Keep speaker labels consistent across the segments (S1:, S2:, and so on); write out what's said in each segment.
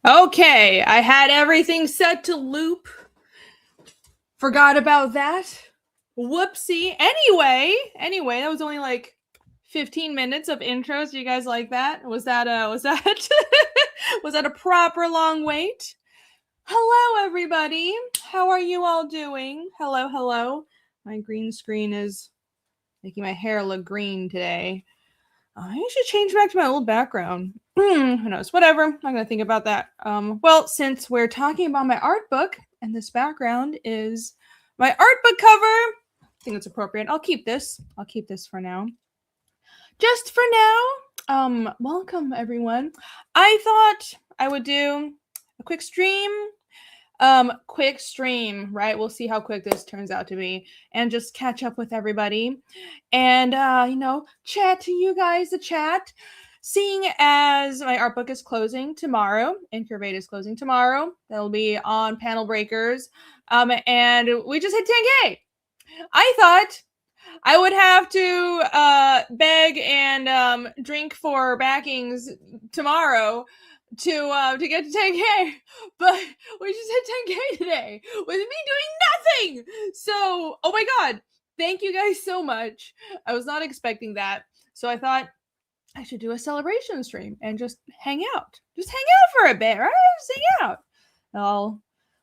S1: Okay, I had everything set to loop. Forgot about that. Whoopsie. Anyway, that was only like 15 minutes of intros. Do you guys like that? Was that was that a proper long wait? Hello, everybody. How are you all doing? Hello. My green screen is making my hair look green today. I should change back to my old background. Who knows? Whatever. I'm not going to think about that. Well, since we're talking about my art book, and this background is my art book cover, I think it's appropriate. I'll keep this for now. Just for now, welcome, everyone. I thought I would do a quick stream. Right? We'll see how quick this turns out to be and just catch up with everybody and, chat to you guys, the chat, seeing as my art book is closing tomorrow. INCURVATE is closing tomorrow. That'll be on Panel Breakers. And we just hit 10K. I thought I would have to beg and drink for backings tomorrow to get to 10K, but we just hit 10K today with me doing nothing. So, oh my god, thank you guys so much. I was not expecting that, so I thought I should do a celebration stream and just hang out for a bit, right? Just hang out.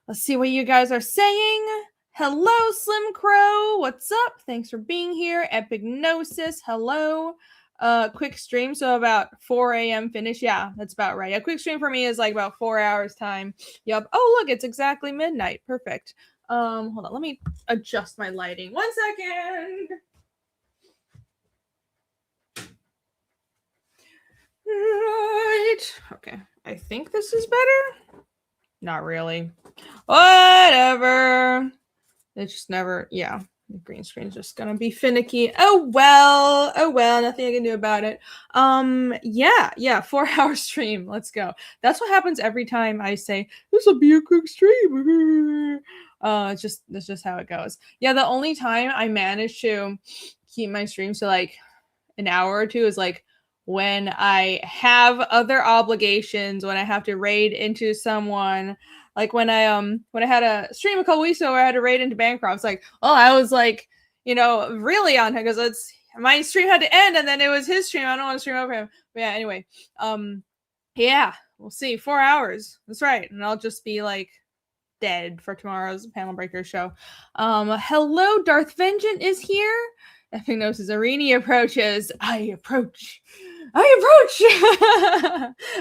S1: Let's see what you guys are saying. Hello, Slim Crow. What's up? Thanks for being here. Epignosis. Hello. Quick stream, so about 4 a.m. finish. Yeah, that's about right. A quick stream for me is like about 4 hours time. Yep. Oh, look, it's exactly midnight. Perfect. Hold on, let me adjust my lighting. 1 second. Right. Okay. I think this is better. Not really. Whatever. It's just never, yeah. The green screen's just gonna be finicky. Oh well, nothing I can do about it. Yeah, 4-hour stream. Let's go. That's what happens every time I say this will be a quick stream. That's just how it goes. Yeah, the only time I manage to keep my streams to like an hour or two is like when I have other obligations, when I have to raid into someone. Like when I had a stream a couple weeks ago where I had to raid into Bancroft, it's like, oh, I was like, really on him because it's my stream had to end and then it was his stream. I don't want to stream over him. But yeah, anyway, yeah, we'll see. 4 hours. That's right. And I'll just be like dead for tomorrow's Panel Breaker show. Hello, Darth Vengeance is here. Epignosis Irene approaches. I approach. I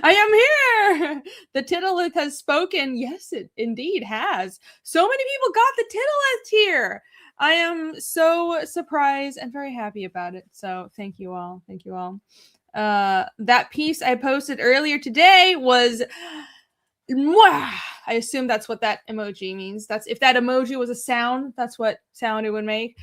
S1: am here. The titillith has spoken. Yes, it indeed has. So many people got the titillith here. I am so surprised and very happy about it. So thank you all. That piece I posted earlier today was mwah! I assume that's what that emoji means. That's if that emoji was a sound, that's what sound it would make.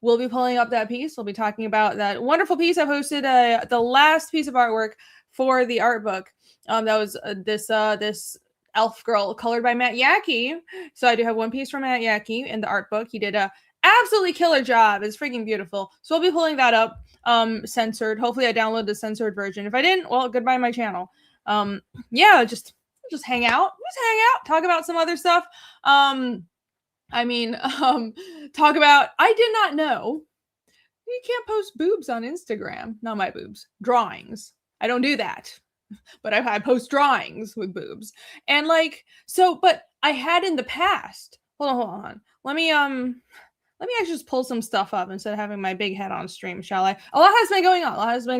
S1: We'll be pulling up that piece. We'll be talking about that wonderful piece I posted, the last piece of artwork for the art book. That was this elf girl colored by Matt Yackey. So I do have one piece from Matt Yackey in the art book. He did a absolutely killer job. It's freaking beautiful. So we'll be pulling that up, censored. Hopefully I download the censored version. If I didn't, well, goodbye my channel. Yeah, just hang out. Just hang out. Talk about some other stuff. Talk about, I did not know you can't post boobs on Instagram. Not my boobs, drawings. I don't do that, but I post drawings with boobs. And like, so, but I had in the past, hold on. Let me actually just pull some stuff up instead of having my big head on stream, shall I? A lot has been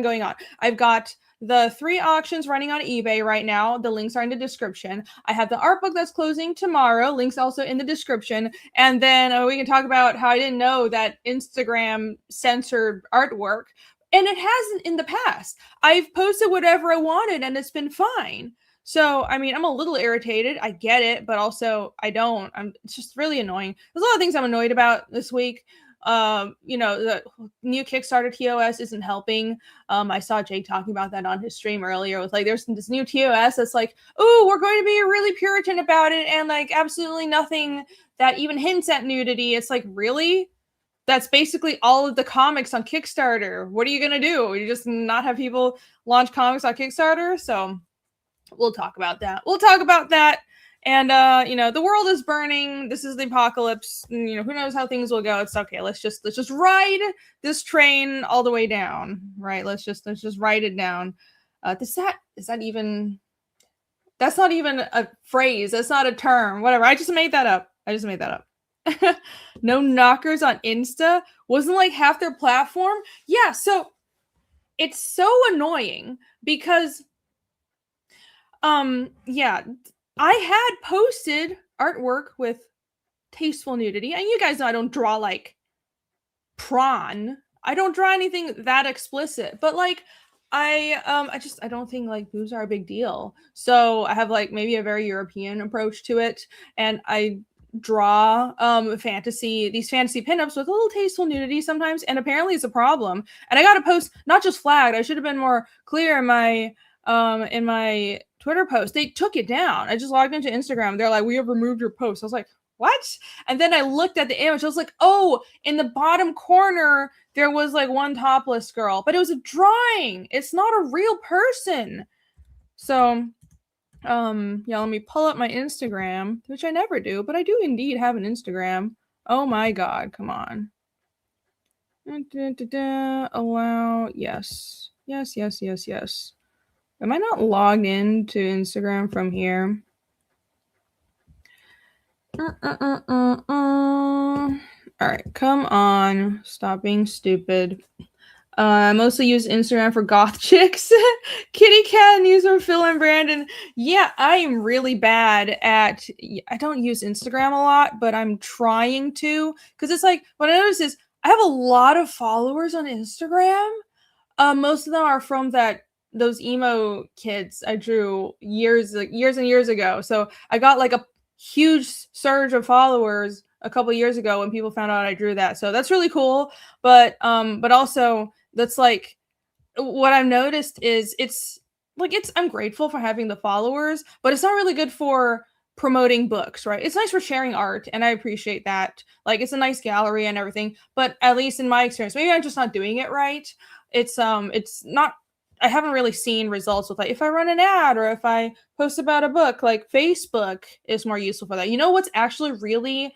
S1: going on. I've got the 3 auctions running on eBay right now. The links are in the description. I have the art book that's closing tomorrow. Links also in the description. And then we can talk about how I didn't know that Instagram censored artwork. And it hasn't in the past. I've posted whatever I wanted and it's been fine. So, I mean, I'm a little irritated. I get it, but also I don't. It's just really annoying. There's a lot of things I'm annoyed about this week. The new Kickstarter TOS isn't helping. I saw Jake talking about that on his stream earlier. It was like, there's this new TOS that's like, oh, we're going to be really Puritan about it, and like absolutely nothing that even hints at nudity. It's like, really? That's basically all of the comics on Kickstarter. What are you going to do? You just not have people launch comics on Kickstarter? So we'll talk about that. And, the world is burning. This is the apocalypse. Who knows how things will go. It's okay. Let's just ride this train all the way down. Right. Let's just ride it down. That's not even a phrase. That's not a term. Whatever. I just made that up. No knockers on Insta. Wasn't like half their platform. Yeah. So it's so annoying because I had posted artwork with tasteful nudity, and you guys know I don't draw like prawn. I don't draw anything that explicit, but like I don't think like boobs are a big deal. So I have like maybe a very European approach to it, and I draw these fantasy pinups with a little tasteful nudity sometimes, and apparently it's a problem. And I got a post not just flagged. I should have been more clear in my Twitter post. They took it down. I just logged into Instagram. They're like, we have removed your post. I was like, what? And then I looked at the image. I was like, oh, in the bottom corner, there was like one topless girl, but it was a drawing. It's not a real person. So, let me pull up my Instagram, which I never do, but I do indeed have an Instagram. Oh my God, come on. Allow, yes. Am I not logged into Instagram from here? All right, come on. Stop being stupid. I mostly use Instagram for goth chicks. Kitty Cat and user Phil and Brandon. Yeah, I am really bad at, I don't use Instagram a lot, but I'm trying to. Because it's like, what I notice is I have a lot of followers on Instagram. Most of them are from those emo kids I drew years and years ago. So I got like a huge surge of followers a couple years ago when people found out I drew that. So that's really cool. But also that's like what I've noticed is I'm grateful for having the followers, but it's not really good for promoting books, right? It's nice for sharing art, and I appreciate that. Like, it's a nice gallery and everything, but at least in my experience, maybe I'm just not doing it right. It's not, I haven't really seen results with like if I run an ad or if I post about a book. Like, Facebook is more useful for that. You know what's actually really,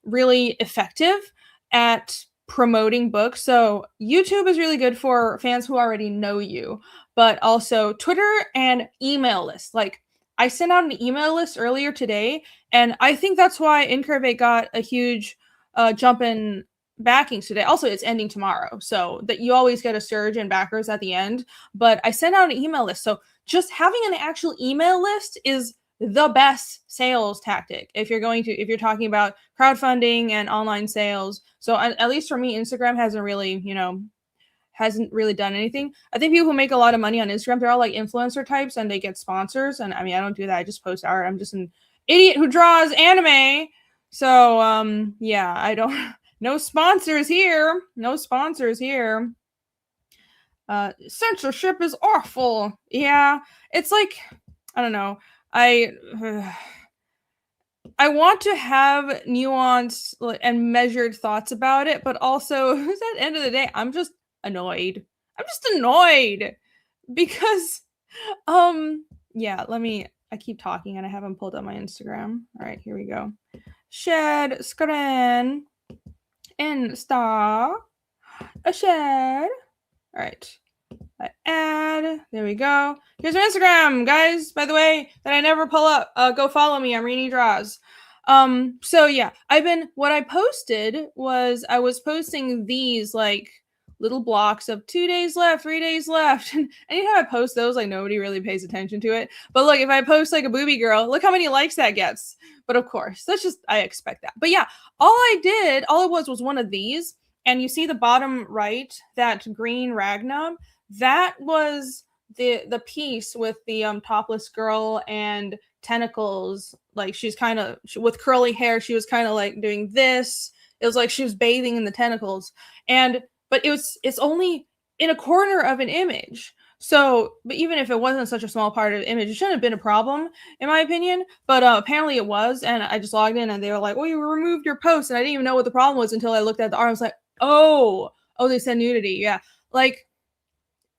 S1: really effective at promoting books? So YouTube is really good for fans who already know you, but also Twitter and email lists. Like, I sent out an email list earlier today, and I think that's why INCURVATE got a huge jump in backings today. Also, it's ending tomorrow, so that you always get a surge in backers at the end. But I sent out an email list, so just having an actual email list is the best sales tactic if you're talking about crowdfunding and online sales. So at least for me, Instagram hasn't really hasn't really done anything. I think people who make a lot of money on Instagram, they're all like influencer types and they get sponsors. And I mean, I don't do that. I just post art. I'm just an idiot who draws anime. So yeah, I don't no sponsors here. No sponsors here. Censorship is awful. Yeah, it's like, I don't know. I want to have nuanced and measured thoughts about it, but also at the end of the day, I'm just annoyed. I'm just annoyed because, yeah, I keep talking and I haven't pulled up my Instagram. All right, here we go. Share screen. Insta. Share. All right. Add. There we go. Here's my Instagram, guys, by the way, that I never pull up. Go follow me. I'm Irene Draws. So yeah, what I posted was I was posting these like little blocks of 2 days left, 3 days left. And anytime I post those, like nobody really pays attention to it. But look, if I post like a booby girl, look how many likes that gets. But of course, I expect that. But yeah, all it was one of these. And you see the bottom right, that green Ragnar. That was the piece with the topless girl and tentacles. Like she's kind of with curly hair. She was kind of like doing this. It was like she was bathing in the tentacles. But it's only in a corner of an image. So, but even if it wasn't such a small part of the image, it shouldn't have been a problem, in my opinion. But apparently it was. And I just logged in and they were like, "Oh, you removed your post." And I didn't even know what the problem was until I looked at the art. I was like, oh, they said nudity. Yeah. Like,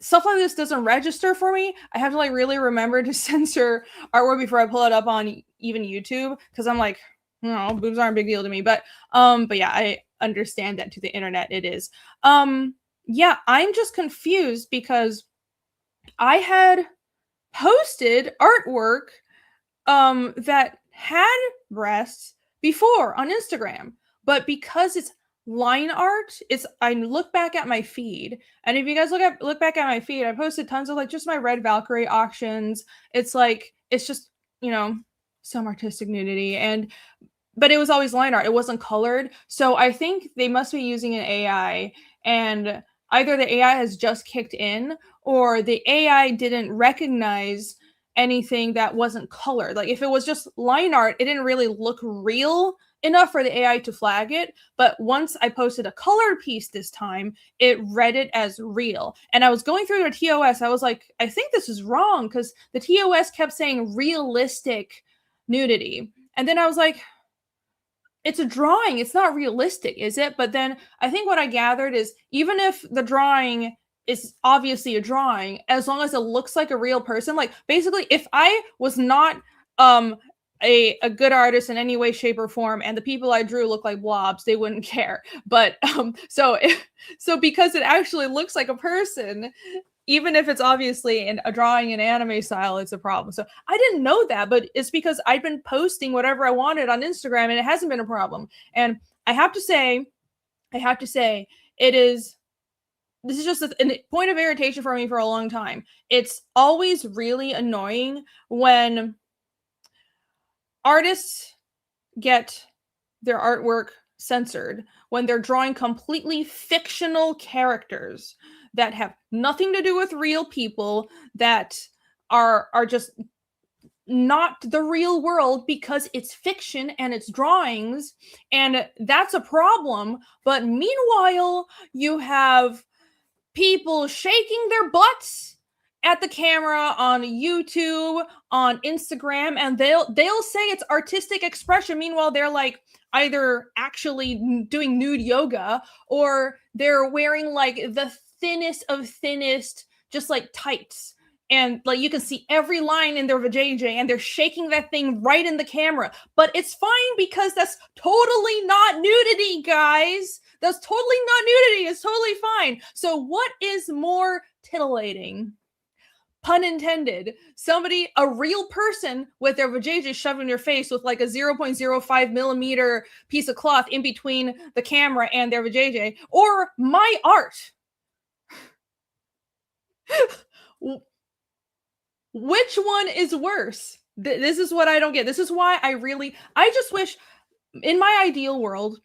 S1: stuff like this doesn't register for me. I have to like really remember to censor artwork before I pull it up on even YouTube, because I'm like, no, boobs aren't a big deal to me. But yeah, I understand that to the internet it is. Yeah, I'm just confused because I had posted artwork that had breasts before on Instagram, but because it's line art, I look back at my feed, and if you guys look back at my feed, I posted tons of like just my Red Valkyrie auctions. It's like, it's just, you know, some artistic nudity, but it was always line art. It wasn't colored. So I think they must be using an AI, and either the AI has just kicked in or the AI didn't recognize anything that wasn't colored. Like if it was just line art, it didn't really look real enough for the AI to flag it. But once I posted a colored piece this time, it read it as real. And I was going through the TOS. I was like, I think this is wrong, because the TOS kept saying realistic nudity. And then I was like, it's a drawing. It's not realistic, is it? But then I think what I gathered is, even if the drawing is obviously a drawing, as long as it looks like a real person, like basically if I was not a good artist in any way, shape, or form, and the people I drew look like blobs, they wouldn't care. But so because it actually looks like a person, even if it's obviously a drawing in anime style, it's a problem. So I didn't know that, but it's because I've been posting whatever I wanted on Instagram and it hasn't been a problem. And I have to say, this is just a point of irritation for me for a long time. It's always really annoying when artists get their artwork censored, when they're drawing completely fictional characters that have nothing to do with real people, that are just not the real world, because it's fiction and it's drawings, and that's a problem. But meanwhile, you have people shaking their butts at the camera on YouTube, on Instagram, and they'll say it's artistic expression. Meanwhile, they're like either actually doing nude yoga, or they're wearing like the thinnest of thinnest, just like tights, and like you can see every line in their vajayjay, and they're shaking that thing right in the camera. But it's fine, because that's totally not nudity, guys. That's totally not nudity. It's totally fine. So what is more titillating? Pun intended. A real person with their vajayjay shoved in your face with like a 0.05 millimeter piece of cloth in between the camera and their vajayjay, or my art. Which one is worse? This is what I don't get. This is why I just wish, in my ideal world,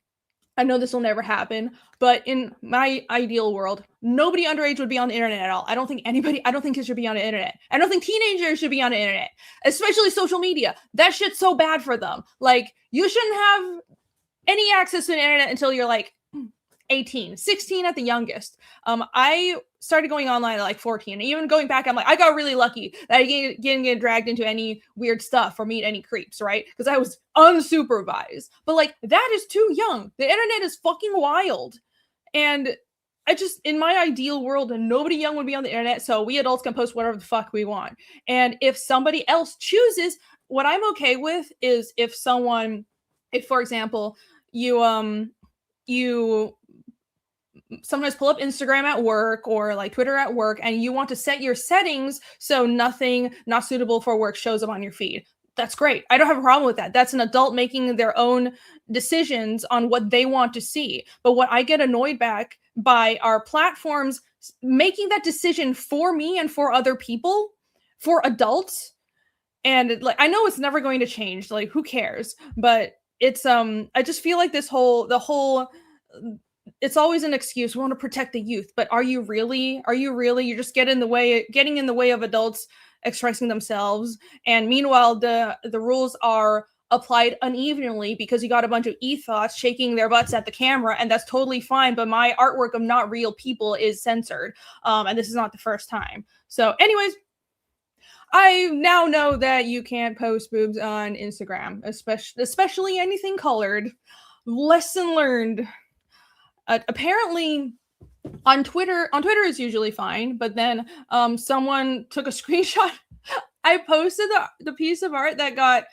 S1: I know this will never happen, but in my ideal world, nobody underage would be on the internet at all. I don't think kids should be on the internet. I don't think teenagers should be on the internet, especially social media. That shit's so bad for them. Like, you shouldn't have any access to the internet until you're like 18, 16 at the youngest. I started going online at like 14. And even going back, I'm like, I got really lucky that I didn't get dragged into any weird stuff or meet any creeps, right? Because I was unsupervised. But like, that is too young. The internet is fucking wild. And I just, in my ideal world, nobody young would be on the internet, so we adults can post whatever the fuck we want. And if somebody else chooses, what I'm okay with is if, for example, you sometimes pull up Instagram at work or like Twitter at work, and you want to set your settings so nothing not suitable for work shows up on your feed. That's great. I don't have a problem with that. That's an adult making their own decisions on what they want to see. But what I get annoyed by are platforms making that decision for me and for other people, for adults. And like, I know it's never going to change. Like, who cares? But it's I just feel like the whole it's always an excuse. We want to protect the youth, but are you really? You're just getting in the way of adults expressing themselves. And meanwhile, the rules are applied unevenly because you got a bunch of ethos shaking their butts at the camera, and that's totally fine. But my artwork of not real people is censored, and this is not the first time. So, anyways, I now know that you can't post boobs on Instagram, especially anything colored. Lesson learned. Apparently, on Twitter is usually fine, but then someone took a screenshot. I posted the piece of art that got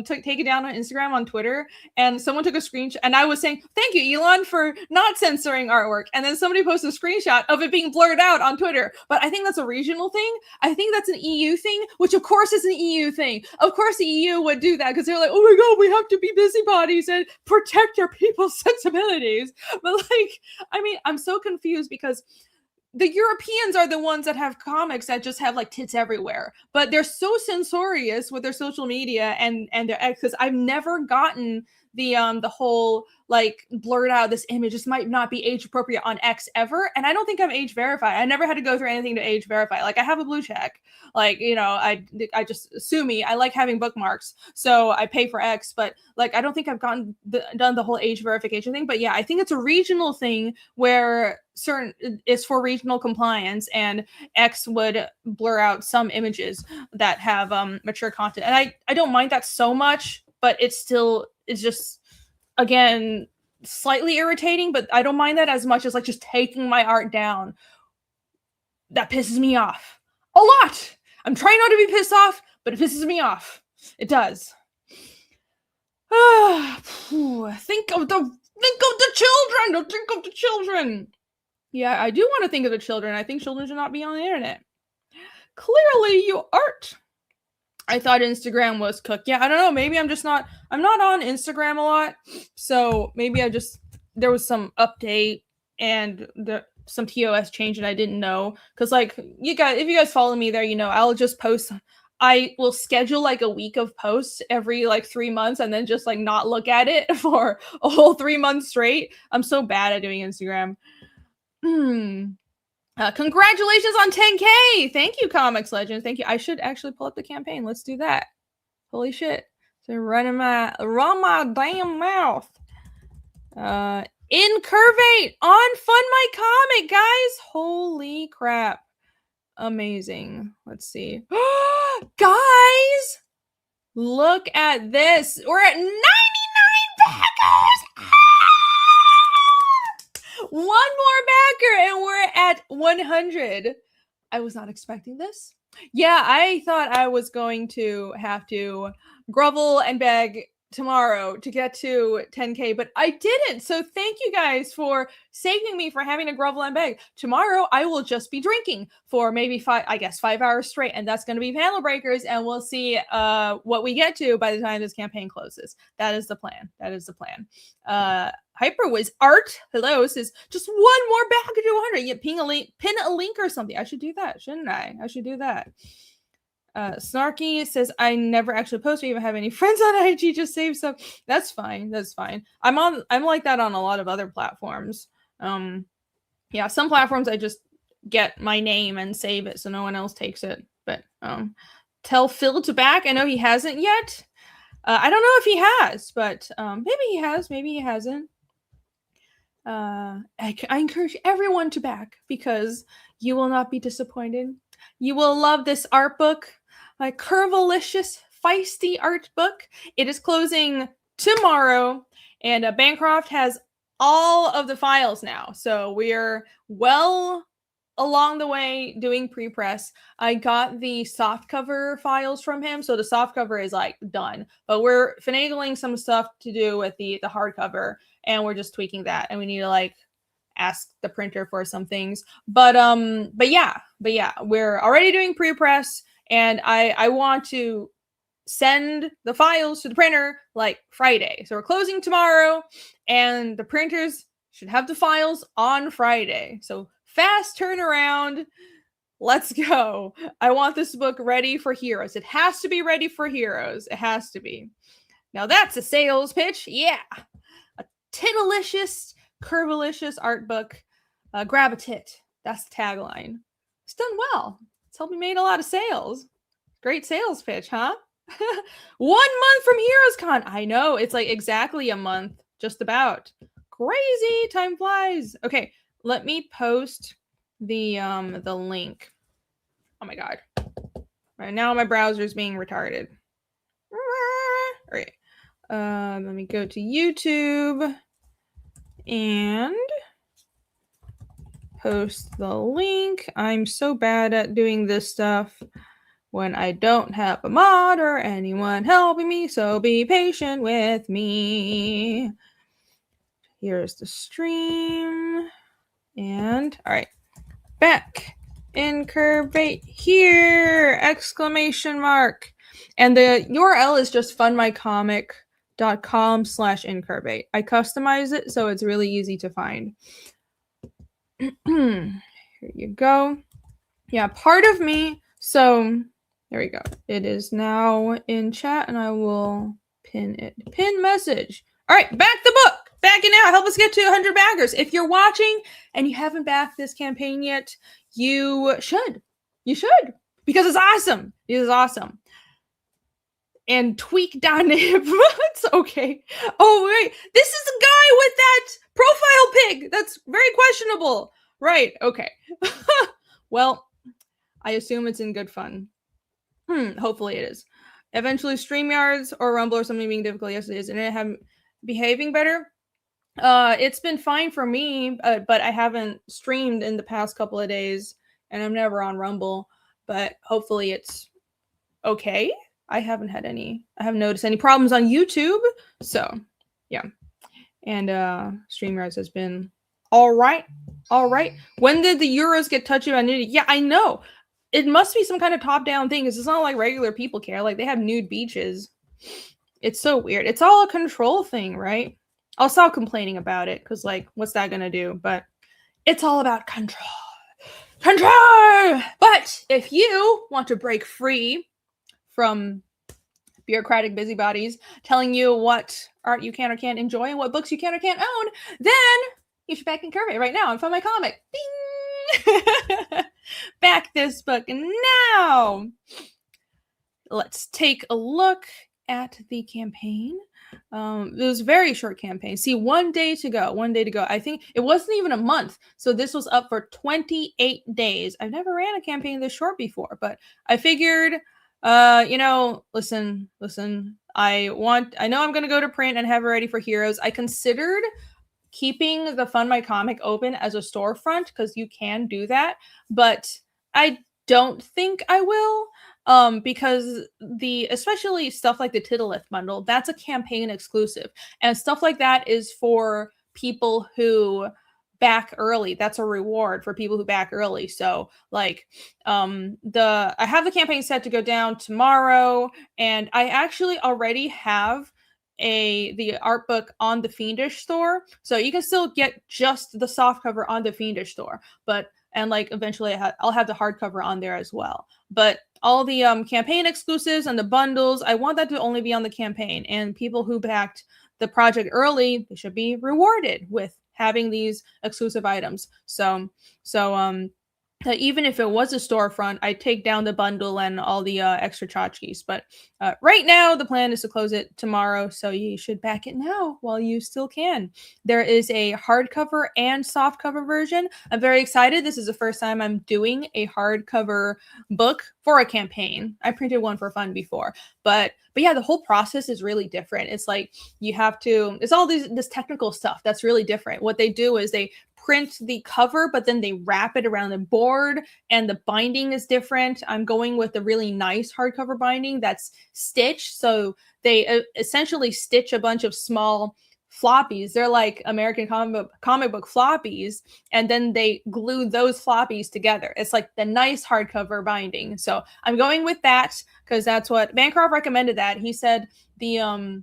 S1: taken down on Instagram on Twitter, and someone took a screenshot, and I was saying, thank you, Elon, for not censoring artwork. And then somebody posted a screenshot of it being blurred out on Twitter. But I think that's a regional thing. I think that's an EU thing, which of course is an EU thing. Of course the EU would do that because they're like, oh my God, we have to be busybodies and protect your people's sensibilities. But like, I mean, I'm so confused because the Europeans are the ones that have comics that just have like tits everywhere, but they're so censorious with their social media and their X, because I've never gotten the whole like blurred out this image. This might not be age appropriate on X ever, and I don't think I'm age verified. I never had to go through anything to age verify. Like, I have a blue check. Like, you know, I just sue me. I like having bookmarks, so I pay for X. But like, I don't think I've done the whole age verification thing. But yeah, I think it's a regional thing where it's for regional compliance, and X would blur out some images that have mature content, and I don't mind that so much, but it's just, again, slightly irritating. But I don't mind that as much as like just taking my art down. That pisses me off a lot. I'm trying not to be pissed off, but it pisses me off. It does. Think of the children. Don't think of the children. Yeah, I do want to think of the children. I think children should not be on the internet. Clearly, you aren't. I thought Instagram was cooked. Yeah, I don't know. Maybe I'm not on Instagram a lot. So maybe there was some update and some TOS change and I didn't know. Because like, if you guys follow me there, you know, I'll just post. I will schedule like a week of posts every like 3 months and then just like not look at it for a whole 3 months straight. I'm so bad at doing Instagram. Congratulations on 10K. Thank you, Comics Legends. Thank you. I should actually pull up the campaign. Let's do that. Holy shit. So run my damn mouth. INCURVATE on Fund My Comic, guys. Holy crap. Amazing. Let's see. Guys, look at this. We're at 99 backers. One more backer and we're at 100. I was not expecting this. Yeah, I thought I was going to have to grovel and beg tomorrow to get to 10K, but I didn't. So thank you guys for saving me for having to grovel and beg. Tomorrow I will just be drinking for maybe 5 hours straight, and that's going to be panel breakers, and we'll see what we get to by the time this campaign closes. That is the plan. Hyperwiz Art, hello, says just one more back to 200. Yeah, pin a link or something. I should do that, shouldn't I? I should do that. Snarky says, I never actually post or even have any friends on IG, just save stuff. That's fine. That's fine. I'm like that on a lot of other platforms. Yeah, some platforms I just get my name and save it so no one else takes it. But tell Phil to back. I know he hasn't yet. I don't know if he has, but maybe he has, maybe he hasn't. I encourage everyone to back because you will not be disappointed. You will love this art book, my curvilicious, feisty art book. It is closing tomorrow, and Bancroft has all of the files now. So we're well along the way doing pre-press. I got the softcover files from him, so the softcover is like done, but we're finagling some stuff to do with the hardcover, and we're just tweaking that, and we need to like ask the printer for some things. But yeah, we're already doing pre-press, and I want to send the files to the printer like Friday. So we're closing tomorrow, and the printers should have the files on Friday. So fast turnaround. Let's go. I want this book ready for Heroes. It has to be ready for Heroes. It has to be. Now that's a sales pitch. Yeah. A titalicious, curvilicious art book. Grab a tit. That's the tagline. It's done well. It's helped me make a lot of sales. Great sales pitch, huh? 1 month from Heroes Con. I know. It's like exactly a month. Just about. Crazy. Time flies. Okay. Let me post the link. Oh my god. Right now my browser is being retarded. All right. Let me go to YouTube and post the link. I'm so bad at doing this stuff when I don't have a mod or anyone helping me, so be patient with me. Here's the stream. And all right, back INCURVATE here! Exclamation mark. And the URL is just fundmycomic.com/INCURVATE. I customize it so it's really easy to find. Here you go. Yeah, part of me. So there we go. It is now in chat, and I will pin it. Pin message. All right, back the book. Backing out. Help us get to 100 backers. If you're watching and you haven't backed this campaign yet, you should. You should. Because it's awesome. It is awesome. And tweak down to hip. It's okay. Oh, wait. This is the guy with that profile pic. That's very questionable. Right. Okay. Well, I assume it's in good fun. Hopefully it is. Eventually, StreamYards or Rumble or something being difficult. Yes, it is. And it have behaving better. It's been fine for me, but I haven't streamed in the past couple of days, and I'm never on Rumble. But hopefully it's okay. I haven't noticed any problems on YouTube. So, yeah. And StreamYards has been all right. All right. When did the Euros get touchy about nudity? Yeah, I know. It must be some kind of top-down thing, because it's not like regular people care. Like, they have nude beaches. It's so weird. It's all a control thing, right? I'll stop complaining about it, because, like, what's that going to do? But it's all about control. Control! But if you want to break free from bureaucratic busybodies telling you what art you can or can't enjoy and what books you can or can't own, then you should back INCURVATE right now and find my comic. Bing! Back this book now! Let's take a look at the campaign. It was a very short campaign. See, 1 day to go. 1 day to go. I think it wasn't even a month. So this was up for 28 days. I've never ran a campaign this short before, but I figured, listen. I know I'm going to go to print and have it ready for Heroes. I considered keeping the Fund My Comic open as a storefront, because you can do that, but I don't think I will. Because especially stuff like the Titolith bundle, that's a campaign exclusive, and stuff like that is for people who back early. That's a reward for people who back early. So like, I have the campaign set to go down tomorrow, and I actually already have the art book on the Fiendish store, so you can still get just the soft cover on the Fiendish store, and like eventually I'll have the hardcover on there as well. But all the campaign exclusives and the bundles, I want that to only be on the campaign. And people who backed the project early, they should be rewarded with having these exclusive items. So even if it was a storefront, I'd take down the bundle and all the extra tchotchkes. But right now, the plan is to close it tomorrow, so you should back it now while you still can. There is a hardcover and softcover version. I'm very excited. This is the first time I'm doing a hardcover book for a campaign. I printed one for fun before, but yeah, the whole process is really different. It's like you have to, it's all this technical stuff that's really different. What they do is they print the cover, but then they wrap it around the board, and the binding is different. I'm going with a really nice hardcover binding that's stitched. So they essentially stitch a bunch of small floppies. They're like American comic book floppies, and then they glue those floppies together. It's like the nice hardcover binding. So I'm going with that because that's what Bancroft recommended. That he said the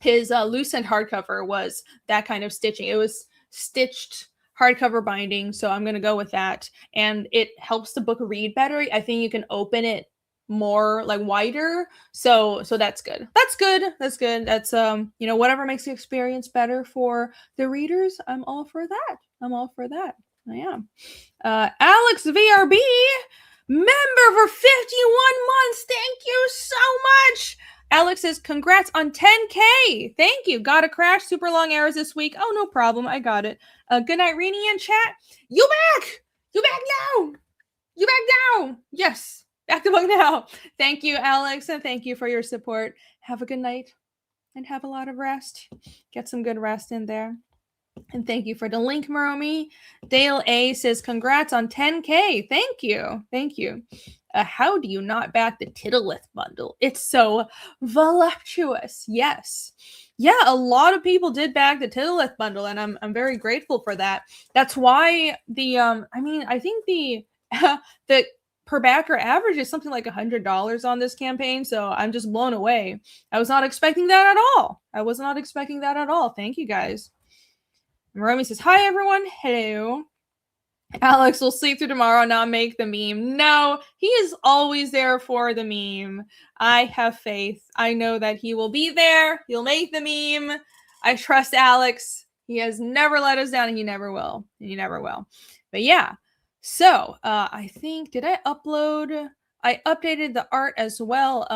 S1: his Lucent hardcover was that kind of stitching. It was stitched hardcover binding, so I'm gonna go with that, and it helps the book read better. I think you can open it more like wider, so that's good. That's whatever makes the experience better for the readers, I'm all for that. I am. Alex VRB, member for 51 months. Thank you so much. Alex says, congrats on 10K. Thank you. Got a crash. Super long hours this week. Oh, no problem. I got it. Good night, Rini in chat. You back. You back now. You back now. Yes. Back to book now. Thank you, Alex. And thank you for your support. Have a good night and have a lot of rest. Get some good rest in there. And thank you for the link, Maromi. Dale A says, congrats on 10K. Thank you. Thank you. How do you not back the Tittleth bundle? It's so voluptuous. Yes. Yeah, a lot of people did back the Tittleth bundle, and I'm very grateful for that. That's why I think the the per backer average is something like $100 on this campaign, so I'm just blown away. I was not expecting that at all. Thank you, guys. Maromi says, hi, everyone. Hello. Alex will sleep through tomorrow, not make the meme. No, he is always there for the meme. I have faith. I know that he will be there. He'll make the meme. I trust Alex. He has never let us down, and he never will. But yeah. So, I think, did I upload? I updated the art as well.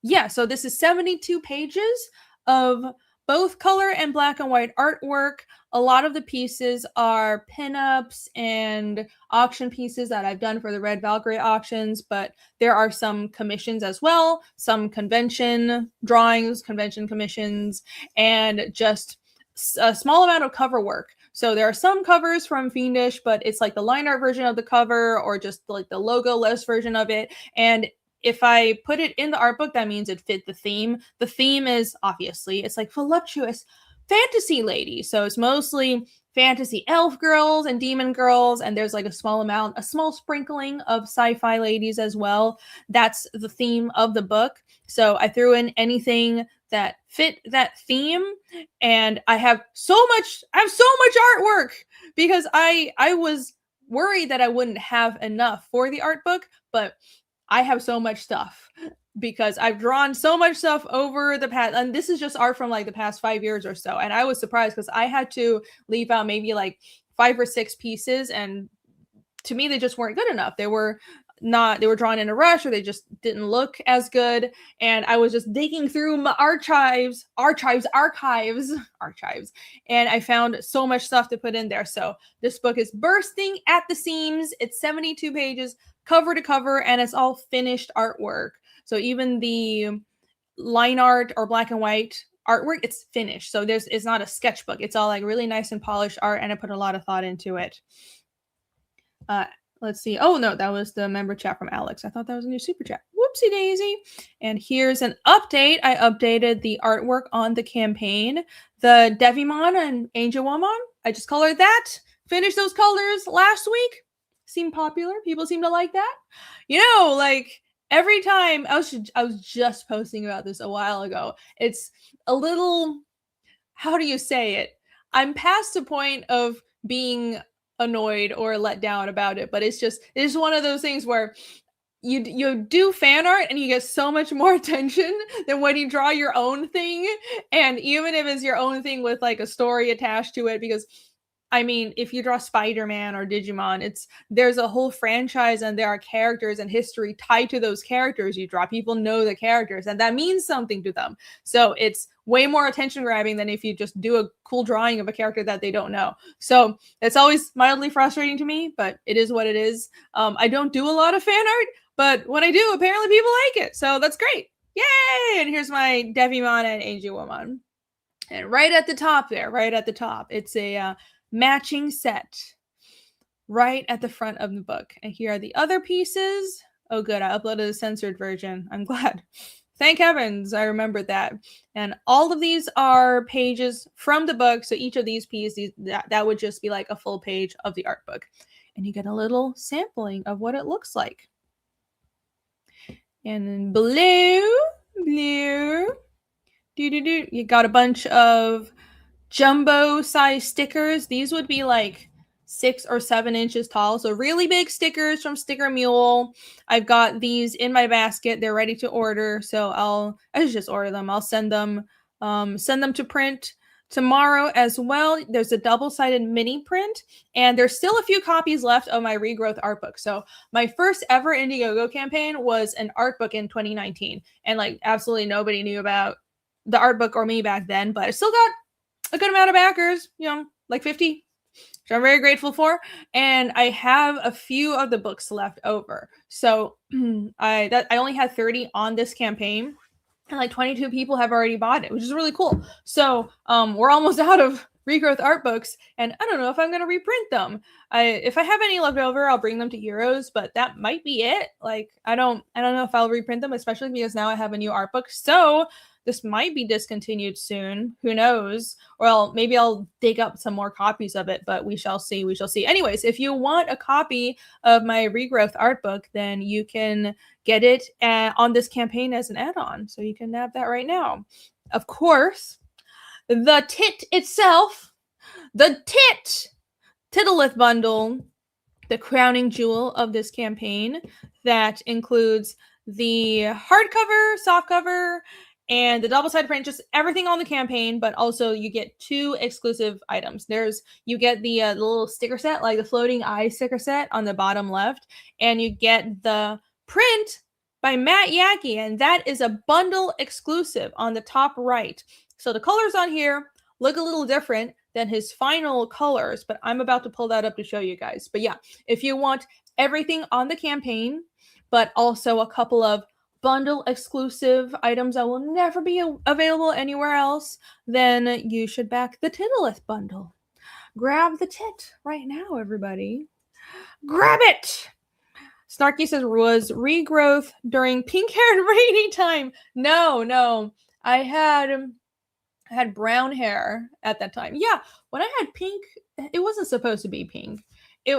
S1: Yeah, so this is 72 pages of both color and black and white artwork. A lot of the pieces are pinups and auction pieces that I've done for the Red Valkyrie auctions, but there are some commissions as well, some convention drawings, convention commissions, and just a small amount of cover work. So there are some covers from Fiendish, but it's like the line art version of the cover or just like the logo-less version of it. And if I put it in the art book, that means it fit the theme. The theme is, obviously, it's like voluptuous fantasy lady. So it's mostly fantasy elf girls and demon girls, and there's like a small sprinkling of sci-fi ladies as well. That's the theme of the book. So I threw in anything that fit that theme, and I have so much artwork because I was worried that I wouldn't have enough for the art book, but I have so much stuff because I've drawn so much stuff over the past, and this is just art from like the past 5 years or so. And I was surprised because I had to leave out maybe like 5 or 6 pieces, and to me, they just weren't good enough. They were drawn in a rush, or they just didn't look as good. And I was just digging through my archives, and I found so much stuff to put in there. So this book is bursting at the seams. It's 72 pages, cover to cover, and it's all finished artwork. So even the line art or black and white artwork, it's finished. So it's not a sketchbook. It's all like really nice and polished art, and I put a lot of thought into it. Let's see. Oh, no, that was the member chat from Alex. I thought that was a new super chat. Whoopsie daisy. And here's an update. I updated the artwork on the campaign. The Devimon and Angel Woman, I just colored that. Finished those colors last week. Seemed popular. People seem to like that. Like every time, I was just posting about this a while ago. It's a little, how do you say it? I'm past the point of being annoyed or let down about it, but it's one of those things where you do fan art and you get so much more attention than when you draw your own thing. And even if it's your own thing with like a story attached to it, because I mean, if you draw Spider-Man or Digimon, there's a whole franchise and there are characters and history tied to those characters you draw. People know the characters and that means something to them. So it's way more attention grabbing than if you just do a cool drawing of a character that they don't know. So it's always mildly frustrating to me, but it is what it is. I don't do a lot of fan art, but when I do, apparently people like it. So that's great. Yay! And here's my Devimon and Angewomon. And right at the top there, it's a matching set right at the front of the book. And here are the other pieces. Oh, good. I uploaded a censored version. I'm glad. Thank heavens I remembered that. And all of these are pages from the book. So each of these pieces, that would just be like a full page of the art book. And you get a little sampling of what it looks like. And then blue, you got a bunch of jumbo size stickers. These would be like 6 or 7 inches tall. So really big stickers from Sticker Mule. I've got these in my basket. They're ready to order. So I should just order them. I'll send them to print tomorrow as well. There's a double-sided mini print, and there's still a few copies left of my regrowth art book. So my first ever Indiegogo campaign was an art book in 2019, and like absolutely nobody knew about the art book or me back then, but I still got a good amount of backers, like 50, which I'm very grateful for. And I have a few of the books left over. So I only had 30 on this campaign, and like 22 people have already bought it, which is really cool. So we're almost out of regrowth art books, and I don't know if I'm going to reprint them. If I have any left over, I'll bring them to Heroes, but that might be it. Like, I don't know if I'll reprint them, especially because now I have a new art book. So this might be discontinued soon. Who knows? Well, maybe I'll dig up some more copies of it, but we shall see. We shall see. Anyways, if you want a copy of my regrowth art book, then you can get it on this campaign as an add-on. So you can nab that right now. Of course, the tit itself, the Titolith bundle, the crowning jewel of this campaign, that includes the hardcover, softcover, and the double-sided print, just everything on the campaign, but also you get 2 exclusive items. You get the little sticker set, like the floating eye sticker set on the bottom left, and you get the print by Matt Yackey, and that is a bundle exclusive on the top right. So the colors on here look a little different than his final colors, but I'm about to pull that up to show you guys. But yeah, if you want everything on the campaign, but also a couple of bundle exclusive items that will never be available anywhere else, then you should back the Titolith bundle. Grab the tit right now, everybody. Grab it! Snarky says, was regrowth during pink-haired rainy time? No. I had brown hair at that time. Yeah, when I had pink, it wasn't supposed to be pink.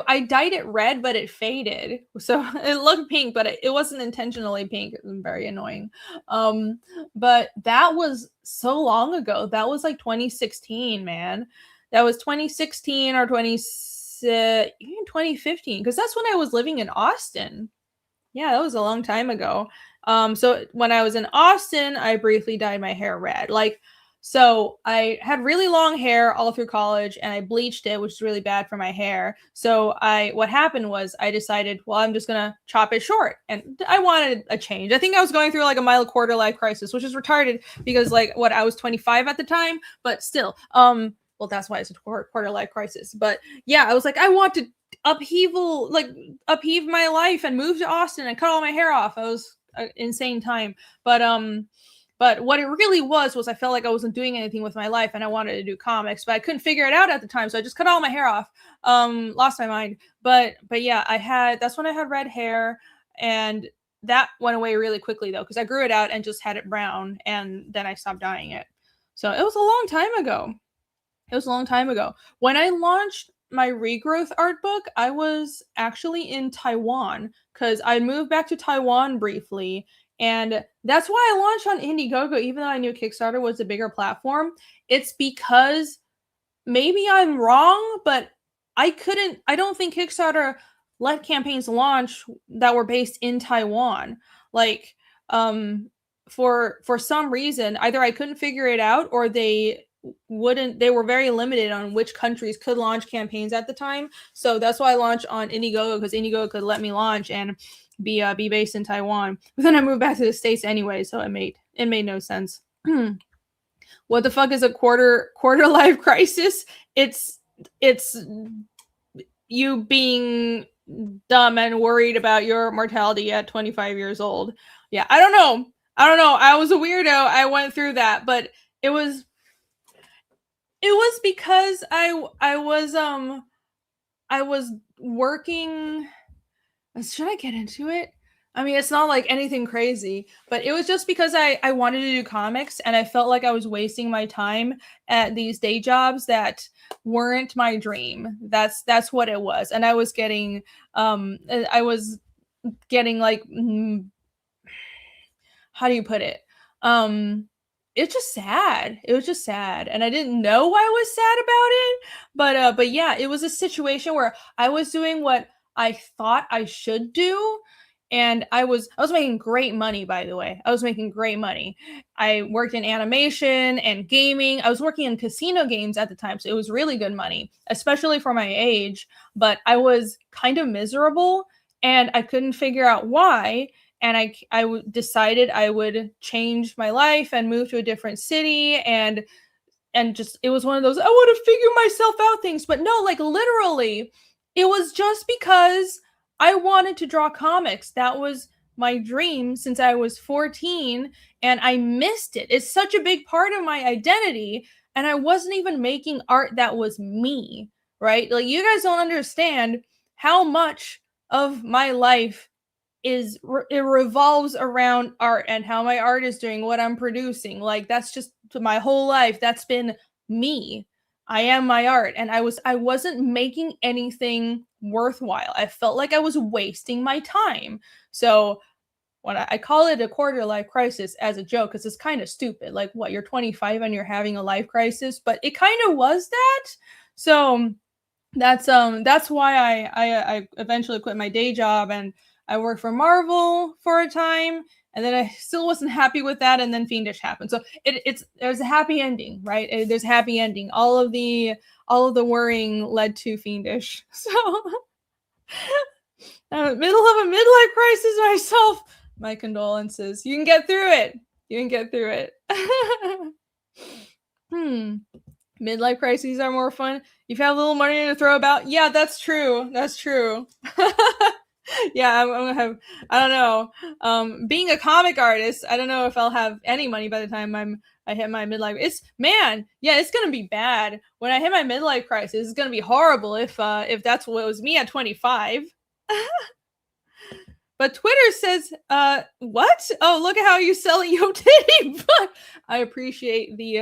S1: I dyed it red, but it faded. So it looked pink, but it wasn't intentionally pink. It was very annoying. But that was so long ago. That was like 2016, man. That was 2016 or 2015, because that's when I was living in Austin. Yeah, that was a long time ago. So when I was in Austin, I briefly dyed my hair red. So I had really long hair all through college, and I bleached it, which is really bad for my hair. So what happened was I decided, well, I'm just going to chop it short. And I wanted a change. I think I was going through like a mild quarter life crisis, which is retarded because I was 25 at the time, but still, well, that's why it's a quarter life crisis. But yeah, I was like, I want to upheave my life and move to Austin and cut all my hair off. It was an insane time. But what it really was I felt like I wasn't doing anything with my life, and I wanted to do comics, but I couldn't figure it out at the time. So I just cut all my hair off, lost my mind. But yeah, that's when I had red hair, and that went away really quickly though, because I grew it out and just had it brown, and then I stopped dyeing it. So it was a long time ago. When I launched my regrowth art book, I was actually in Taiwan, because I moved back to Taiwan briefly. And that's why I launched on Indiegogo, even though I knew Kickstarter was a bigger platform. It's because maybe I'm wrong, but I don't think Kickstarter let campaigns launch that were based in Taiwan. Like, for some reason, either I couldn't figure it out, or they were very limited on which countries could launch campaigns at the time. So that's why I launched on Indiegogo, because Indiegogo could let me launch and be based in Taiwan. But then I moved back to the States anyway, so it made no sense. What the fuck is a quarter life crisis? It's you being dumb and worried about your mortality at 25 years old. Yeah, I don't know. I was a weirdo. I went through that, but it was because I was working. Should I get into it? I mean, it's not like anything crazy, but it was just because I wanted to do comics, and I felt like I was wasting my time at these day jobs that weren't my dream. That's what it was. And I was getting like, how do you put it? It's just sad. It was just sad. And I didn't know why I was sad about it. But yeah, it was a situation where I was doing what I thought I should do. And I was making great money, by the way. I was making great money. I worked in animation and gaming. I was working in casino games at the time. So it was really good money, especially for my age. But I was kind of miserable, and I couldn't figure out why. And I decided I would change my life and move to a different city, and just, it was one of those, I want to figure myself out things. But no, like, literally, it was just because I wanted to draw comics. That was my dream since I was 14, and I missed it. It's such a big part of my identity, and I wasn't even making art that was me, right? Like, you guys don't understand how much of my life it revolves around art, and how my art is doing, what I'm producing. Like, that's just my whole life. That's been me. I am my art, and I wasn't making anything worthwhile. I felt like I was wasting my time. So when I call it a quarter life crisis as a joke, because it's kind of stupid. Like, what, you're 25 and you're having a life crisis? But it kind of was that. So that's why I eventually quit my day job, and I worked for Marvel for a time, and then I still wasn't happy with that, and then Fiendish happened. So there's a happy ending, right? There's a happy ending. All of the worrying led to Fiendish. So middle of a midlife crisis myself. My condolences. You can get through it. Midlife crises are more fun. You've had a little money to throw about. Yeah, that's true. Yeah, I'm gonna have, I don't know. Being a comic artist, I don't know if I'll have any money by the time I hit my midlife. It's gonna be bad when I hit my midlife crisis. It's gonna be horrible if that's what was me at 25. But Twitter says, what? Oh, look at how you sell your titty. I appreciate the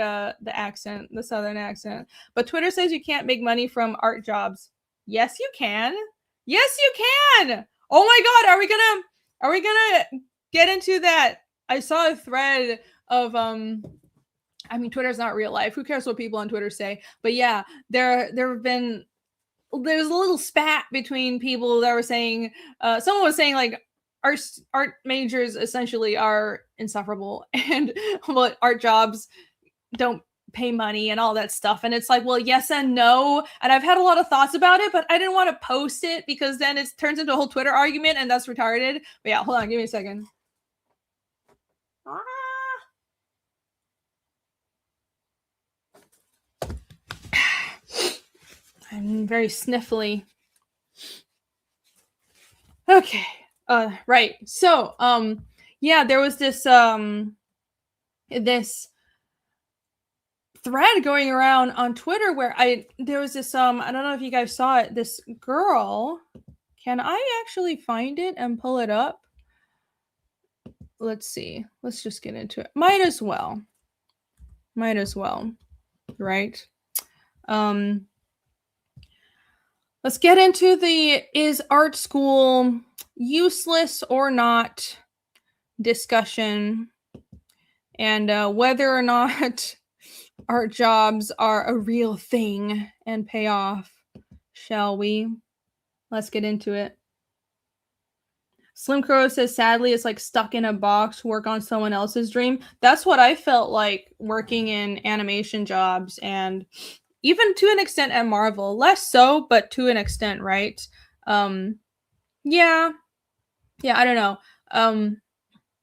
S1: accent, the Southern accent. But Twitter says you can't make money from art jobs. Yes, you can. Oh my God, are we gonna get into that? I saw a thread of I mean, Twitter's not real life. Who cares what people on Twitter say? But yeah, there's a little spat between people that were saying, someone was saying, like, art majors essentially are insufferable, and art jobs don't pay money and all that stuff. And it's like, well, yes and no. And I've had a lot of thoughts about it, but I didn't want to post it because then it turns into a whole Twitter argument, and that's retarded. But yeah, hold on, give me a second. I'm very sniffly. Okay. Right. So, yeah, there was this thread going around on Twitter where there was this I don't know if you guys saw it, this girl. Can I actually find it and pull it up? Let's see. Let's just get into it. Might as well. Right? Let's get into the is art school useless or not discussion, and whether or not art jobs are a real thing and pay off. Shall we? Let's get into it. Slim Crow says, sadly, it's like stuck in a box, work on someone else's dream. That's what I felt like working in animation jobs, and even to an extent at Marvel. Less so, but to an extent, right? Um, yeah, yeah, I don't know. Um,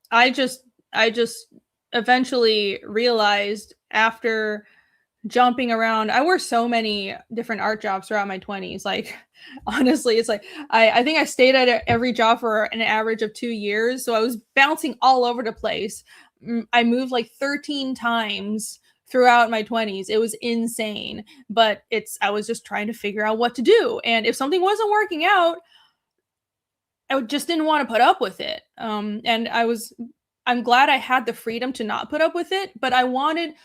S1: I just, I just eventually realized after jumping around. I worked so many different art jobs throughout my 20s. Like, honestly, it's like I think I stayed at every job for an average of 2 years. So I was bouncing all over the place. I moved like 13 times throughout my 20s. It was insane. But I was just trying to figure out what to do. And if something wasn't working out, I just didn't want to put up with it. And I'm glad I had the freedom to not put up with it, but I wanted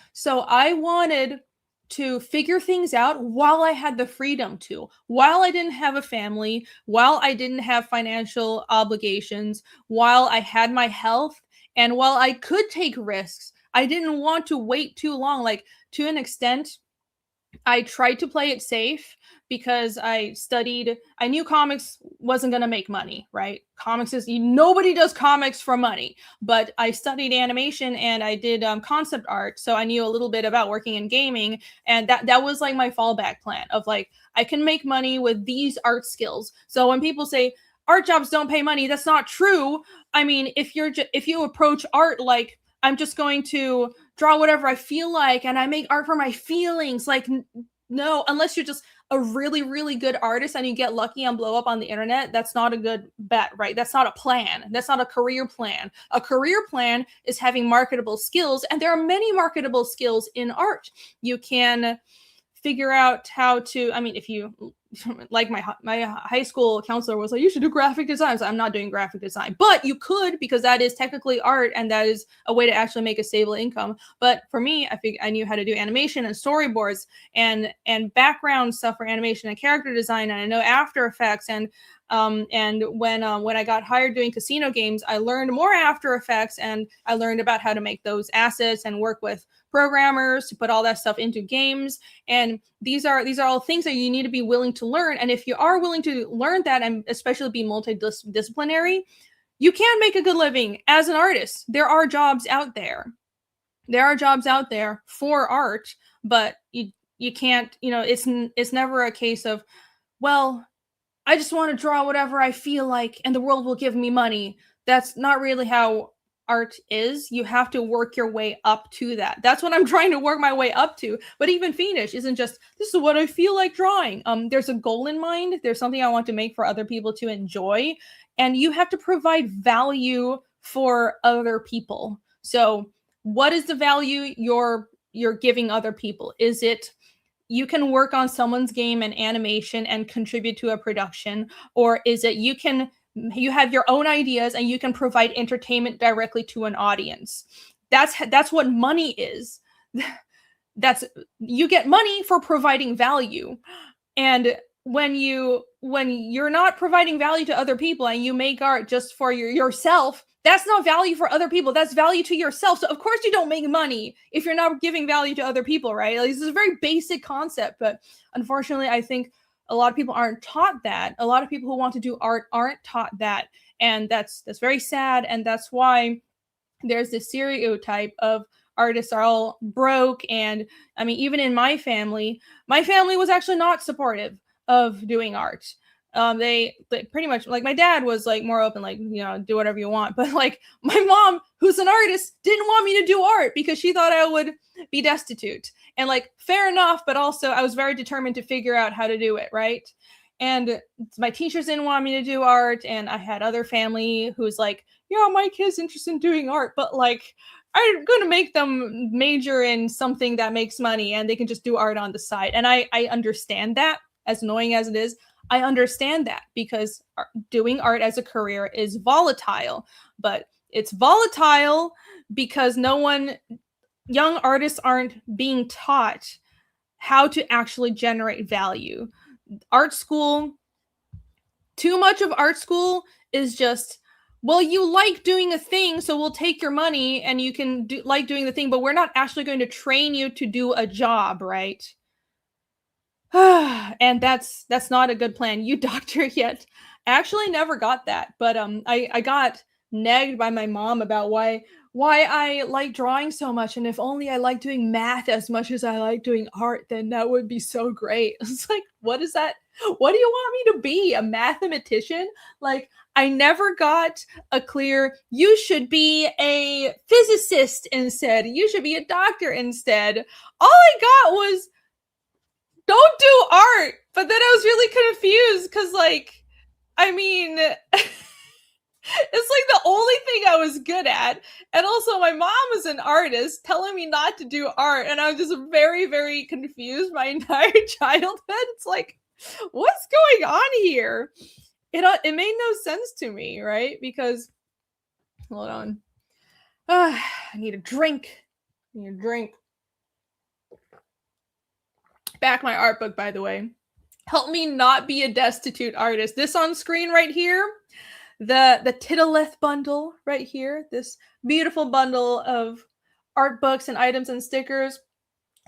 S1: to figure things out while I had the freedom to, while I didn't have a family, while I didn't have financial obligations, while I had my health, and while I could take risks. I didn't want to wait too long. Like, to an extent, I tried to play it safe because I knew comics wasn't going to make money, right? Nobody does comics for money, but I studied animation and I did concept art. So I knew a little bit about working in gaming. And that was like my fallback plan of like, I can make money with these art skills. So when people say art jobs don't pay money, that's not true. I mean, if you approach art like, I'm just going to draw whatever I feel like and I make art for my feelings. Like, no, unless you're just a really, really good artist and you get lucky and blow up on the internet, that's not a good bet, right? That's not a plan. That's not a career plan. A career plan is having marketable skills, and there are many marketable skills in art. You can figure out how to, I mean, if you like my high school counselor was like, you should do graphic design. So I'm not doing graphic design, but you could, because that is technically art and that is a way to actually make a stable income. But for me, I knew how to do animation and storyboards and background stuff for animation and character design, and I know After Effects. And when I got hired doing casino games, I learned more After Effects, and I learned about how to make those assets and work with programmers to put all that stuff into games. And these are all things that you need to be willing to learn. And if you are willing to learn that, and especially be multidisciplinary, you can make a good living as an artist. There are jobs out there. There are jobs out there for art, but you can't, it's never a case of, well, I just want to draw whatever I feel like and the world will give me money. That's not really how art is. You have to work your way up to that. That's what I'm trying to work my way up to. But even Fiendish isn't just, this is what I feel like drawing. There's a goal in mind. There's something I want to make for other people to enjoy. And you have to provide value for other people. So what is the value you're giving other people? Is it you can work on someone's game and animation and contribute to a production? Or is it you have your own ideas and you can provide entertainment directly to an audience? That's what money is. You get money for providing value. And when you're not providing value to other people and you make art just for yourself, that's not value for other people. That's value to yourself. So of course you don't make money if you're not giving value to other people, right? Like, this is a very basic concept, but unfortunately, I think a lot of people aren't taught that. A lot of people who want to do art aren't taught that, and that's very sad. And that's why there's this stereotype of artists are all broke. And I mean, even in my family was actually not supportive of doing art. They pretty much, like, my dad was like more open, like, do whatever you want. But like my mom, who's an artist, didn't want me to do art because she thought I would be destitute. And like, fair enough, but also I was very determined to figure out how to do it, right? And my teachers didn't want me to do art, and I had other family who's like, my kid's interested in doing art, but like, I'm going to make them major in something that makes money and they can just do art on the side. And I understand that, as annoying as it is. I understand that, because doing art as a career is volatile, but it's volatile because young artists aren't being taught how to actually generate value. Art school, too much of art school is just, well, you like doing a thing, so we'll take your money and you can like doing the thing, but we're not actually going to train you to do a job, right? And that's not a good plan. You doctor yet actually never got that, but I got nagged by my mom about why I like drawing so much, and if only I like doing math as much as I like doing art, then that would be so great. It's like, what is that? What do you want me to be? A mathematician? Like, I never got a clear, you should be a physicist instead. You should be a doctor instead. All I got was, don't do art. But then I was really confused because, like, I mean, it's like the only thing I was good at. And also, my mom is an artist telling me not to do art. And I was just very, very confused my entire childhood. It's like, what's going on here? It made no sense to me, right? Because, hold on. I need a drink. Back my art book, by the way. Help me not be a destitute artist. This on screen right here, the Tittleth bundle right here, this beautiful bundle of art books and items and stickers,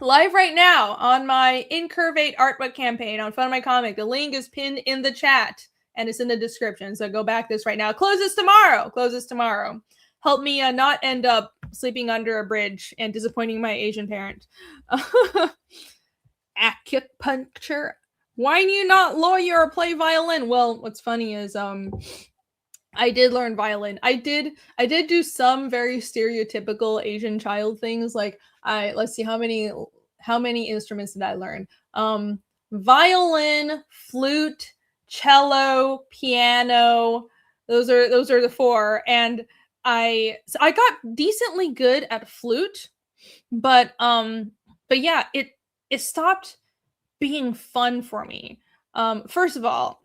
S1: live right now on my INCURVATE art book campaign on Fun of My Comic. The link is pinned in the chat and it's in the description. So go back this right now. Close this tomorrow. Help me not end up sleeping under a bridge and disappointing my Asian parent. Acupuncture. Why do you not lawyer or play violin? Well, what's funny is I did learn violin. I did do some very stereotypical Asian child things. Like, let's see, how many instruments did I learn? Violin, flute, cello, piano. Those are the four. And I got decently good at flute, but yeah, it stopped being fun for me. First of all,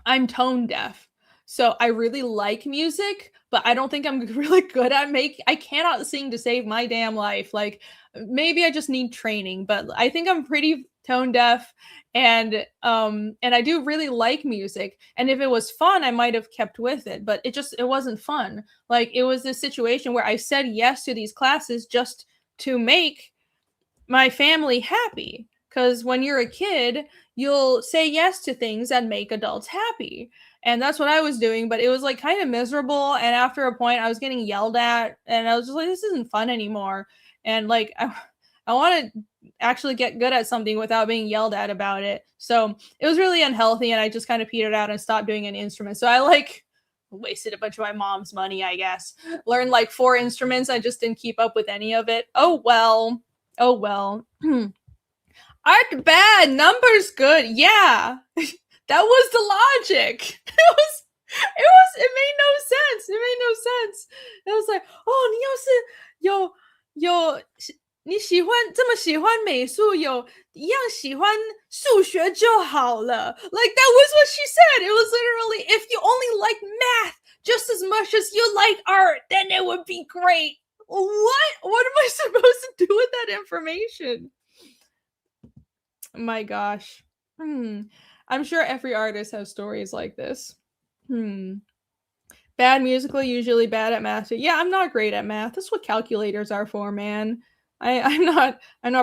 S1: I'm tone deaf. So I really like music, but I don't think I'm really good at I cannot sing to save my damn life. Like, maybe I just need training, but I think I'm pretty tone deaf, and I do really like music. And if it was fun, I might have kept with it, but it wasn't fun. Like, it was this situation where I said yes to these classes just to make my family happy. Because when you're a kid, you'll say yes to things that make adults happy. And that's what I was doing, but it was like kind of miserable. And after a point, I was getting yelled at, and I was just like, this isn't fun anymore. And like, I want to actually get good at something without being yelled at about it. So it was really unhealthy, and I just kind of petered out and stopped doing an instrument. So I like wasted a bunch of my mom's money, I guess. Learned like 4 instruments. I just didn't keep up with any of it. Oh well. Art bad, numbers good. Yeah. That was the logic. It made no sense. It was like, oh, 你喜欢这么喜欢美术，有一样喜欢数学就好了. Like, that was what she said. It was literally, if you only like math just as much as you like art, then it would be great. What am I supposed to do with that information? My gosh. I'm sure every artist has stories like this. Bad musically, usually bad at math. Yeah, I'm not great at math. That's what calculators are for, man. I'm not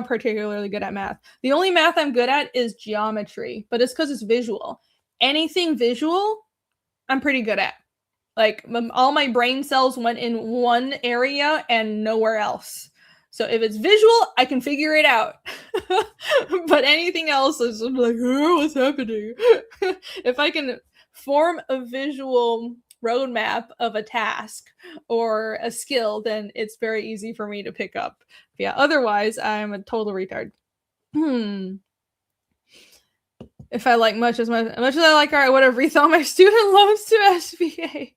S1: particularly good at math. The only math I'm good at is geometry, but it's because it's visual. Anything visual, I'm pretty good at. Like, all my brain cells went in one area and nowhere else. So if it's visual, I can figure it out. But anything else is like, oh, what's happening? If I can form a visual roadmap of a task or a skill, then it's very easy for me to pick up. Yeah, otherwise, I'm a total retard. If I like much as I like art, I would have rethought my student loans to SBA.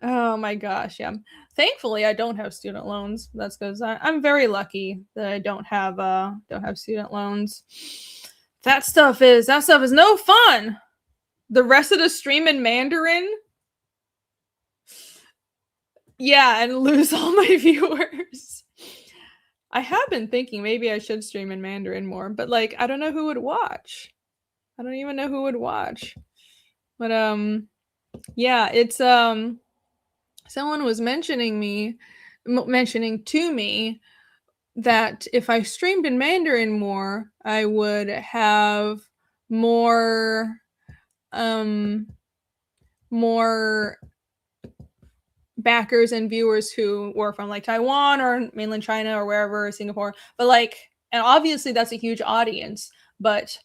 S1: Oh my gosh, yeah. Thankfully, I don't have student loans. That's because I'm very lucky that I don't have student loans. That stuff is no fun. The rest of the stream in Mandarin. Yeah, and lose all my viewers. I have been thinking maybe I should stream in Mandarin more, but like, I don't know who would watch. I don't even know who would watch. But yeah, it's someone was mentioning to me that if I streamed in Mandarin more, I would have more more backers and viewers who were from like Taiwan or mainland China or wherever, Singapore. But like, and obviously that's a huge audience, but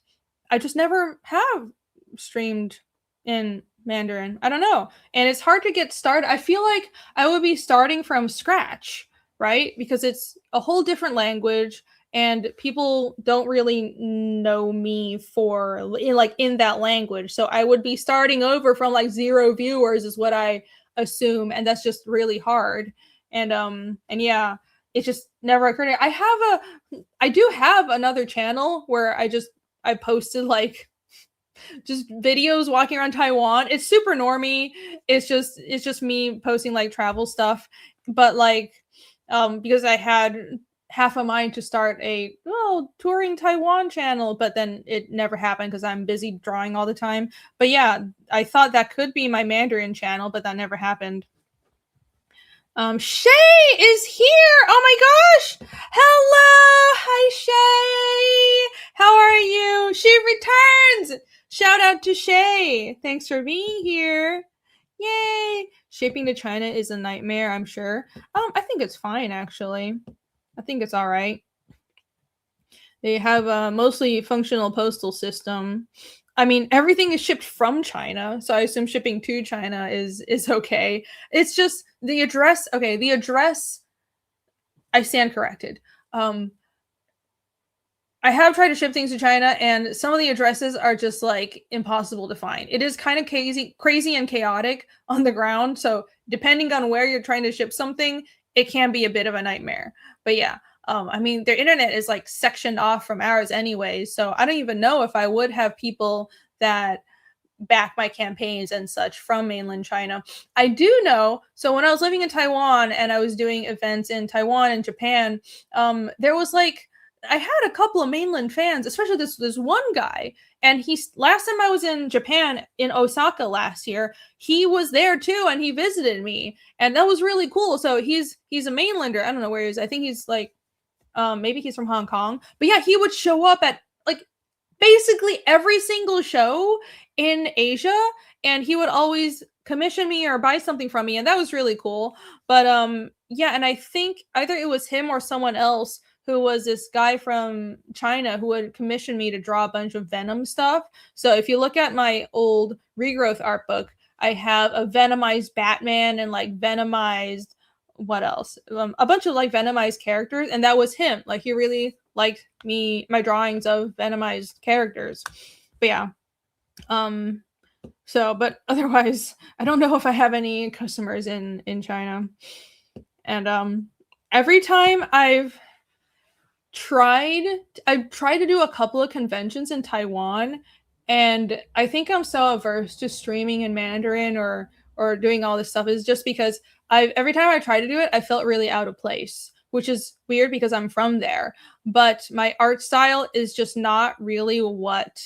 S1: I just never have streamed in Mandarin. I don't know. And it's hard to get started. I feel like I would be starting from scratch, right? Because it's a whole different language and people don't really know me for like in that language. So I would be starting over from like 0 viewers is what I assume, and that's just really hard. And yeah, it just never occurred to me. I do have another channel where I posted like just videos walking around Taiwan. It's super normy. It's just me posting like travel stuff. But like because I had half a mind to start a touring Taiwan channel, but then it never happened because I'm busy drawing all the time. But yeah, I thought that could be my Mandarin channel, but that never happened. Shay is here. Oh my gosh. Hello. Hi, Shay. How are you? She returns. Shout out to Shay. Thanks for being here. Yay. Shipping to China is a nightmare, I'm sure. I think it's fine, actually. I think it's all right. They have a mostly functional postal system. I mean, everything is shipped from China, so I assume shipping to China is okay. It's just the address. Okay, the address. I stand corrected. I have tried to ship things to China, and some of the addresses are just like impossible to find. It is kind of crazy and chaotic on the ground. So depending on where you're trying to ship something, it can be a bit of a nightmare. But yeah, I mean, their internet is like sectioned off from ours anyway. So I don't even know if I would have people that back my campaigns and such from mainland China. I do know, so when I was living in Taiwan and I was doing events in Taiwan and Japan, there was like, I had a couple of mainland fans, especially this one guy. And last time I was in Japan in Osaka last year, he was there too, and he visited me, and that was really cool. So he's a mainlander. I don't know where he is. I think he's like, maybe he's from Hong Kong. But yeah, he would show up at like basically every single show in Asia, and he would always commission me or buy something from me, and that was really cool. But yeah, and I think either it was him or someone else who was this guy from China who would commission me to draw a bunch of Venom stuff. So if you look at my old Regrowth art book, I have a Venomized Batman and like Venomized what else? A bunch of like Venomized characters, and that was him. Like he really liked my drawings of Venomized characters. But yeah. So but otherwise, I don't know if I have any customers in China. And every time I've tried to do a couple of conventions in Taiwan, and I think I'm so averse to streaming in Mandarin or doing all this stuff is just because every time I try to do it, I felt really out of place, which is weird because I'm from there. But my art style is just not really what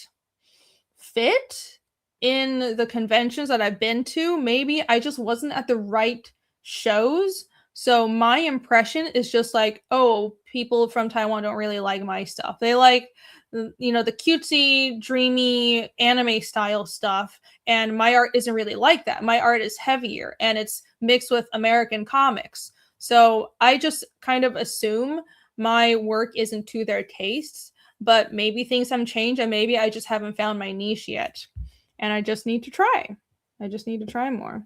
S1: fit in the conventions that I've been to. Maybe I just wasn't at the right shows. So my impression is just like, oh, people from Taiwan don't really like my stuff. They like, the cutesy, dreamy anime style stuff. And my art isn't really like that. My art is heavier and it's mixed with American comics. So I just kind of assume my work isn't to their tastes, but maybe things have changed and maybe I just haven't found my niche yet. And I just need to try. I just need to try more.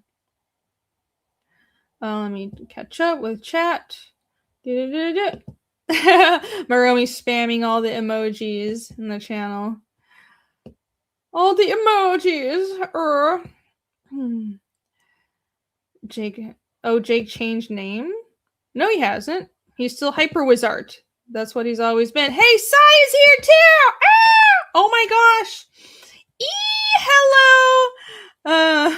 S1: Let me catch up with chat. Maromi spamming all the emojis in the channel. All the emojis. Jake changed name? No, he hasn't. He's still Hyper Wizard. That's what he's always been. Hey, Sai is here too! Ah! Oh my gosh! Hello!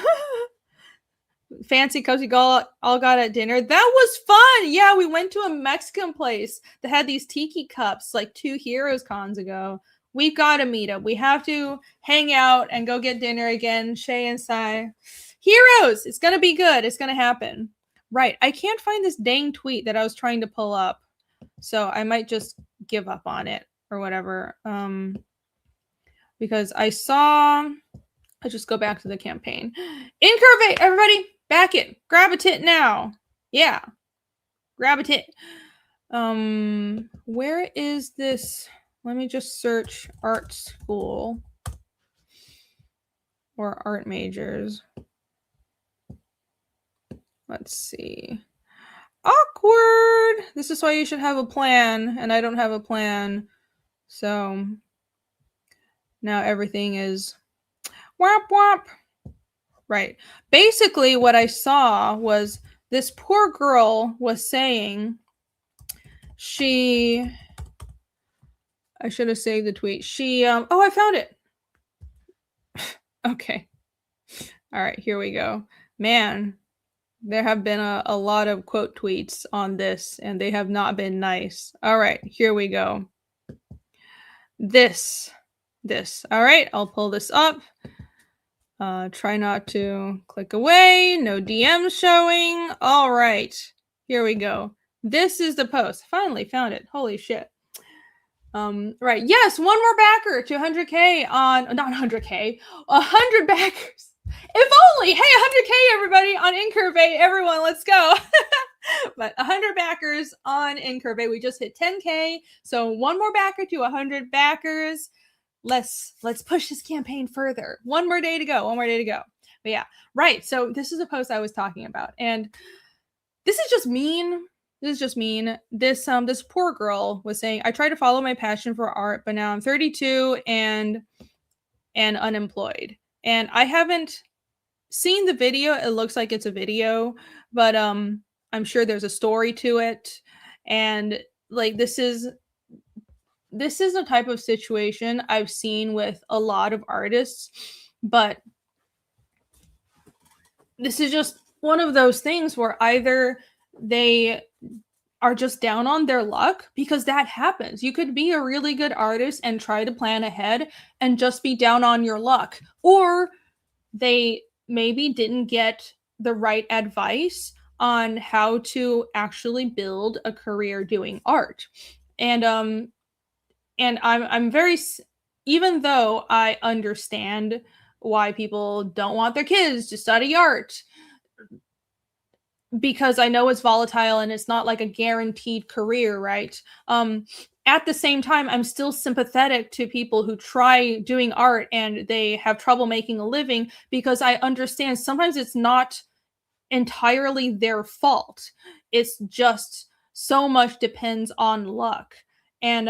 S1: Fancy cozy all got at dinner. That was fun. Yeah, we went to a Mexican place that had these tiki cups like 2 Heroes cons ago. We've got to meet up. We have to hang out and go get dinner again. Shay and Sai. Heroes! It's going to be good. It's going to happen. Right. I can't find this dang tweet that I was trying to pull up. So I might just give up on it or whatever. Because I saw Let's just go back to the campaign. INCURVATE, everybody, back it. Grab a tit now. Yeah, grab a tit. Where is this? Let me just search art school or art majors. Let's see. Awkward. This is why you should have a plan, and I don't have a plan. So now everything is whop whop. Right. Basically, what I saw was this poor girl was saying I should have saved the tweet. Oh, I found it. Okay. All right, here we go. Man, there have been a lot of quote tweets on this, and they have not been nice. All right, here we go. This. All right, I'll pull this up. Try not to click away. No DMs showing. All right, here we go. This is the post. Finally found it. Holy shit. Right. Yes, one more backer to 100K on, not 100K, 100 backers. If only, hey, 100K everybody on INCURVATE, everyone, let's go. But 100 backers on INCURVATE. We just hit 10K. So one more backer to 100 backers. Let's push this campaign further. One more day to go. But yeah, right. So this is a post I was talking about. And this is just mean. This poor girl was saying, I try to follow my passion for art, but now I'm 32 and unemployed. And I haven't seen the video. It looks like it's a video, but I'm sure there's a story to it. And like this is a type of situation I've seen with a lot of artists, but this is just one of those things where either they are just down on their luck, because that happens. You could be a really good artist and try to plan ahead and just be down on your luck, or they maybe didn't get the right advice on how to actually build a career doing art. And I'm very, even though I understand why people don't want their kids to study art, because I know it's volatile and it's not like a guaranteed career, right? At the same time, I'm still sympathetic to people who try doing art and they have trouble making a living, because I understand sometimes it's not entirely their fault. It's just so much depends on luck. And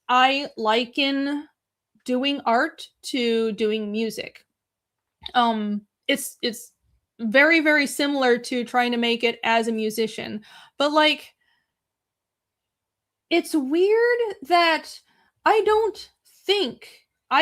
S1: I liken doing art to doing music. It's very, very similar to trying to make it as a musician. But like, it's weird that I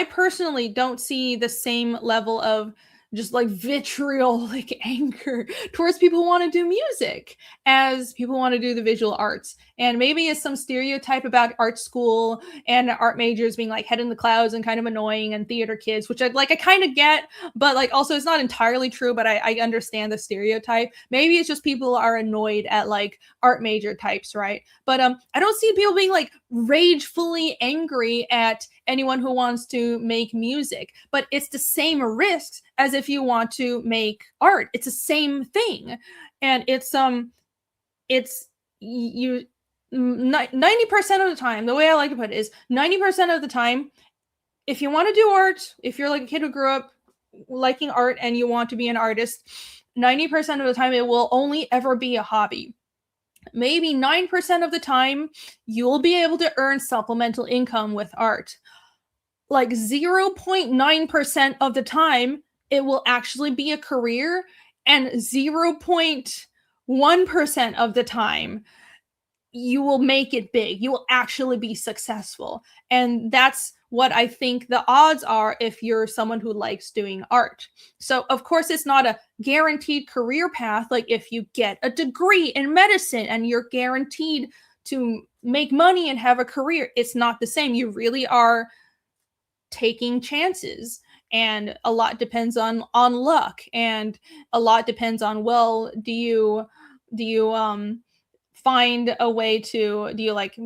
S1: personally don't see the same level of just like vitriolic anger towards people who want to do music as people want to do the visual arts. And maybe it's some stereotype about art school and art majors being like head in the clouds and kind of annoying, and theater kids, which I kind of get, but like also it's not entirely true, but I understand the stereotype. Maybe it's just people are annoyed at like art major types, right? But I don't see people being like ragefully angry at anyone who wants to make music. But it's the same risks as if you want to make art. It's the same thing. And it's 90% of the time, the way I like to put it is 90% of the time, if you want to do art, if you're like a kid who grew up liking art and you want to be an artist, 90% of the time it will only ever be a hobby. Maybe 9% of the time you'll be able to earn supplemental income with art. Like 0.9% of the time it will actually be a career, and 0.1% of the time you will make it big. You will actually be successful. And that's what I think the odds are if you're someone who likes doing art. So of course it's not a guaranteed career path. Like if you get a degree in medicine and you're guaranteed to make money and have a career, it's not the same. You really are taking chances, and a lot depends on luck, and a lot depends on, well, do you find a way to, do you like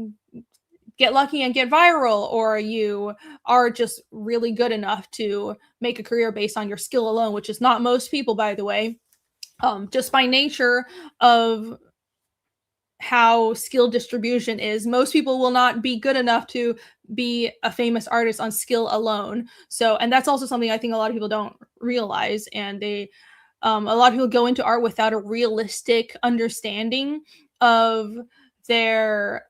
S1: get lucky and get viral, or you are just really good enough to make a career based on your skill alone, which is not most people, by the way. Just by nature of how skill distribution is, most people will not be good enough to be a famous artist on skill alone. So, and that's also something I think a lot of people don't realize, and a lot of people go into art without a realistic understanding of their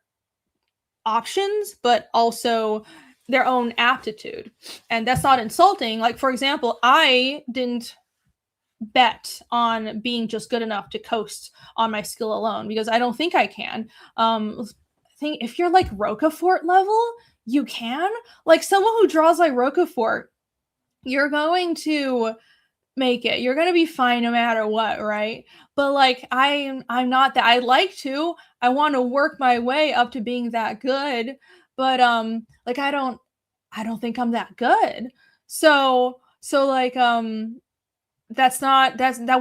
S1: options, but also their own aptitude. And that's not insulting. Like, for example, I didn't bet on being just good enough to coast on my skill alone, because I don't think I can. I think if you're like Roquefort level, you can. Like, someone who draws like Roquefort, you're going to make it. You're going to be fine no matter what, right? But like, I'm not that. I like to. I want to work my way up to being that good, but like, I don't think I'm that good. So like, that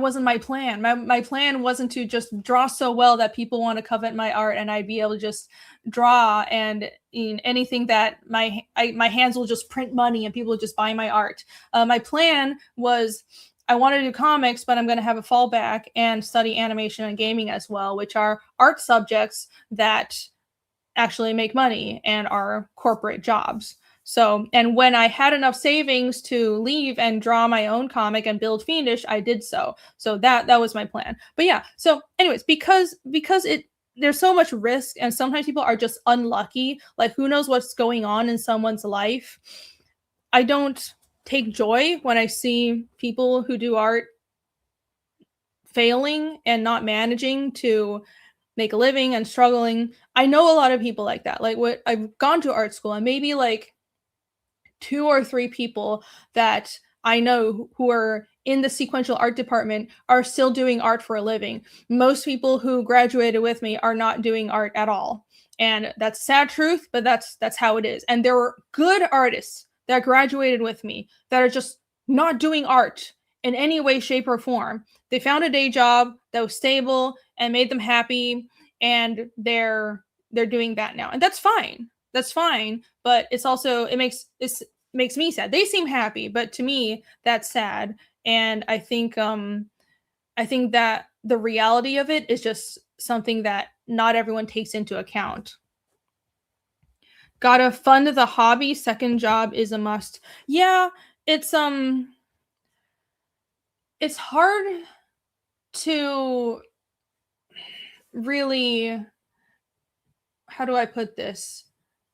S1: wasn't my plan. My plan wasn't to just draw so well that people want to covet my art and I'd be able to just draw, and in anything that my hands will just print money and people will just buy my art. My plan was, I want to do comics, but I'm going to have a fallback and study animation and gaming as well, which are art subjects that actually make money and are corporate jobs. So, and when I had enough savings to leave and draw my own comic and build Fiendish, I did so. So that was my plan. But yeah, so anyways, because there's so much risk, and sometimes people are just unlucky. Like, who knows what's going on in someone's life? I don't take joy when I see people who do art failing and not managing to make a living and struggling. I know a lot of people like that. Like, what I've gone to art school, and maybe like 2 or 3 people that I know who are in the sequential art department are still doing art for a living. Most people who graduated with me are not doing art at all. And that's sad truth, but that's how it is. And there were good artists that graduated with me that are just not doing art in any way, shape, or form. They found a day job that was stable and made them happy, and they're doing that now. And that's fine. That's fine, but it's also, it makes me sad. They seem happy, but to me, that's sad. And I think that the reality of it is just something that not everyone takes into account. Gotta fund the hobby. Second job is a must. Yeah, it's hard to really, how do I put this?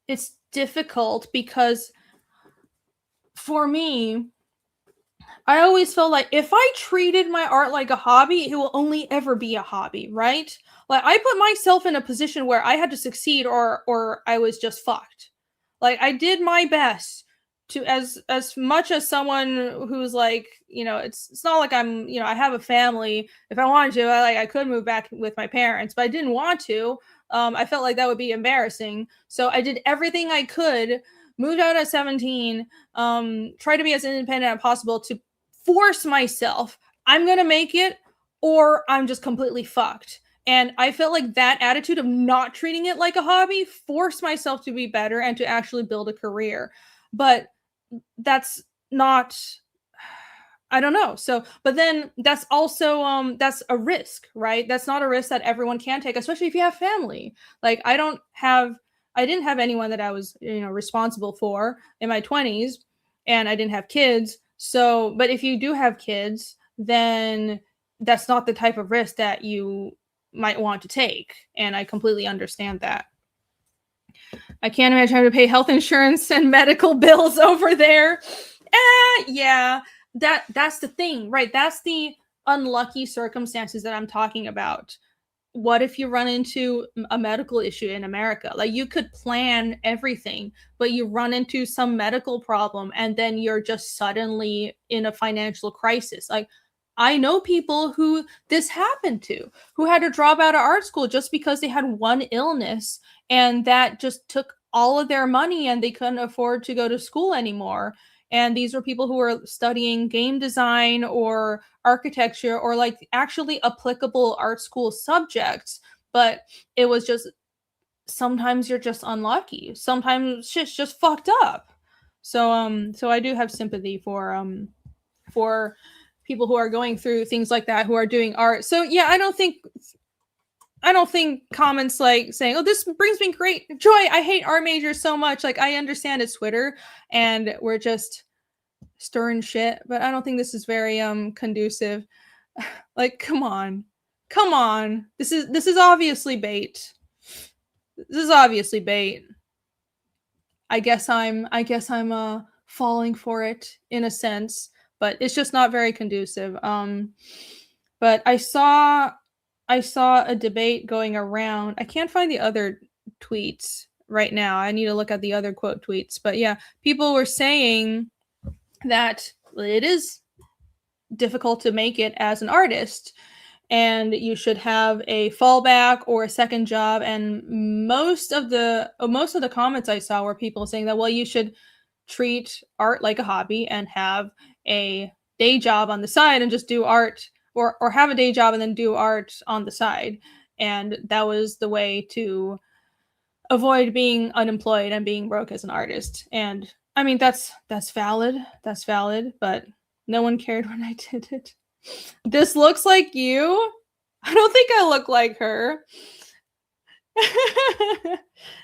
S1: It's difficult because for me, I always felt like if I treated my art like a hobby, it will only ever be a hobby, right? Like, I put myself in a position where I had to succeed or I was just fucked. Like, I did my best to, as much as someone who's like, it's not like I'm, I have a family. If I wanted to, I could move back with my parents, but I didn't want to. I felt like that would be embarrassing. So I did everything I could, moved out at 17, tried to be as independent as possible to force myself. I'm going to make it or I'm just completely fucked. And I felt like that attitude of not treating it like a hobby forced myself to be better and to actually build a career. But that's not, I don't know. So, but then that's also, that's a risk, right? That's not a risk that everyone can take, especially if you have family. Like, I didn't have anyone that I was, responsible for in my 20s, and I didn't have kids. So, but if you do have kids, then that's not the type of risk that you might want to take. And I completely understand that. I can't imagine having to pay health insurance and medical bills over there. Yeah, that's the thing, right? That's the unlucky circumstances that I'm talking about. What if you run into a medical issue in America? Like, you could plan everything, but you run into some medical problem and then you're just suddenly in a financial crisis. Like, I know people who this happened to, who had to drop out of art school just because they had one illness, and that just took all of their money and they couldn't afford to go to school anymore. And these were people who were studying game design or architecture or like actually applicable art school subjects, but it was just sometimes you're just unlucky. Sometimes shit's just fucked up. So so I do have sympathy for people who are going through things like that, who are doing art. So yeah, I don't think comments like saying, "Oh, this brings me great joy. I hate art majors so much." Like, I understand it's Twitter and we're just stirring shit, but I don't think this is very conducive. Like, come on. Come on. This is obviously bait. This is obviously bait. I guess I'm falling for it in a sense, but it's just not very conducive. But I saw a debate going around. I can't find the other tweets right now. I need to look at the other quote tweets. But yeah, people were saying that it is difficult to make it as an artist and you should have a fallback or a second job. And most of the comments I saw were people saying that, well, you should treat art like a hobby and have a day job on the side and just do art, or have a day job and then do art on the side. And that was the way to avoid being unemployed and being broke as an artist. And I mean, that's valid. That's valid, but no one cared when I did it. This looks like you? I don't think I look like her.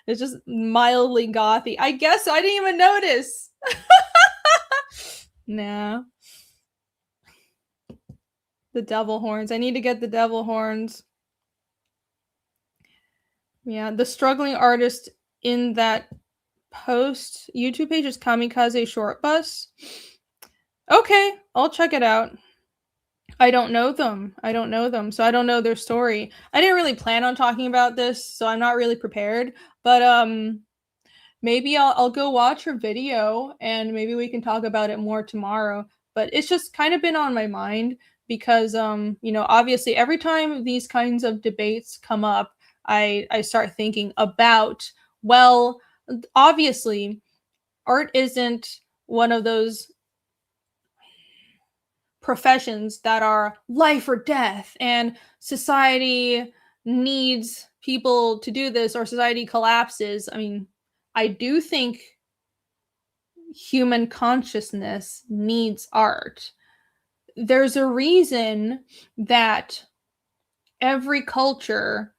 S1: It's just mildly gothy. I guess so. I didn't even notice. Nah. The devil horns. I need to get the devil horns. Yeah, the struggling artist in that post YouTube page is Kamikaze Short Bus. Okay, I'll check it out. I don't know them, so I don't know their story. I didn't really plan on talking about this, so I'm not really prepared. But maybe I'll go watch her video and maybe we can talk about it more tomorrow. But it's just kind of been on my mind because you know, obviously every time these kinds of debates come up, I start thinking about, well, obviously art isn't one of those professions that are life or death and society needs people to do this or society collapses. I mean, I do think human consciousness needs art. There's a reason that every culture,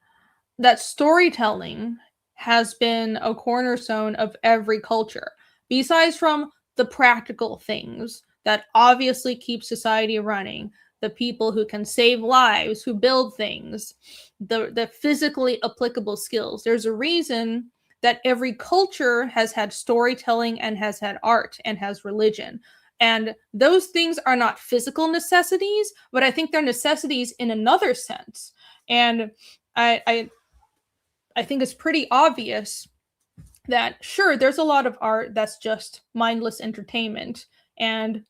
S1: that storytelling has been a cornerstone of every culture. Besides from the practical things that obviously keep society running, the people who can save lives, who build things, the physically applicable skills. There's a reason that every culture has had storytelling and has had art and has religion. And those things are not physical necessities, but I think they're necessities in another sense. And I think it's pretty obvious that, sure, there's a lot of art that's just mindless entertainment, and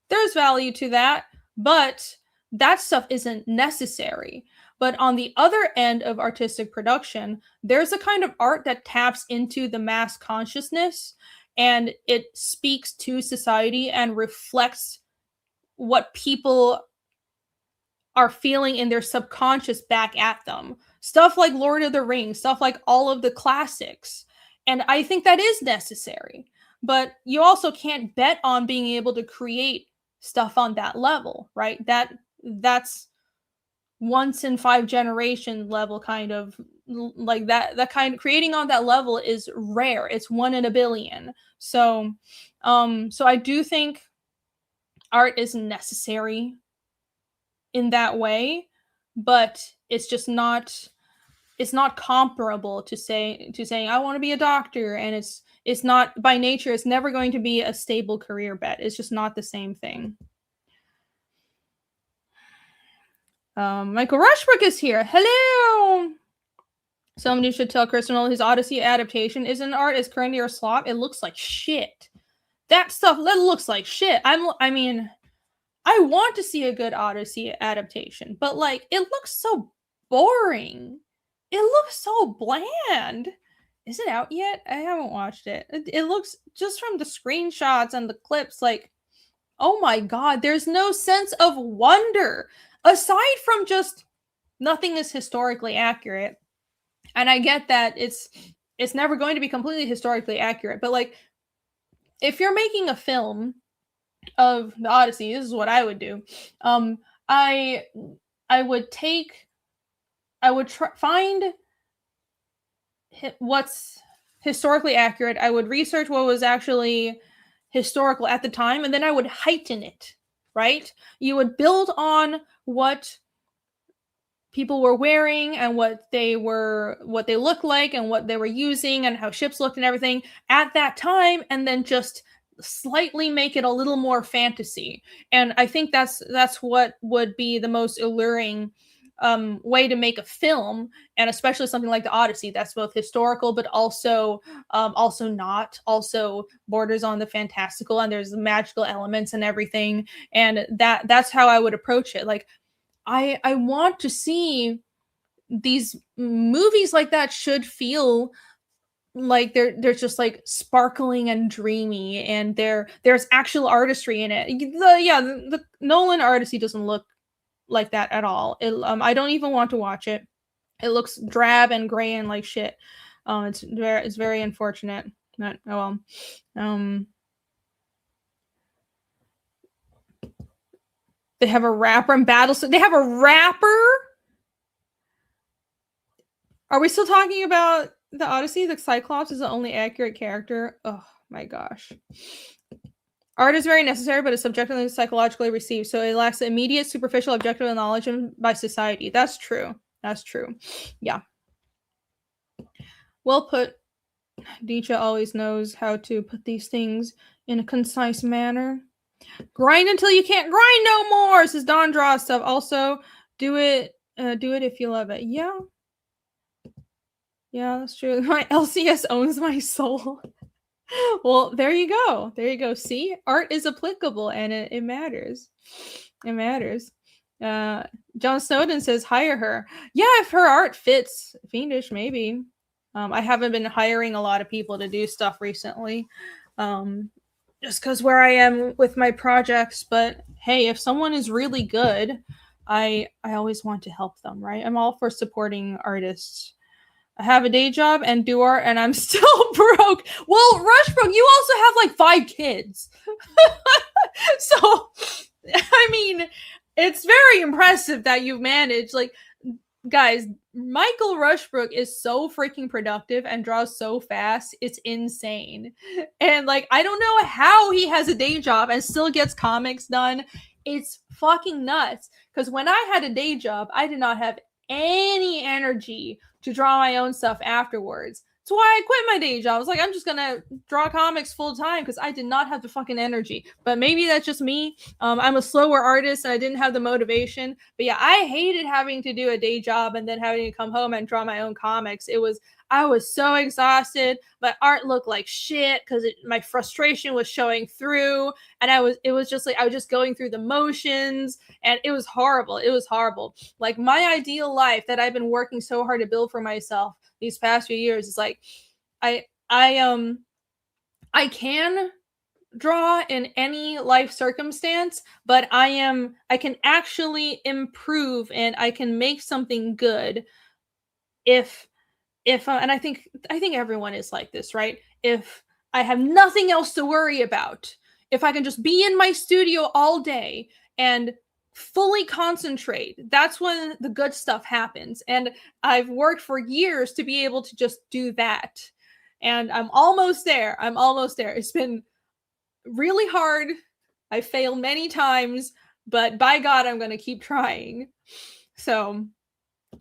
S1: there's value to that, but that stuff isn't necessary. But on the other end of artistic production, there's a kind of art that taps into the mass consciousness and it speaks to society and reflects what people are feeling in their subconscious back at them. Stuff like Lord of the Rings, stuff like all of the classics. And I think that is necessary. But you also can't bet on being able to create stuff on that level, right? That's once in 5 generation level, kind of like that kind of creating on that level is rare. It's 1 in a billion. So I do think art is necessary in that way, but it's just not comparable to saying I want to be a doctor, and it's not, by nature, it's never going to be a stable career bet. It's just not the same thing. Michael Rushbrook is here. Hello. Somebody should tell Chris Nolan his Odyssey adaptation isn't art, is currently a slop. It looks like shit. That stuff, that looks like shit. I mean, I want to see a good Odyssey adaptation, but like, it looks so boring. It looks so bland. Is it out yet? I haven't watched it. It looks, just from the screenshots and the clips, like, oh my god, there's no sense of wonder. Aside from just nothing is historically accurate, And I get that it's never going to be completely historically accurate, but like if you're making a film of the Odyssey, this is what I would do. I would find what's historically accurate. I would research what was actually historical at the time, and then I would heighten it, right? You would build on what people were wearing and what they looked like and what they were using and how ships looked and everything at that time, and then just slightly make it a little more fantasy. And I think that's what would be the most alluring way to make a film, and especially something like the Odyssey that's both historical but also borders on the fantastical, and there's magical elements and everything. And that's how I would approach it. Like I want to see these movies like that should feel like they're just like sparkling and dreamy, and there's actual artistry in it. The Nolan Odyssey doesn't look like that at all. I don't even want to watch it. It looks drab and gray and like shit. It's very unfortunate. But oh well. They have a rapper in battle. So they have a rapper. Are we still talking about the Odyssey? The Cyclops is the only accurate character. Oh my gosh. Art is very necessary, but it's subjectively and psychologically received, so it lacks the immediate, superficial, objective knowledge by society. That's true. That's true. Yeah. Well put. Nietzsche always knows how to put these things in a concise manner. Grind until you can't grind no more, says Don Draw stuff. Also, do it if you love it. Yeah. Yeah, that's true. My LCS owns my soul. Well, there you go. There you go. See, art is applicable, and it matters. It matters. John Snowden says hire her. Yeah, if her art fits Fiendish, maybe. I haven't been hiring a lot of people to do stuff recently, just because where I am with my projects. But hey, if someone is really good, I always want to help them, right? I'm all for supporting artists. I have a day job and do art, and I'm still broke. Well, Rushbrook, you also have like 5 kids. So, I mean, it's very impressive that you've managed. Like, guys, Michael Rushbrook is so freaking productive and draws so fast. It's insane. And like, I don't know how he has a day job and still gets comics done. It's fucking nuts. Because when I had a day job, I did not have any energy to draw my own stuff afterwards. That's why I quit my day job. I was like, I'm just gonna draw comics full time because I did not have the fucking energy. But maybe that's just me. I'm a slower artist and I didn't have the motivation. But yeah, I hated having to do a day job and then having to come home and draw my own comics. I was so exhausted. My art looked like shit because my frustration was showing through, and it was just like I was just going through the motions, and it was horrible. It was horrible. Like my ideal life that I've been working so hard to build for myself these past few years is like I can draw in any life circumstance, but I can actually improve and I can make something good if and I think everyone is like this, right? If I have nothing else to worry about, if I can just be in my studio all day and fully concentrate, that's when the good stuff happens. And I've worked for years to be able to just do that. And I'm almost there. It's been really hard. I failed many times, but by God, I'm going to keep trying. So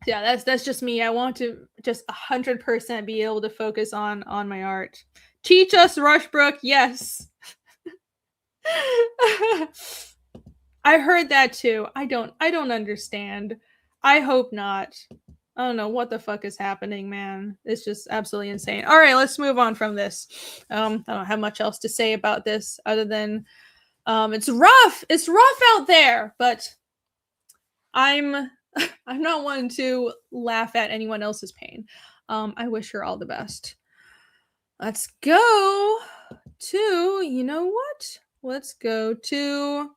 S1: yeah, that's just me. I want to just 100% be able to focus on my art. Teach us, Rushbrook. Yes. I heard that too. I don't understand. I hope not. I don't know what the fuck is happening, man. It's just absolutely insane. All right, let's move on from this. I don't have much else to say about this other than it's rough. It's rough out there, but I'm not one to laugh at anyone else's pain. I wish her all the best. Let's go to, you know what? Let's go to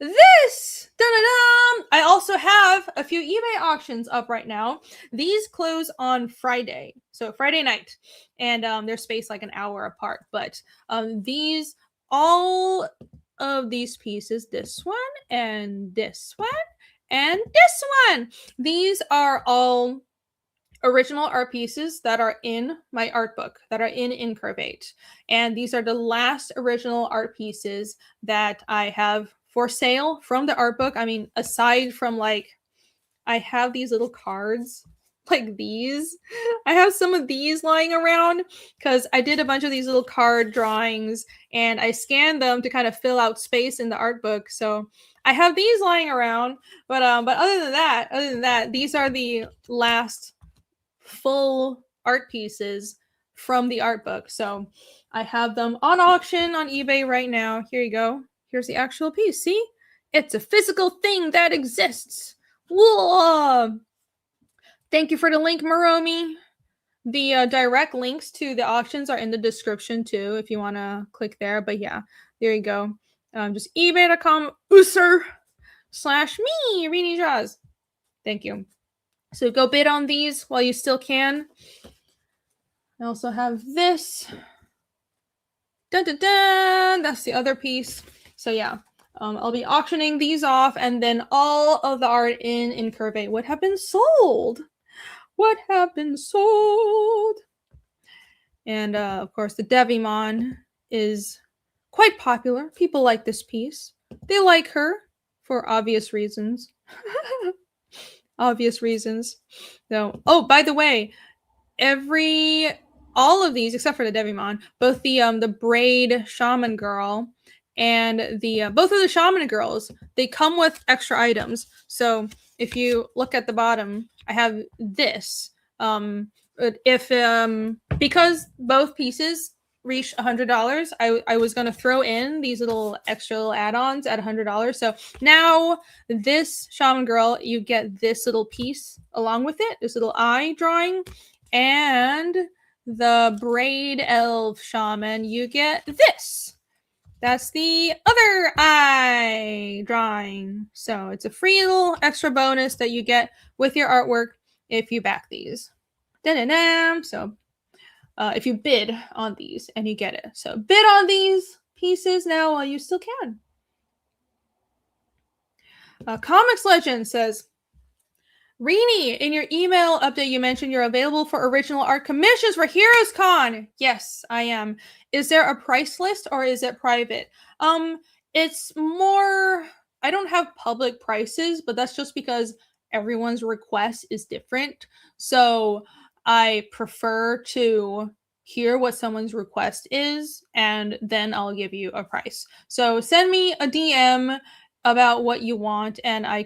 S1: this. Da-da-dum! I also have a few eBay auctions up right now. These close on Friday, so Friday night, and they're spaced like an hour apart. But these, all of these pieces, this one and this one and this one, these are all original art pieces that are in my art book, that are in INCURVATE. And these are the last original art pieces that I have for sale from the art book. I mean, aside from like, I have these little cards like these. I have some of these lying around because I did a bunch of these little card drawings and I scanned them to kind of fill out space in the art book. So I have these lying around, but other than that, these are the last full art pieces from the art book. So I have them on auction on eBay right now. Here you go. Here's the actual piece. See? It's a physical thing that exists. Whoa! Thank you for the link, Maromi. The direct links to the auctions are in the description too, if you want to click there. But yeah, there you go. Just ebay.com/me, Irene Jaws. Thank you. So go bid on these while you still can. I also have this. Dun, dun, dun. That's the other piece. So yeah, I'll be auctioning these off, and then all of the art in INCURVATE would have been sold. Would have been sold. And of course, the Devimon is quite popular. People like this piece. They like her for obvious reasons. Obvious reasons. So, oh, by the way, all of these except for the Devimon, both the braid shaman girl and the both of the shaman girls, they come with extra items. So if you look at the bottom, I have this. Because both pieces reach $100, I was going to throw in these little extra add-ons at $100. So now this shaman girl, you get this little piece along with it, this little eye drawing, and the braid elf shaman, you get this. That's the other eye drawing. So it's a free little extra bonus that you get with your artwork if you back these. Da-da-da. So if you bid on these and you get it. So bid on these pieces now while you still can. Comics Legend says, Rini, in your email update, you mentioned you're available for original art commissions for Heroes Con. Yes, I am. Is there a price list or is it private? It's more, I don't have public prices, but that's just because everyone's request is different. So I prefer to hear what someone's request is, and then I'll give you a price. So send me a DM about what you want, and I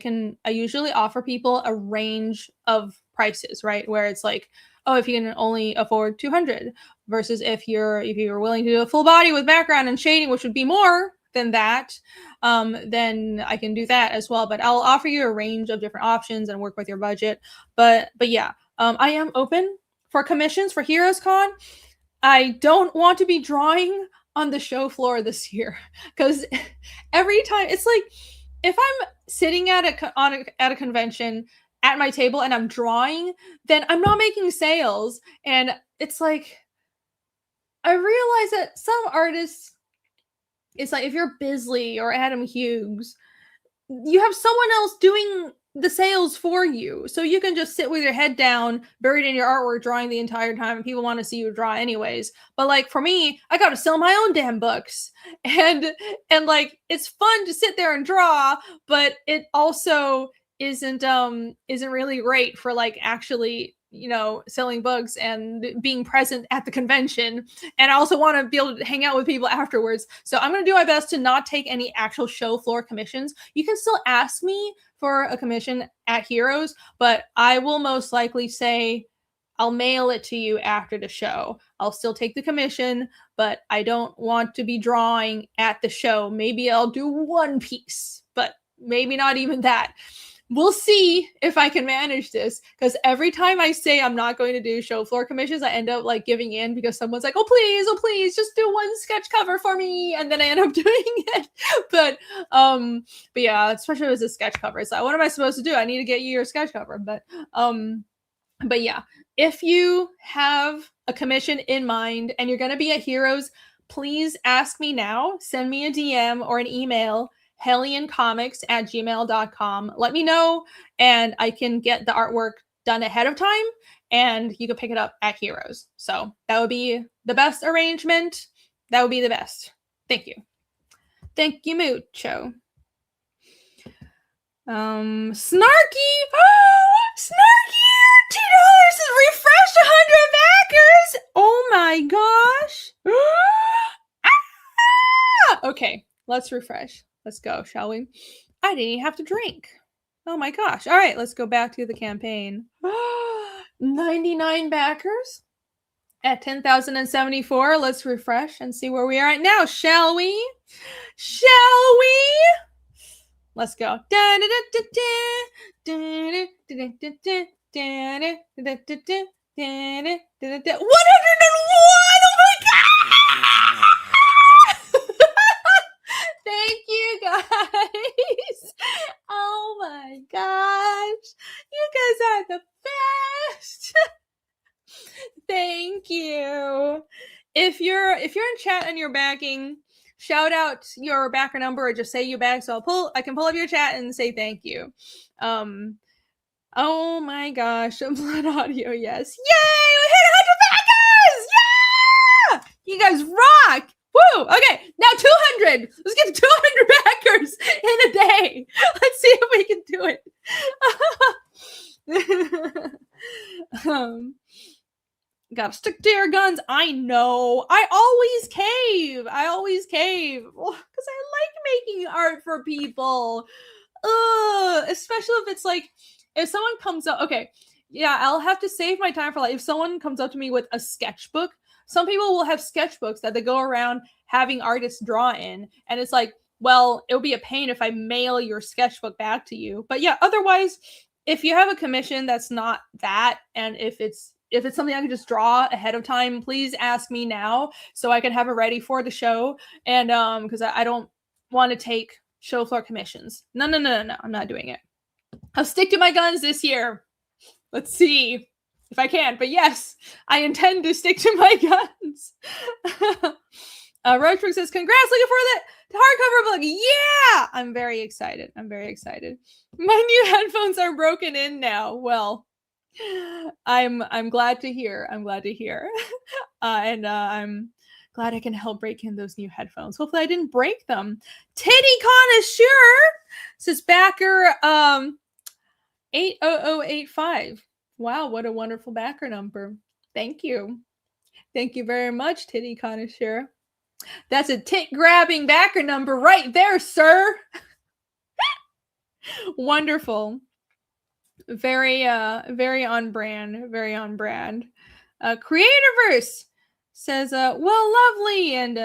S1: usually offer people a range of prices, right? Where it's like, oh, if you can only afford 200 versus if you're willing to do a full body with background and shading, which would be more than that, then I can do that as well. But I'll offer you a range of different options and work with your budget. But yeah, I am open for commissions for Heroes Con. I don't want to be drawing on the show floor this year because every time it's like, if I'm sitting at a convention at my table and I'm drawing, then I'm not making sales. And it's like, I realize that some artists, it's like if you're Bisley or Adam Hughes, you have someone else doing the sales for you. So you can just sit with your head down, buried in your artwork, drawing the entire time, and people want to see you draw anyways. But like for me, I got to sell my own damn books. And like it's fun to sit there and draw, but it also isn't really great for like actually, selling books and being present at the convention. And I also want to be able to hang out with people afterwards. So I'm going to do my best to not take any actual show floor commissions. You can still ask me for a commission at Heroes, but I will most likely say I'll mail it to you after the show. I'll still take the commission, but I don't want to be drawing at the show. Maybe I'll do one piece, but maybe not even that. we'll see if I can manage this, because every time I say I'm not going to do show floor commissions, I end up like giving in because someone's like, oh please, just do one sketch cover for me, and then I end up doing it. But yeah, especially as a sketch cover, it's like, what am I supposed to do? I need to get you your sketch cover. But yeah, if you have a commission in mind and you're going to be at Heroes, please ask me now. Send me a DM or an email, helliancomics@gmail.com. Let me know, and I can get the artwork done ahead of time, and you can pick it up at Heroes. So that would be the best arrangement. That would be the best. Thank you. Thank you mucho. Snarky! Snarky! $2 has refreshed 100 backers! Oh my gosh! Okay, let's refresh. Let's go, shall we? I didn't even have to drink. Oh my gosh. All right, let's go back to the campaign. 99 backers at 10,074. Let's refresh and see where we are right now, shall we? Shall we? Let's go. 101! Oh my god! Thank you guys. Oh my gosh. You guys are the best. Thank you. If you're in chat and you're backing, shout out your backer number or just say you back, so I can pull up your chat and say thank you. Oh my gosh, Blood Audio, yes. Yay! We hit 100 backers! Yeah! You guys rock! Woo! Okay, now 200. Let's get to 200 backers in a day. Let's see if we can do it. Gotta stick to your guns. I know. I always cave. Because I like making art for people. Especially if it's like, if someone comes up, okay, yeah, I'll have to save my time for like, if someone comes up to me with a sketchbook. Some people will have sketchbooks that they go around having artists draw in. And it's like, well, it would be a pain if I mail your sketchbook back to you. But yeah, otherwise, if you have a commission that's not that, and if it's something I can just draw ahead of time, please ask me now so I can have it ready for the show. And because I don't want to take show floor commissions. No, I'm not doing it. I'll stick to my guns this year. Let's see if I can. But yes, I intend to stick to my guns. Roachbrook says, congrats, looking for the hardcover book. Yeah! I'm very excited. My new headphones are broken in now. Well, I'm glad to hear. And I'm glad I can help break in those new headphones. Hopefully I didn't break them. Titty Connoisseur says backer 80085. Wow, what a wonderful backer number. Thank you. Thank you very much, Titty Connoisseur. That's a tit-grabbing backer number right there, sir. Wonderful. Very on brand. Creatorverse says, well, lovely, and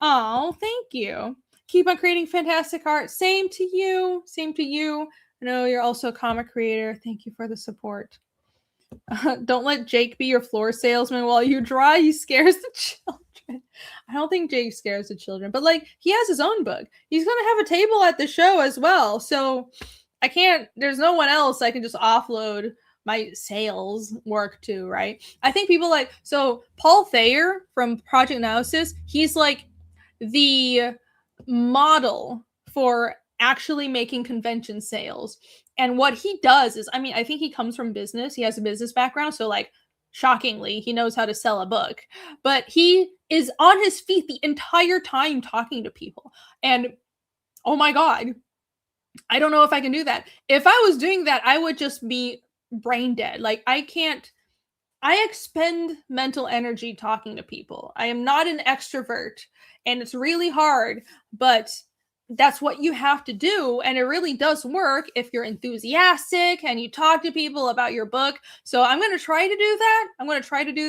S1: oh, thank you. Keep on creating fantastic art. Same to you. I know you're also a comic creator. Thank you for the support. Don't let Jake be your floor salesman while you draw. He scares the children. I don't think Jake scares the children, but like, he has his own book. He's gonna have a table at the show as well, so I can't, there's no one else I can just offload my sales work to, right? I think people like, so Paul Thayer from Project Analysis, he's like the model for actually making convention sales. And what he does is, I mean, I think he comes from business. He has a business background. So like, shockingly, he knows how to sell a book. But he is on his feet the entire time talking to people. And oh my God, I don't know if I can do that. If I was doing that, I would just be brain dead. Like, I expend mental energy talking to people. I am not an extrovert, and it's really hard, but that's what you have to do. And it really does work if you're enthusiastic and you talk to people about your book. So I'm going to try to do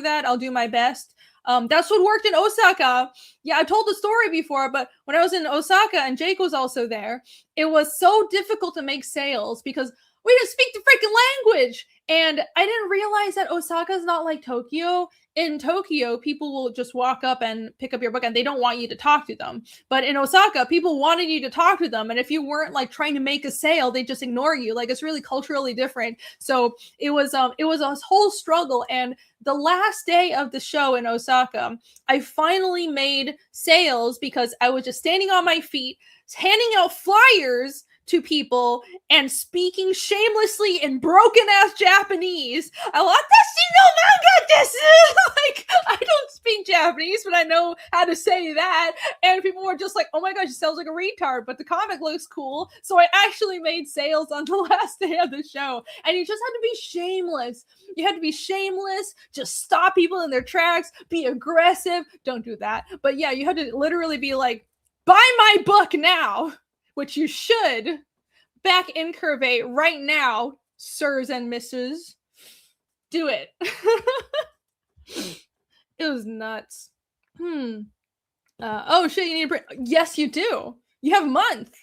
S1: that. I'll do my best. That's what worked in Osaka. Yeah, I told the story before, but when I was in Osaka and Jake was also there, it was so difficult to make sales because we didn't speak the freaking language. And I didn't realize that Osaka is not like Tokyo. In Tokyo, people will just walk up and pick up your book and they don't want you to talk to them. But in Osaka, people wanted you to talk to them. And if you weren't like trying to make a sale, they just ignore you. Like it's really culturally different. So it was a whole struggle. And the last day of the show in Osaka, I finally made sales because I was just standing on my feet, handing out flyers to people and speaking shamelessly in broken ass Japanese. I want this, like I don't speak Japanese, but I know how to say that. And people were just like, "Oh my gosh, she sounds like a retard," but the comic looks cool. So I actually made sales on the last day of the show. And you just had to be shameless. You had to be shameless. Just stop people in their tracks. Be aggressive. Don't do that. But yeah, you had to literally be like, "Buy my book now," which you should. Back INCURVATE right now, sirs and misses. Do it. It was nuts. Oh shit, you need to print. Yes, you do. You have a month.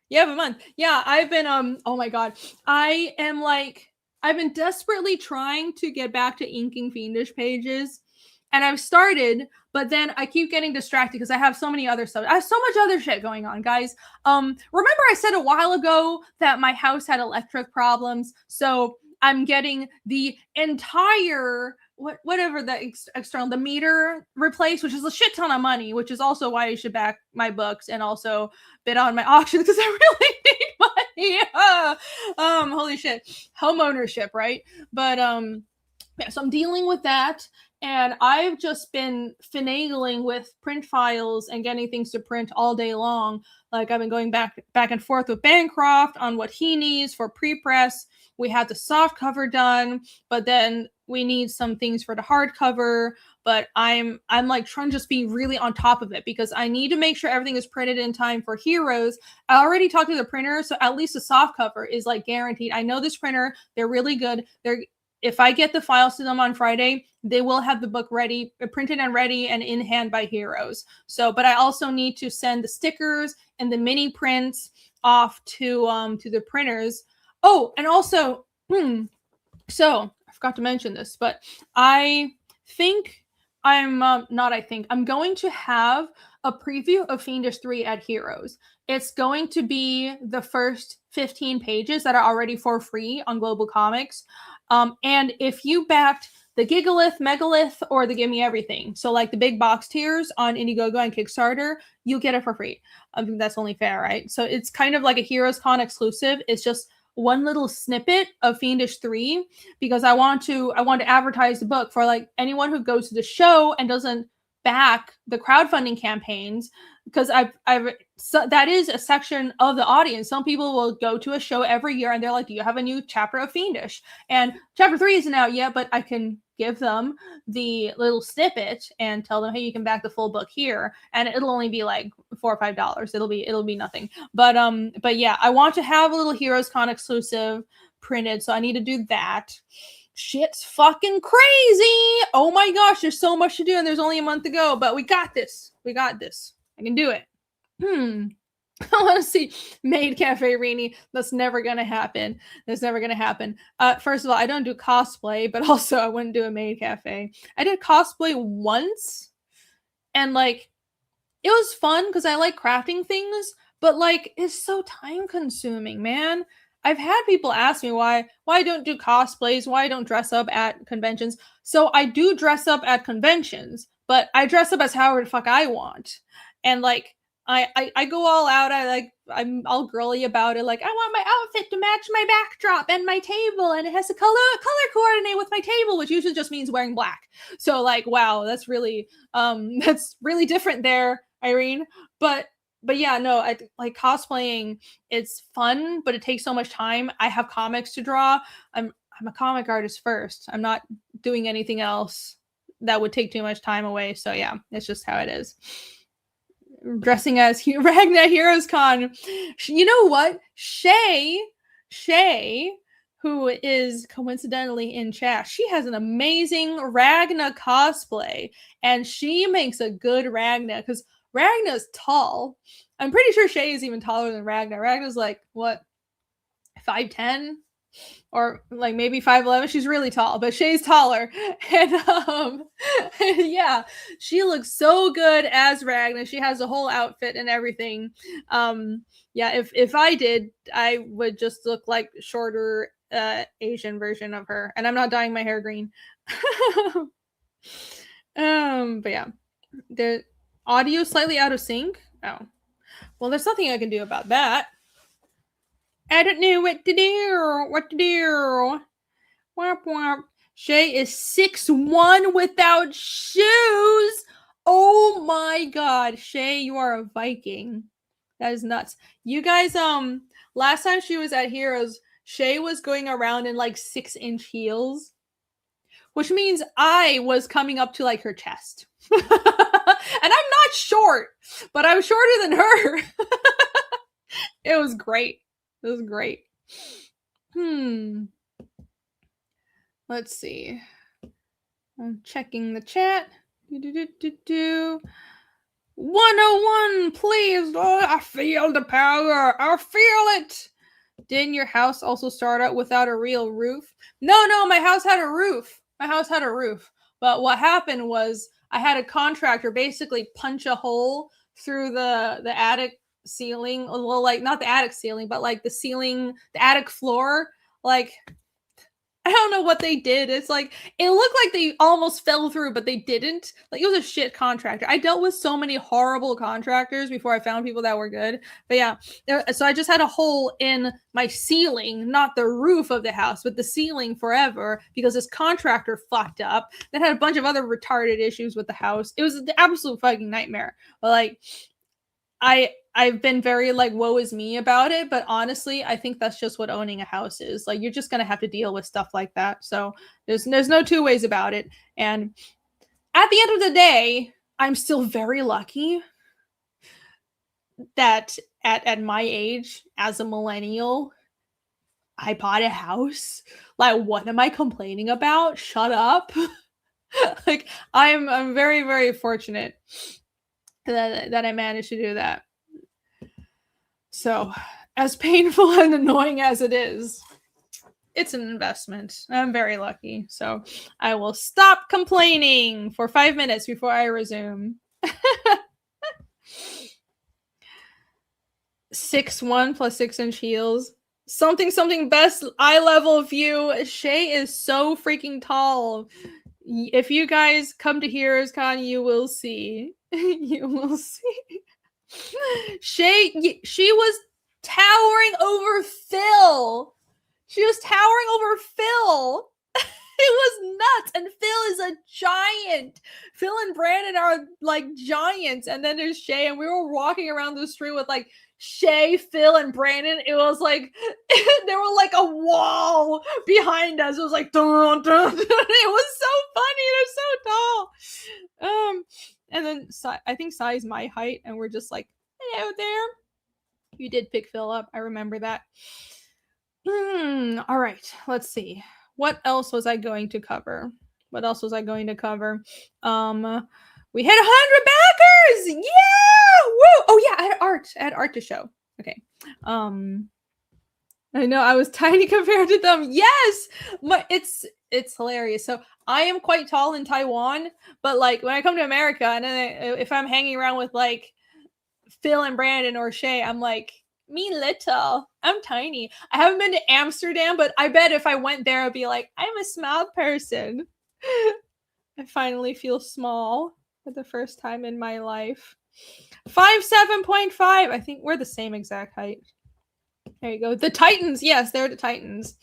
S1: Yeah, I've been oh my god. I've been desperately trying to get back to inking Fiendish pages. And I've started, but then I keep getting distracted because I have so many other stuff. I have so much other shit going on, guys. Remember I said a while ago that my house had electric problems, so I'm getting the entire whatever the external the meter replaced, which is a shit ton of money, which is also why you should back my books and also bid on my auctions because I really need money. Holy shit, home ownership, right? But yeah, so I'm dealing with that. And I've just been finagling with print files and getting things to print all day long. Like I've been going back and forth with Bancroft on what he needs for pre-press. We had the soft cover done, but then we need some things for the hardcover. But I'm like trying to just be really on top of it because I need to make sure everything is printed in time for Heroes. I already talked to the printer, so at least the soft cover is like guaranteed. I know this printer, they're really good. If I get the files to them on Friday, they will have the book ready, printed and ready and in hand by Heroes. So, but I also need to send the stickers and the mini prints off to the printers. Oh, and also, so I forgot to mention this, but I'm going to have a preview of Fiendish 3 at Heroes. It's going to be the first 15 pages that are already for free on Global Comics. And if you backed the Gigalith, Megalith, or the Gimme Everything, so like the big box tiers on Indiegogo and Kickstarter, you get it for free. I think that's only fair, right? So it's kind of like a Heroes Con exclusive. It's just one little snippet of Fiendish 3 because I want to advertise the book for like anyone who goes to the show and doesn't back the crowdfunding campaigns, because so that is a section of the audience. Some people will go to a show every year and they're like, "Do you have a new chapter of Fiendish?" And chapter 3 isn't out yet, but I can give them the little snippet and tell them, "Hey, you can back the full book here," and it'll only be like $4 or $5. It'll be nothing. But yeah, I want to have a little Heroes Con exclusive printed, so I need to do that. Shit's fucking crazy. Oh my gosh, there's so much to do and there's only a month to go, but we got this. I can do it. I want to see Maid Cafe Rini. That's never gonna happen. First of all, I don't do cosplay, but also I wouldn't do a Maid Cafe. I did cosplay once, and like it was fun because I like crafting things, but like it's so time consuming, man. I've had people ask me why I don't do cosplays, why I don't dress up at conventions. So I do dress up at conventions, but I dress up as however the fuck I want. And like I go all out. I'm all girly about it. Like, I want my outfit to match my backdrop and my table, and it has to color coordinate with my table, which usually just means wearing black. So like, wow, that's really different there, Irene. But yeah, no, I like cosplaying. It's fun, but it takes so much time. I have comics to draw. I'm a comic artist first. I'm not doing anything else that would take too much time away. So yeah, it's just how it is. Dressing as Ragnar Heroes Con. You know what? Shay, who is coincidentally in chat, she has an amazing Ragna cosplay, and she makes a good Ragna because Ragna's tall. I'm pretty sure Shay is even taller than Ragna. Ragna's like, what, 5'10"? Or like maybe 5'11". She's really tall, but Shay's taller. And yeah, she looks so good as Ragna. She has a whole outfit and everything. Yeah, if I did, I would just look like shorter Asian version of her. And I'm not dyeing my hair green. But yeah, the audio slightly out of sync. Oh, well, there's nothing I can do about that. I don't know what to do. What to do? Womp womp. Shay is 6'1" without shoes. Oh my god, Shay, you are a Viking. That is nuts. You guys, last time she was at Heroes, Shay was going around in like 6-inch heels, which means I was coming up to like her chest. And I'm not short, but I'm shorter than her. It was great. It was great. Let's see. I'm checking the chat. 101, please. Oh, I feel the power. I feel it. Didn't your house also start out without a real roof? No, my house had a roof. My house had a roof. But what happened was I had a contractor basically punch a hole through the attic ceiling. Well, like not the attic ceiling, but like the ceiling, the attic floor. Like, I don't know what they did. It's like, it looked like they almost fell through, but they didn't. Like, it was a shit contractor. I dealt with so many horrible contractors before I found people that were good. But yeah, so I just had a hole in my ceiling, not the roof of the house, but the ceiling forever because this contractor fucked up. That had a bunch of other retarded issues with the house. It was an absolute fucking nightmare. But like, I've been very like woe is me about it, but honestly, I think that's just what owning a house is. Like, you're just gonna have to deal with stuff like that. So there's no two ways about it. And at the end of the day, I'm still very lucky that at my age, as a millennial, I bought a house. Like, what am I complaining about? Shut up. Like, I'm very, very fortunate that I managed to do that. So, as painful and annoying as it is, it's an investment. I'm very lucky. So, I will stop complaining for 5 minutes before I resume. 6'1" plus 6-inch heels. Something best eye level view. Shay is so freaking tall. If you guys come to Heroes Con, you will see. You will see. She was towering over Phil. She was towering over Phil. It was nuts. And Phil is a giant. Phil and Brandon are like giants. And then there's Shay, and we were walking around the street with like Shay, Phil, and Brandon. It was like there was like a wall behind us. It was like dun, dun, dun. It was so funny. They're so tall. And then I think Sai's my height, and we're just like, hello there. You did pick Phil up. I remember that. All right. Let's see. What else was I going to cover? We hit 100 backers. Yeah. Woo. Oh yeah, I had art to show. Okay. I know I was tiny compared to them. Yes. It's hilarious. So I am quite tall in Taiwan, but like when I come to America and then if I'm hanging around with like Phil and Brandon or Shay, I'm like, me little. I'm tiny. I haven't been to Amsterdam, but I bet if I went there, I'd be like, I'm a small person. I finally feel small for the first time in my life. 5'7.5". I think we're the same exact height. There you go. The Titans. Yes, they're the Titans.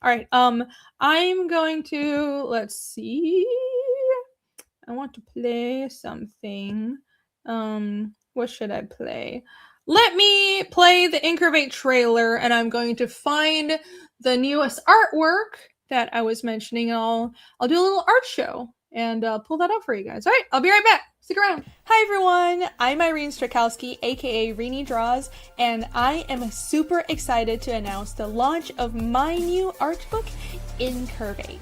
S1: All right. I'm going to, let's see. I want to play something. What should I play? Let me play the INCURVATE trailer, and I'm going to find the newest artwork that I was mentioning. I'll do a little art show and pull that up for you guys. All right, I'll be right back. Stick around. Hi everyone, I'm Irene Strychalski, aka Rini Draws, and I am super excited to announce the launch of my new art book, INCURVATE.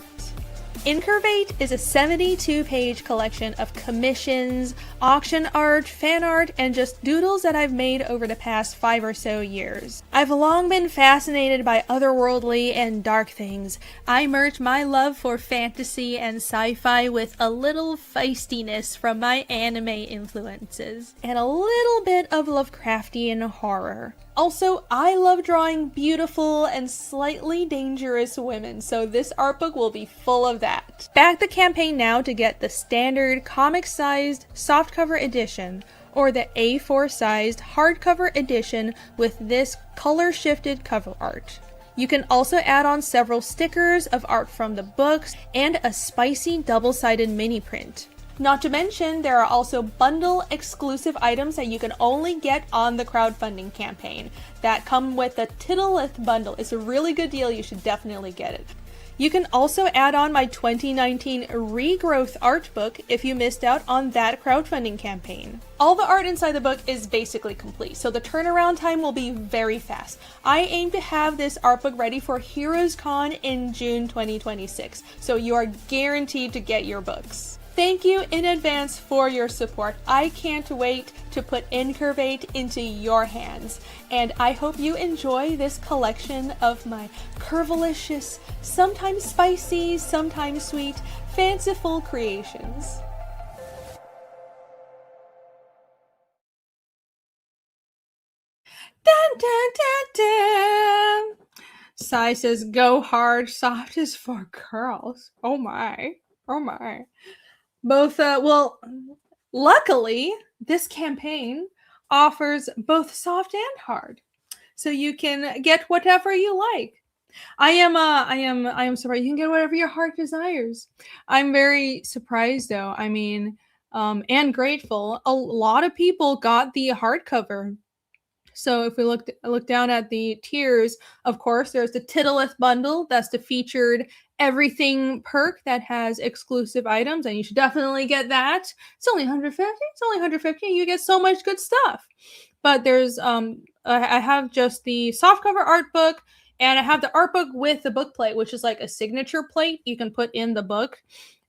S1: INCURVATE is a 72-page collection of commissions, auction art, fan art, and just doodles that I've made over the past 5 or so years. I've long been fascinated by otherworldly and dark things. I merge my love for fantasy and sci-fi with a little feistiness from my anime influences, and a little bit of Lovecraftian horror. Also, I love drawing beautiful and slightly dangerous women, so this art book will be full of that. Back the campaign now to get the standard comic-sized softcover edition, or the A4-sized hardcover edition with this color-shifted cover art. You can also add on several stickers of art from the books and a spicy double-sided mini print. Not to mention, there are also bundle exclusive items that you can only get on the crowdfunding campaign that come with the Tittleth bundle. It's a really good deal, you should definitely get it. You can also add on my 2019 Regrowth art book if you missed out on that crowdfunding campaign. All the art inside the book is basically complete, so the turnaround time will be very fast. I aim to have this art book ready for Heroes Con in June 2026, so you are guaranteed to get your books. Thank you in advance for your support. I can't wait to put INCURVATE into your hands, and I hope you enjoy this collection of my curvilicious, sometimes spicy, sometimes sweet, fanciful creations. Dun dun dun dun! Sai says, go hard, soft is for girls. Oh my. Oh my. Both, luckily, this campaign offers both soft and hard, so you can get whatever you like. I am surprised. You can get whatever your heart desires. I'm very surprised, though. I mean, and grateful. A lot of people got the hardcover. So if we look down at the tiers, of course, there's the Tittleth bundle. That's the featured everything perk that has exclusive items, and you should definitely get that. It's only 150. It's only 150. You get so much good stuff. But there's I have just the softcover art book, and I have the art book with the book plate, which is like a signature plate you can put in the book.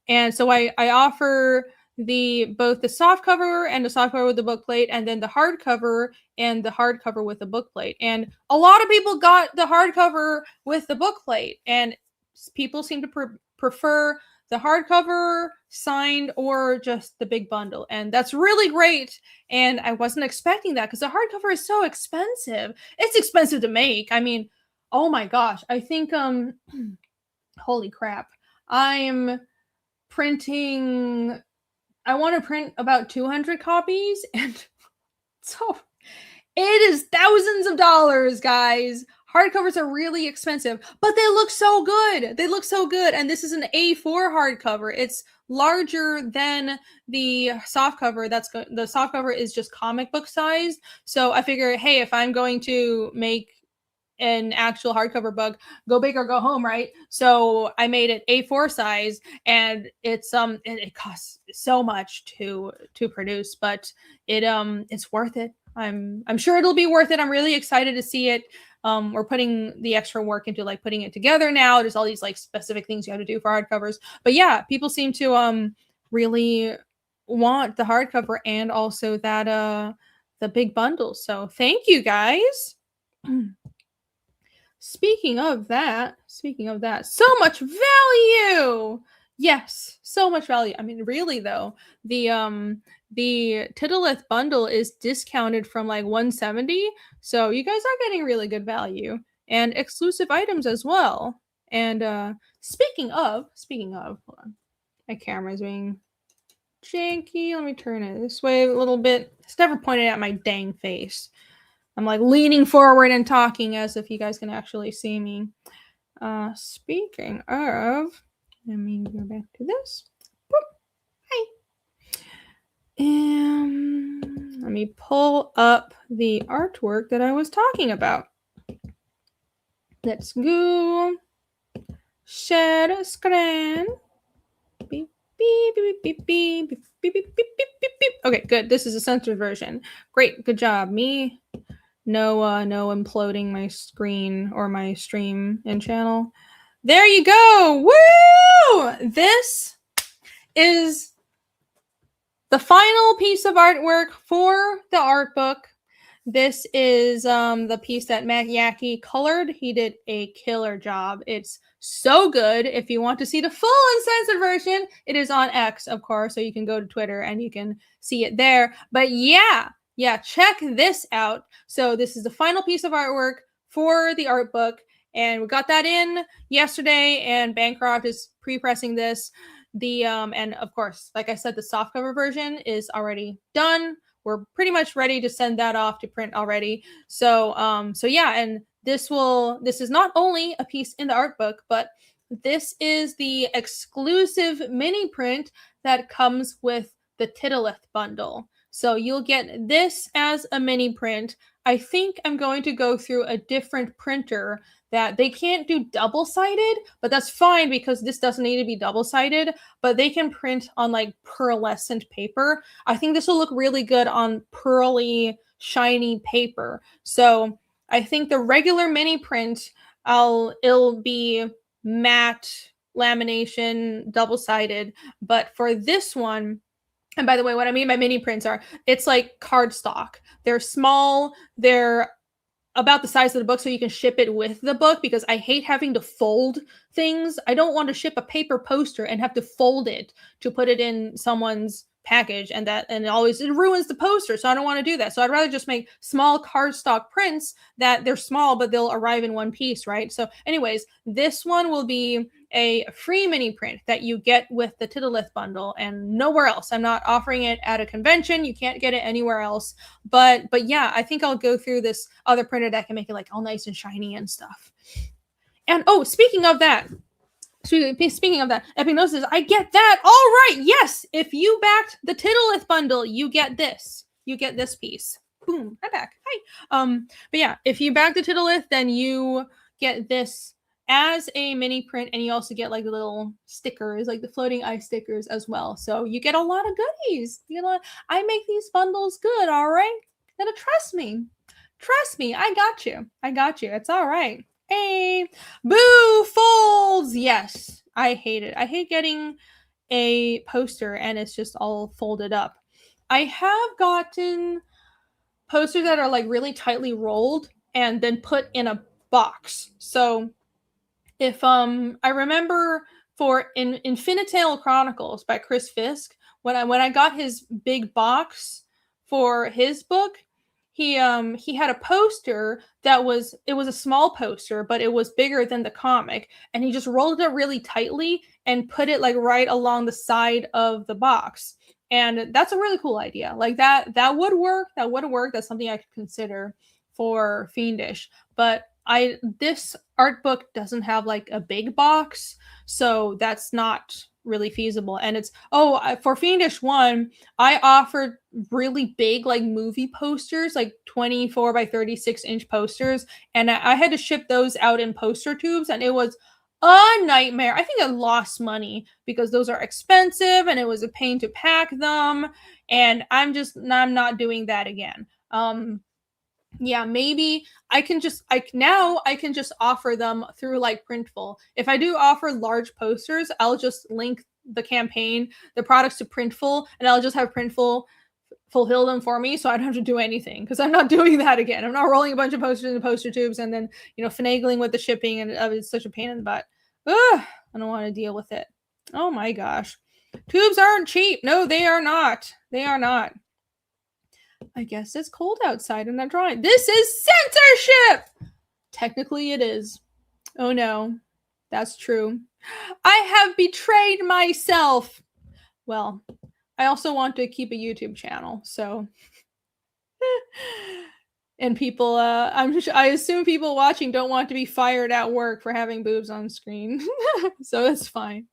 S1: And so I offer both the soft cover and the soft cover with the book plate, and then the hardcover and the hardcover with the book plate. And a lot of people got the hardcover with the book plate, and people seem to prefer the hardcover signed or just the big bundle, and that's really great. And I wasn't expecting that because the hardcover is so expensive. It's expensive to make. I mean, oh my gosh, I think holy crap, I'm printing. I want to print about 200 copies, and so it is thousands of dollars, guys. Hardcovers are really expensive, but they look so good. They look so good, and this is an A4 hardcover. It's larger than the softcover. The softcover is just comic book sized. So I figure, hey, if I'm going to make an actual hardcover book, go big or go home, right? So I made it A4 size, and it costs so much to produce, but it's worth it. I'm sure it'll be worth it. I'm really excited to see it. We're putting the extra work into like putting it together now. There's all these like specific things you have to do for hardcovers, but yeah, people seem to really want the hardcover and also that the big bundle. So thank you guys. Speaking of that, so much value. Yes, so much value. I mean, really though, the Tittleth bundle is discounted from like 170, so you guys are getting really good value and exclusive items as well. And speaking of, hold on, my camera's being janky. Let me turn it this way a little bit. It's never pointed at my dang face. I'm like leaning forward and talking as if you guys can actually see me. Speaking of, let me go back to this. Boop. Hi. And let me pull up the artwork that I was talking about. Let's go. Share screen. Beep, beep, beep, beep, beep, beep, beep, beep, beep, beep, beep. Okay, good. This is a censored version. Great, good job. Me, no imploding my screen or my stream and channel. There you go. Woo! This is the final piece of artwork for the art book. This is the piece that Matt Yackey colored. He did a killer job. It's so good. If you want to see the full uncensored version, it is on X, of course, so you can go to Twitter and you can see it there. But yeah, check this out. So this is the final piece of artwork for the art book, and we got that in yesterday, and Bancroft is pre-pressing this. And of course, like I said, the softcover version is already done. We're pretty much ready to send that off to print already. So yeah, and this is not only a piece in the art book, but this is the exclusive mini print that comes with the Titolith bundle. So you'll get this as a mini print. I think I'm going to go through a different printer that they can't do double-sided, but that's fine because this doesn't need to be double-sided, but they can print on like pearlescent paper. I think this will look really good on pearly, shiny paper. So I think the regular mini print, it'll be matte lamination, double-sided, but for this one, and by the way, what I mean by mini prints it's like cardstock. They're small, they're about the size of the book, so you can ship it with the book, because I hate having to fold things. I don't want to ship a paper poster and have to fold it to put it in someone's package, and it ruins the poster, so I don't want to do that. So I'd rather just make small cardstock prints that they're small, but they'll arrive in one piece, right? So anyways, this one will be a free mini print that you get with the Titolith bundle and nowhere else. I'm not offering it at a convention. You can't get it anywhere else. But yeah, I think I'll go through this other printer that can make it like all nice and shiny and stuff. And oh, speaking of that, Epignosis, I get that. All right, yes. If you backed the Titolith bundle, you get this. You get this piece. Boom, I'm back. Hi. But yeah, if you back the Titolith, then you get this as a mini print, and you also get like the little stickers, like the floating ice stickers as well. So you get a lot of goodies. I make these bundles good, all right? You gotta trust me. Trust me, I got you. It's all right. Hey, boo folds. Yes, I hate it. I hate getting a poster and it's just all folded up. I have gotten posters that are like really tightly rolled and then put in a box. So if I remember for Infinitale Chronicles by Chris Fisk, when I got his big box for his book, he had a poster that was a small poster, but it was bigger than the comic, and he just rolled it really tightly and put it like right along the side of the box. And that's a really cool idea. Like that would work. That's something I could consider for Fiendish. But this art book doesn't have like a big box, so that's not really feasible. And it's for Fiendish 1, I offered really big like movie posters, like 24 by 36 inch posters, and I had to ship those out in poster tubes, and it was a nightmare. I think I lost money because those are expensive and it was a pain to pack them, and I'm not doing that again. Yeah, maybe I can just offer them through like Printful. If I do offer large posters, I'll just link the campaign, the products to Printful, and I'll just have Printful fulfill them for me, so I don't have to do anything, because I'm not doing that again. I'm not rolling a bunch of posters into poster tubes and then finagling with the shipping, and it's such a pain in the butt. Ugh, I don't want to deal with it. Oh my gosh, tubes aren't cheap. No, they are not. They are not. I guess it's cold outside and I'm drawing. This is censorship! Technically it is. Oh no, that's true. I have betrayed myself. Well, I also want to keep a YouTube channel, so. And people, I assume people watching don't want to be fired at work for having boobs on screen. So that's fine.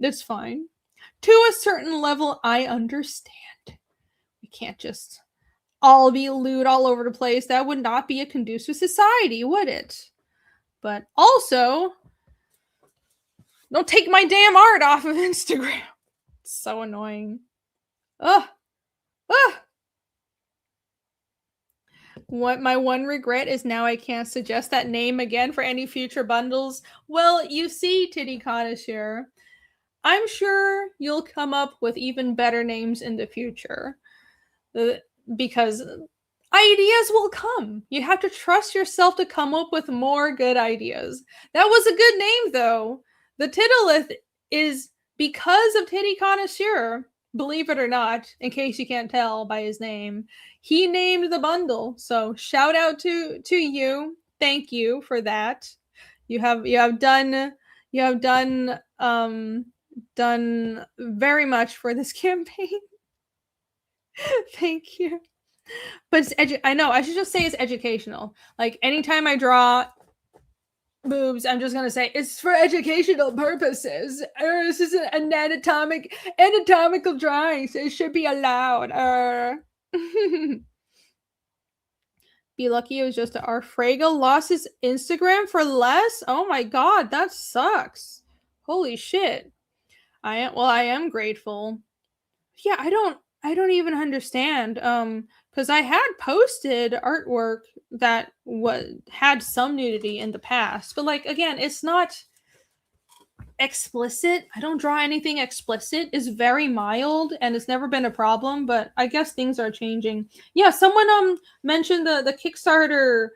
S1: That's fine. To a certain level, I understand. We can't just all be lewd all over the place. That would not be a conducive society, would it? But also, don't take my damn art off of Instagram. It's so annoying. Ugh. What my one regret is now I can't suggest that name again for any future bundles. Well, you see, Titty Connoisseur, I'm sure you'll come up with even better names in the future. Because ideas will come. You have to trust yourself to come up with more good ideas. That was a good name, though. The Titolith is because of Titty Connoisseur. Believe it or not, in case you can't tell by his name, he named the bundle. So shout out to you. Thank you for that. You have done done very much for this campaign. Thank you. But it's I know, I should just say it's educational. Like, anytime I draw boobs, I'm just gonna say it's for educational purposes. This is an anatomical drawing, so it should be allowed. Be lucky it was just our Fraggle lost his Instagram for less. Oh my god, that sucks. Holy shit. I am grateful. Yeah, I don't even understand. Because I had posted artwork that had some nudity in the past, but like, again, it's not explicit. I don't draw anything explicit. It's very mild, and it's never been a problem. But I guess things are changing. Yeah, someone mentioned the Kickstarter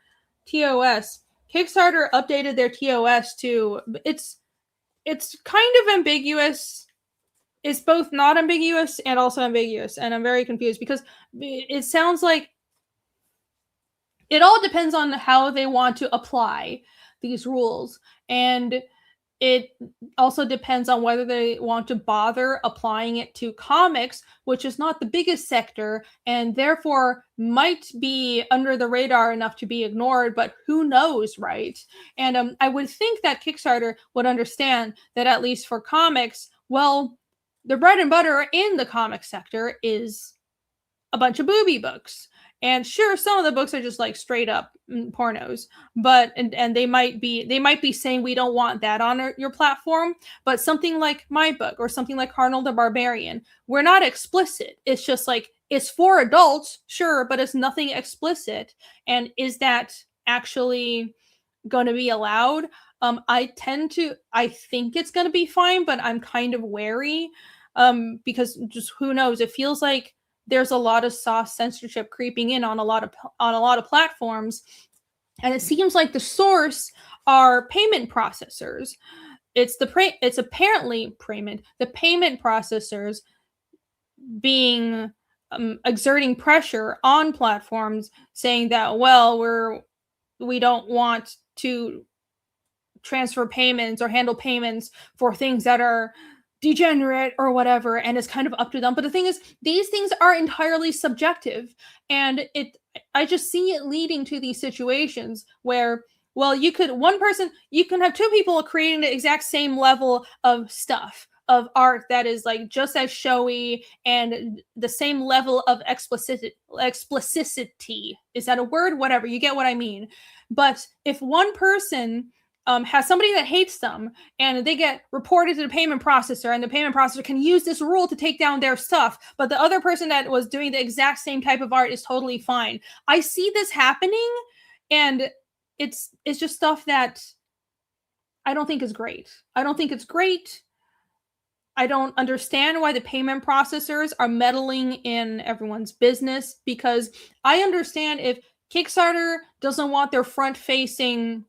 S1: TOS. Kickstarter updated their TOS to it's kind of ambiguous. It's both not ambiguous and also ambiguous, and I'm very confused because it sounds like it all depends on how they want to apply these rules, and it also depends on whether they want to bother applying it to comics, which is not the biggest sector and therefore might be under the radar enough to be ignored, but who knows, right? And I would think that Kickstarter would understand that, at least for comics, well, the bread and butter in the comic sector is a bunch of booby books. And sure, some of the books are just like straight up pornos, but and they might be saying we don't want that on your platform. But something like my book or something like Arnold the Barbarian, we're not explicit. It's just like, it's for adults, sure, but it's nothing explicit. And is that actually going to be allowed? I think it's going to be fine, but I'm kind of wary. Because just who knows? It feels like there's a lot of soft censorship creeping in on a lot of platforms, and it seems like the source are payment processors. It's apparently the payment processors being exerting pressure on platforms, saying that, well, we don't want to transfer payments or handle payments for things that are degenerate or whatever, and it's kind of up to them. But the thing is, these things are entirely subjective, and I just see it leading to these situations where, well, you can have two people creating the exact same level of stuff, of art that is like just as showy and the same level of explicitity. Is that a word? Whatever, you get what I mean. But if one person has somebody that hates them, and they get reported to the payment processor, and the payment processor can use this rule to take down their stuff, but the other person that was doing the exact same type of art is totally fine. I see this happening, and it's just stuff that I don't think is great. I don't think it's great. I don't understand why the payment processors are meddling in everyone's business, because I understand if Kickstarter doesn't want their front-facing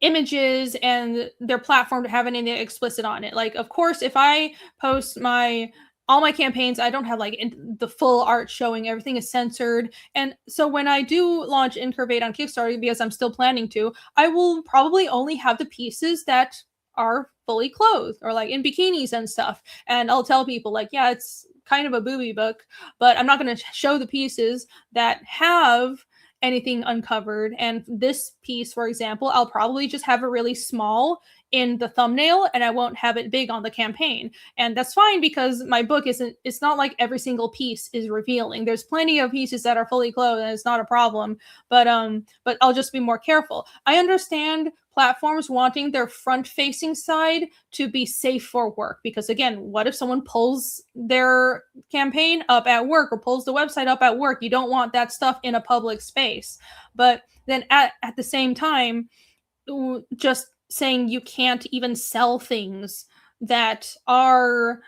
S1: images and their platform to have anything explicit on it. Like, of course, if I post all my campaigns, I don't have like the full art showing. Everything is censored. And so when I do launch INCURVATE on Kickstarter, because I'm still planning to, I will probably only have the pieces that are fully clothed or like in bikinis and stuff. And I'll tell people like, yeah, it's kind of a booby book, but I'm not going to show the pieces that have anything uncovered. And this piece, for example, I'll probably just have a really small in the thumbnail and I won't have it big on the campaign. And that's fine because my book it's not like every single piece is revealing. There's plenty of pieces that are fully clothed and it's not a problem, but I'll just be more careful. I understand platforms wanting their front-facing side to be safe for work, because again, what if someone pulls their campaign up at work or pulls the website up at work? You don't want that stuff in a public space. But then at the same time, just saying you can't even sell things that are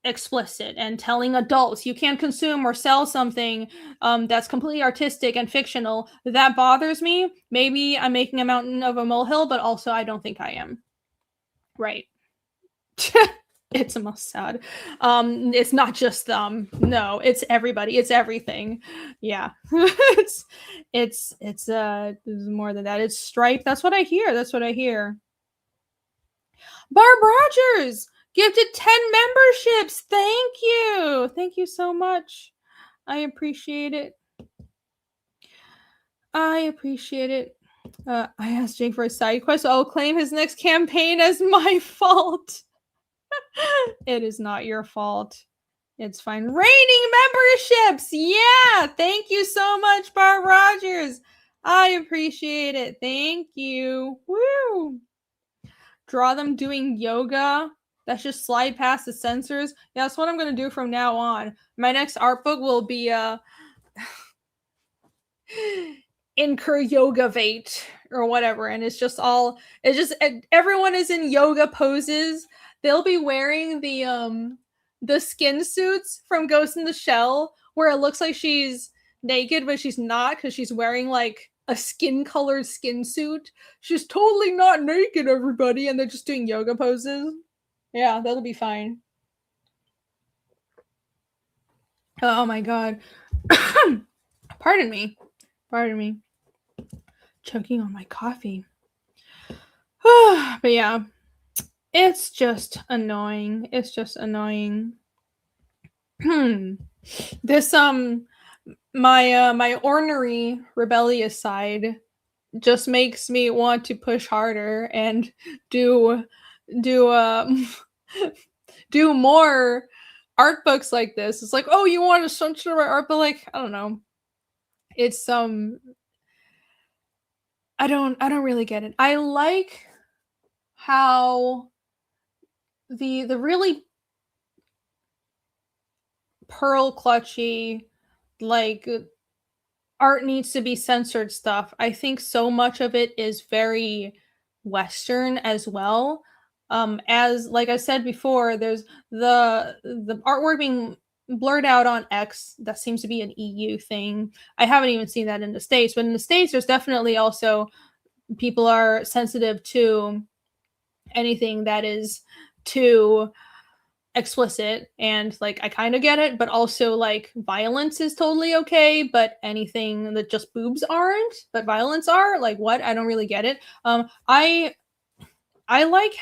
S1: explicit and telling adults you can't consume or sell something that's completely artistic and fictional, that bothers me. Maybe I'm making a mountain of a molehill, but also I don't think I am. Right. It's almost sad. It's not just them. No, it's everybody. It's everything. Yeah. it's more than that. It's Stripe. That's what I hear. That's what I hear. Barb Rogers gifted 10 memberships. Thank you. Thank you so much. I appreciate it. I appreciate it. I asked Jake for a side quest. I'll claim his next campaign as my fault. It is not your fault. It's fine. Raining memberships. Yeah. Thank you so much, Barb Rogers. I appreciate it. Thank you. Woo. Draw them doing yoga. That's just slide past the censors. Yeah, that's what I'm going to do from now on. My next art book will be INCURVATE or whatever. And it's just everyone is in yoga poses. They'll be wearing the skin suits from Ghost in the Shell, where it looks like she's naked, but she's not, because she's wearing like a skin-colored skin suit. She's totally not naked, everybody, and they're just doing yoga poses. Yeah, that'll be fine. Oh my god. Pardon me. Choking on my coffee. But yeah. It's just annoying. This my ornery rebellious side just makes me want to push harder and do more art books like this. It's like, oh, you want to censor my art, but like, I don't know. It's I don't really get it. I like how the really pearl clutchy, like, art needs to be censored stuff. I think so much of it is very Western as well. As like I said before, there's the artwork being blurred out on X. That seems to be an EU thing. I haven't even seen that in the States, but in the States, there's definitely also people are sensitive to anything that is too explicit, and like I kind of get it, but also like violence is totally okay, but anything that just boobs aren't, but violence are, like, what? I don't really get it. I like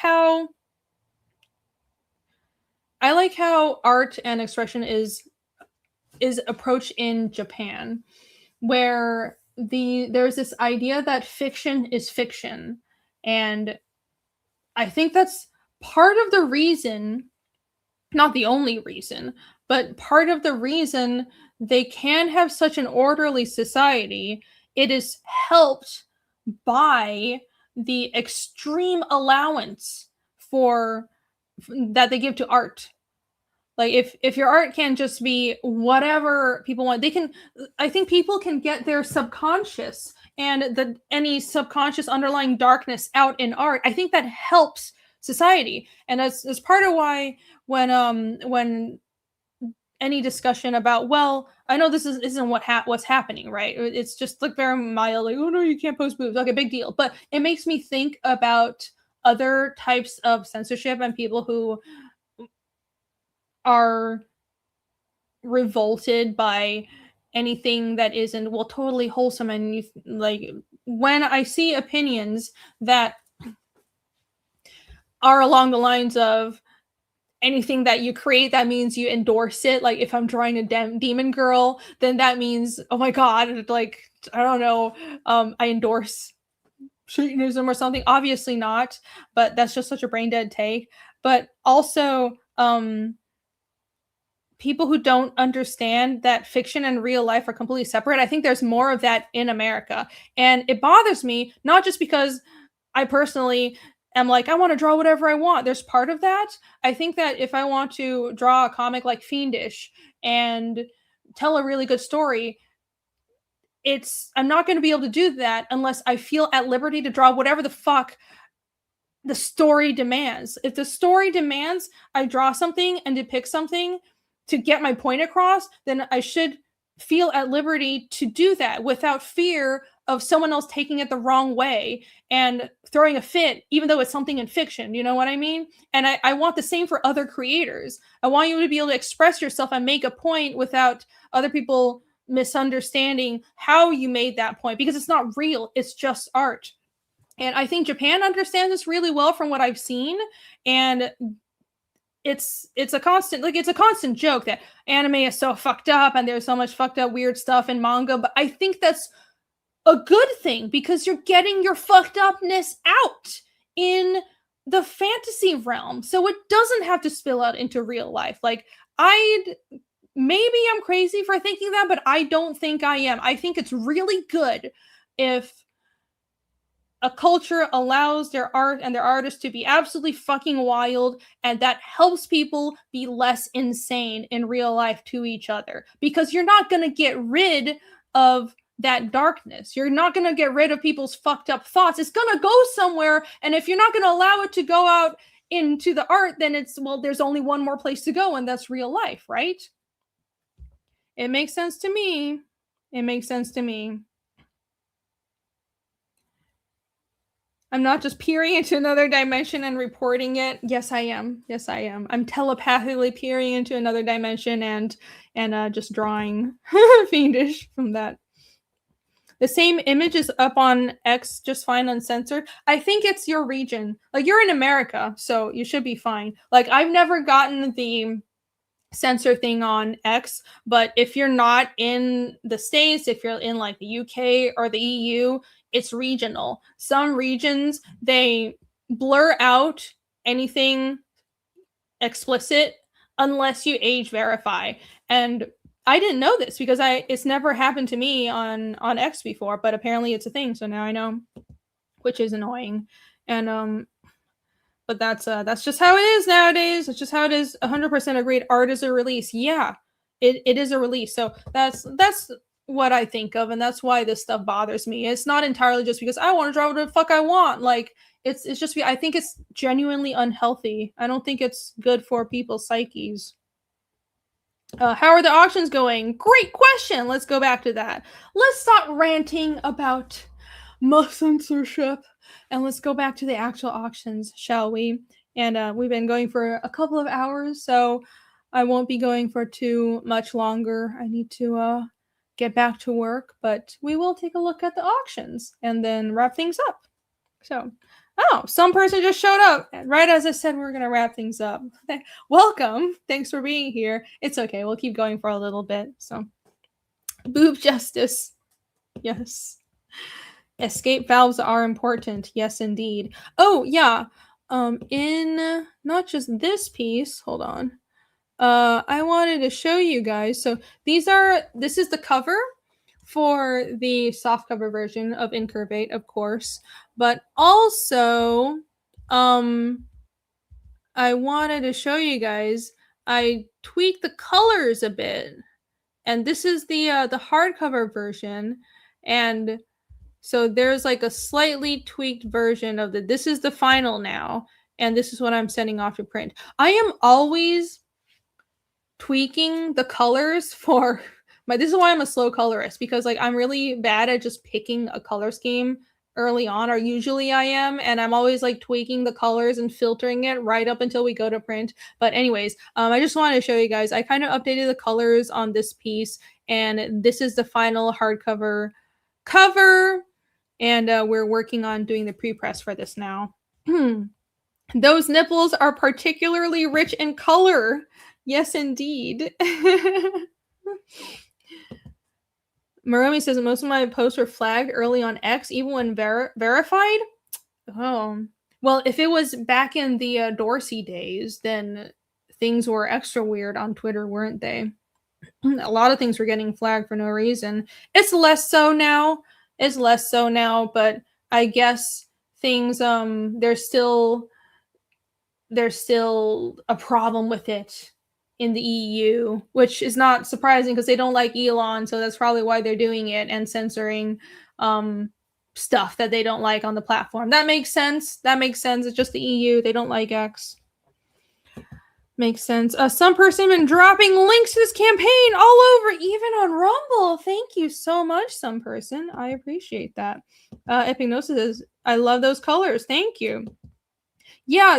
S1: how art and expression is approached in Japan, where there's this idea that fiction is fiction, and I think that's part of the reason, not the only reason, but part of the reason they can have such an orderly society. It is helped by the extreme allowance that they give to art. Like, if your art can just be whatever people want, I think people can get their subconscious and any subconscious underlying darkness out in art. I think that helps society, and that's part of why when any discussion about, well, I know this isn't what's happening, right? It's just like very mild, like, oh no, you can't post boobs. Okay, big deal. But it makes me think about other types of censorship and people who are revolted by anything that isn't, well, totally wholesome. And like, when I see opinions that are along the lines of anything that you create, that means you endorse it. Like, if I'm drawing a demon girl, then that means, oh my god, like, I don't know, I endorse Satanism or something. Obviously not, but that's just such a brain dead take. But also, people who don't understand that fiction and real life are completely separate. I think there's more of that in America. And it bothers me, not just because I personally am like, I want to draw whatever I want. There's part of that. I think that if I want to draw a comic like Fiendish and tell a really good story, I'm not going to be able to do that unless I feel at liberty to draw whatever the fuck the story demands. If the story demands I draw something and depict something to get my point across, then I should feel at liberty to do that without fear of someone else taking it the wrong way and throwing a fit, even though it's something in fiction. You know what I mean? And I want the same for other creators. I want you to be able to express yourself and make a point without other people misunderstanding how you made that point, because it's not real. It's just art. And I think Japan understands this really well from what I've seen. And it's a constant joke that anime is so fucked up and there's so much fucked up weird stuff in manga. But I think that's a good thing, because you're getting your fucked upness out in the fantasy realm. So it doesn't have to spill out into real life. Like, maybe I'm crazy for thinking that, but I don't think I am. I think it's really good if a culture allows their art and their artists to be absolutely fucking wild, and that helps people be less insane in real life to each other. Because you're not going to get rid of that darkness. You're not going to get rid of people's fucked up thoughts. It's going to go somewhere, and if you're not going to allow it to go out into the art, then there's only one more place to go, and that's real life, right? It makes sense to me. It makes sense to me. I'm not just peering into another dimension and reporting it. Yes, I am. Yes, I am. I'm telepathically peering into another dimension and just drawing Fiendish from that. The same image is up on X just fine uncensored. I think it's your region. Like, you're in America, so you should be fine. Like, I've never gotten the censor thing on X, but if you're not in the States, if you're in like the UK or the EU, it's regional. Some regions, they blur out anything explicit unless you age verify. And I didn't know this because it's never happened to me on X before, but apparently it's a thing, so now I know, which is annoying. And but that's just how it is nowadays. It's just how it is. 100% agreed. Art is a release. Yeah, it is a release. So that's what I think of, and that's why this stuff bothers me. It's not entirely just because I want to draw whatever the fuck I want. Like, it's just, I think it's genuinely unhealthy. I don't think it's good for people's psyches. How are the auctions going? Great question. Let's go back to that. Let's stop ranting about censorship, and let's go back to the actual auctions, shall we? And we've been going for a couple of hours, so I won't be going for too much longer. I need to get back to work, but we will take a look at the auctions and then wrap things up. So, oh, some person just showed up right as I said we were going to wrap things up. Welcome. Thanks for being here. It's okay. We'll keep going for a little bit. So, boob justice. Yes. Escape valves are important. Yes, indeed. Oh, yeah. In not just this piece, hold on. I wanted to show you guys. So this is the cover for the softcover version of INCURVATE, of course. But also, I wanted to show you guys, I tweaked the colors a bit. And this is the hardcover version. And so there's like a slightly tweaked version of this is the final now. And this is what I'm sending off to print. I am always tweaking the colors for this is why I'm a slow colorist, because like I'm really bad at just picking a color scheme early on, or usually I am, and I'm always like tweaking the colors and filtering it right up until we go to print. But anyways, I just wanted to show you guys, I kind of updated the colors on this piece, and this is the final hardcover cover, and we're working on doing the pre-press for this now. Those nipples are particularly rich in color. Yes, indeed. Marumi says most of my posts were flagged early on X, even when verified. Oh, well, if it was back in the Dorsey days, then things were extra weird on Twitter, weren't they? A lot of things were getting flagged for no reason. It's less so now. But I guess things there's still a problem with it in the EU, which is not surprising because they don't like Elon, so that's probably why they're doing it and censoring stuff that they don't like on the platform. That makes sense. It's just the EU. They don't like X. Makes sense. Some person been dropping links to this campaign all over, even on Rumble. Thank you so much, some person. I appreciate that. Epignosis says, I love those colors. Thank you. Yeah,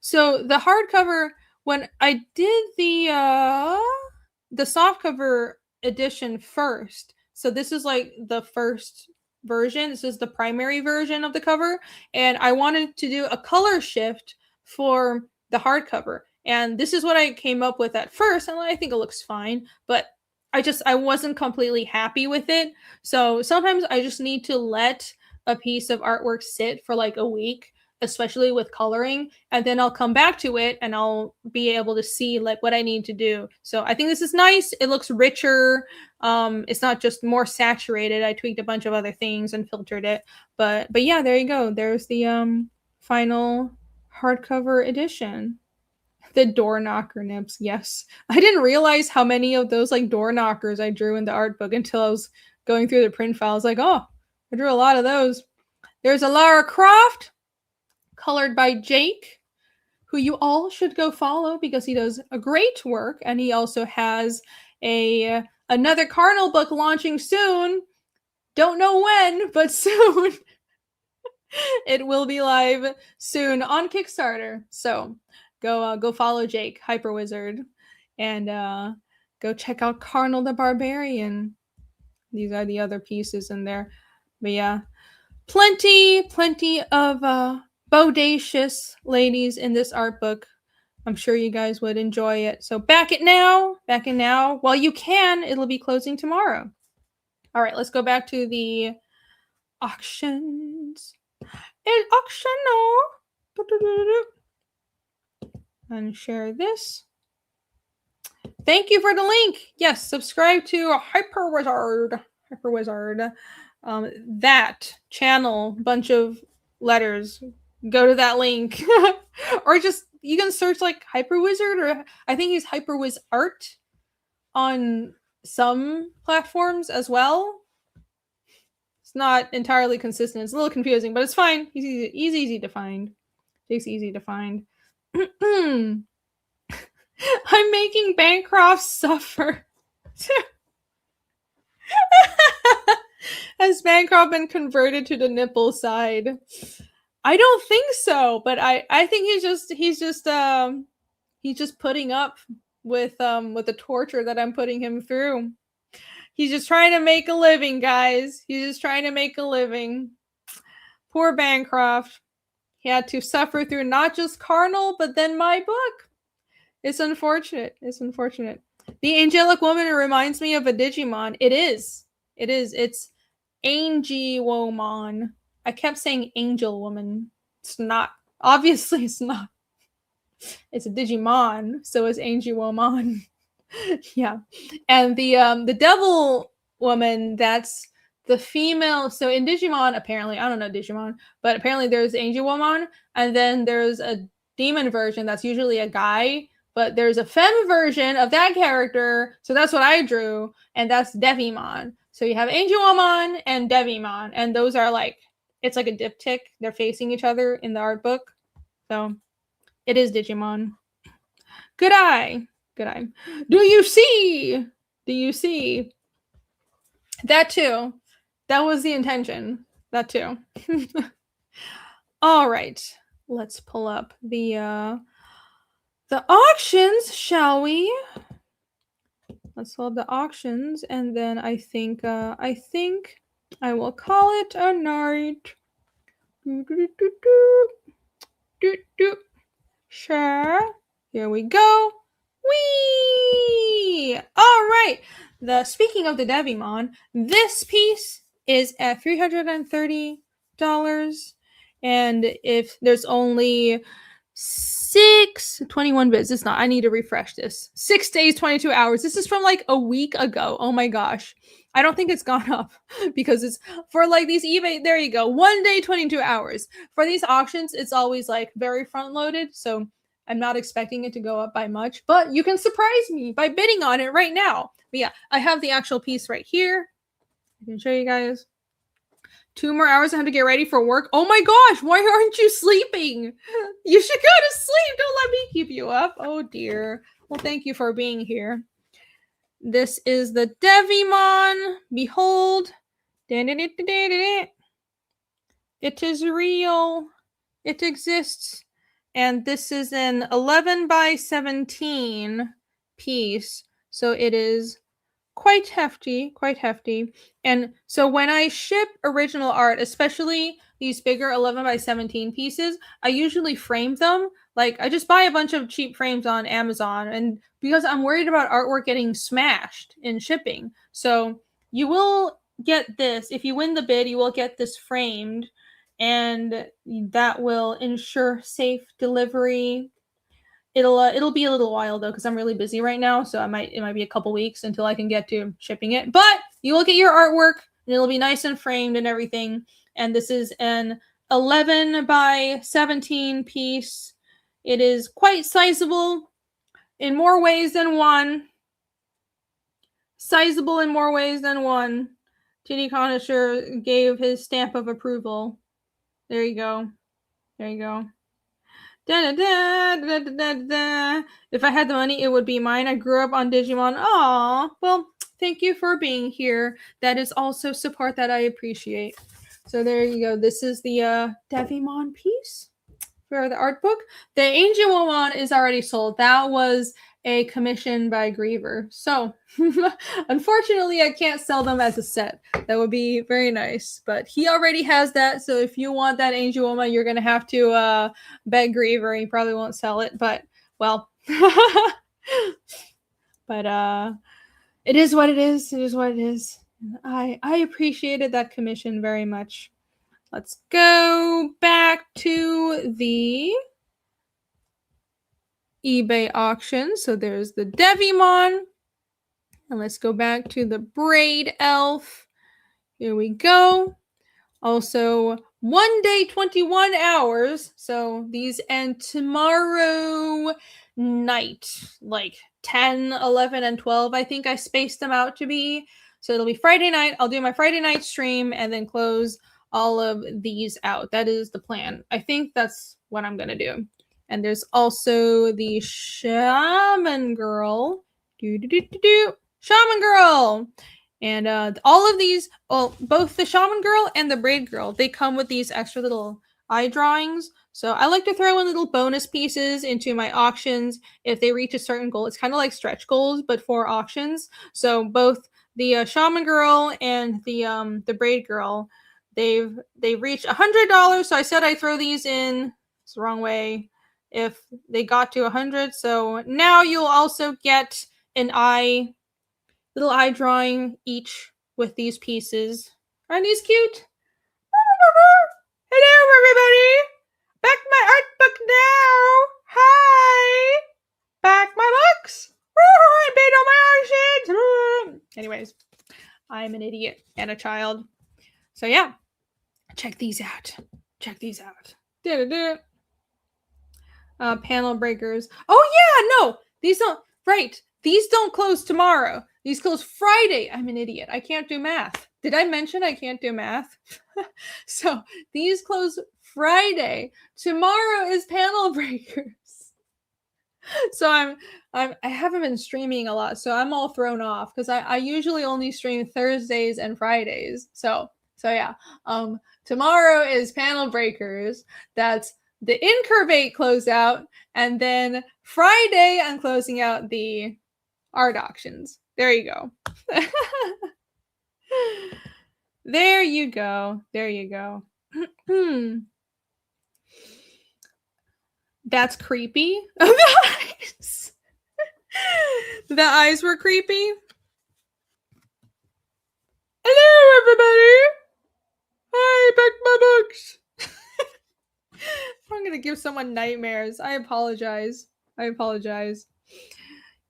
S1: so the hardcover, when I did the softcover edition first, so this is like the first version. This is the primary version of the cover, and I wanted to do a color shift for the hardcover. And this is what I came up with at first, and I think it looks fine, but I wasn't completely happy with it. So sometimes I just need to let a piece of artwork sit for like a week, especially with coloring, and then I'll come back to it and I'll be able to see like what I need to do. So I think this is nice. It looks richer. It's not just more saturated. I tweaked a bunch of other things and filtered it. But yeah, there you go. There's the final hardcover edition. The door knocker nips, yes. I didn't realize how many of those like door knockers I drew in the art book until I was going through the print files. Like, oh, I drew a lot of those. There's a Lara Croft, colored by Jake, who you all should go follow because he does a great work, and he also has another Cardinal book launching soon. Don't know when, but soon. It will be live soon on Kickstarter. So go follow Jake, Hyper Wizard, and go check out Cardinal the Barbarian. These are the other pieces in there. But yeah, plenty of bodacious ladies in this art book. I'm sure you guys would enjoy it. So back it now. While you can, it'll be closing tomorrow. All right, let's go back to the auctions. El auctiono. And share this. Thank you for the link. Yes, subscribe to Hyper Wizard. That channel, bunch of letters. Go to that link. Or just, you can search like Hyper Wizard, or I think he's Hyper Wiz Art on some platforms as well. It's not entirely consistent. It's a little confusing, but it's fine. He's easy to find. Jake's easy to find. I'm making Bancroft suffer. Has Bancroft been converted to the nipple side? I don't think so, but I think he's just putting up with the torture that I'm putting him through. He's just trying to make a living, guys. He's just trying to make a living. Poor Bancroft. He had to suffer through not just Cardinal, but then my book. It's unfortunate. The angelic woman reminds me of a Digimon. It is. It's Angie-Womon. I kept saying angel woman. It's not. Obviously, it's not. It's a Digimon, so it's Angie-Womon. Yeah. And the devil woman, that's the female. So in Digimon, apparently, I don't know Digimon, but apparently there's Angie-Womon, and then there's a demon version that's usually a guy, but there's a femme version of that character. So that's what I drew, and that's Devimon. So you have Angie-Womon and Devimon, and those are like, it's like a diptych. They're facing each other in the art book. So it is Digimon. Good eye. Do you see? That too. That was the intention. That too. All right. Let's pull up the auctions, shall we? Let's pull up the auctions, and then I think I will call it a night. Sure. Here we go. Whee! All right. Speaking of the Devimon, this piece is at $330, and if there's only 21 bits, it's not. I need to refresh this. 6 days, 22 hours. This is from like a week ago. Oh my gosh. I don't think it's gone up because it's for like these eBay. There you go. 1 day, 22 hours. For these auctions, it's always like very front loaded. So I'm not expecting it to go up by much, but you can surprise me by bidding on it right now. But yeah, I have the actual piece right here. I can show you guys. 2 more hours. I have to get ready for work. Oh my gosh, why aren't you sleeping? You should go to sleep. Don't let me keep you up. Oh dear. Well, thank you for being here. This is the Devimon. Behold. It is real. It exists. And this is an 11 by 17 piece. So it is quite hefty. And so when I ship original art, especially these bigger 11 by 17 pieces, I usually frame them. Like I just buy a bunch of cheap frames on Amazon, and because I'm worried about artwork getting smashed in shipping. So you will get this. If you win the bid, you will get this framed, and that will ensure safe delivery. It'll be a little while though, because I'm really busy right now, so it might be a couple weeks until I can get to shipping it. But you will get your artwork, and it'll be nice and framed and everything. And this is an 11 by 17 piece. It is quite sizable in more ways than one. Sizable in more ways than one. T.D. Conisher gave his stamp of approval. There you go. Da, da, da, da, da, da. If I had the money, it would be mine. I grew up on Digimon. Aw, well, thank you for being here. That is also support that I appreciate. So there you go. This is the Devimon piece for the art book. The Angelomon is already sold. That was a commission by Griever. So unfortunately, I can't sell them as a set. That would be very nice, but he already has that. So if you want that Angelomon, you're gonna have to beg Griever. He probably won't sell it, but well, but it is what it is. It is what it is. I appreciated that commission very much. Let's go back to the eBay auction. So there's the Devimon. And let's go back to the Braid Elf. Here we go. Also, 1 day, 21 hours. So these end tomorrow night, like 10, 11, and 12. I think I spaced them out to be. So it'll be Friday night. I'll do my Friday night stream and then close all of these out. That is the plan. I think that's what I'm going to do. And there's also the Shaman Girl. Shaman Girl! And all of these, well, both the Shaman Girl and the Braid Girl, they come with these extra little eye drawings. So I like to throw in little bonus pieces into my auctions if they reach a certain goal. It's kind of like stretch goals, but for auctions. So both the Shaman Girl and the Braid Girl, they've reached $100. So I said I throw these in. It's the wrong way. If they got to 100, so now you'll also get an little eye drawing each with these pieces. Aren't these cute? Hello, everybody. Back my art book now. Hi. Back my books. I bid on my auctions. Anyways, I'm an idiot and a child. So yeah, check these out. Panel breakers. Oh yeah, no, these don't. Right, these don't close tomorrow. These close Friday. I'm an idiot. I can't do math. Did I mention I can't do math? So these close Friday. Tomorrow is panel breakers. So I haven't been streaming a lot, so I'm all thrown off because I usually only stream Thursdays and Fridays. So yeah. Tomorrow is panel breakers. That's the INCURVATE closeout, and then Friday I'm closing out the art auctions. There you go. There you go. That's creepy. The eyes were creepy. give someone nightmares. I apologize.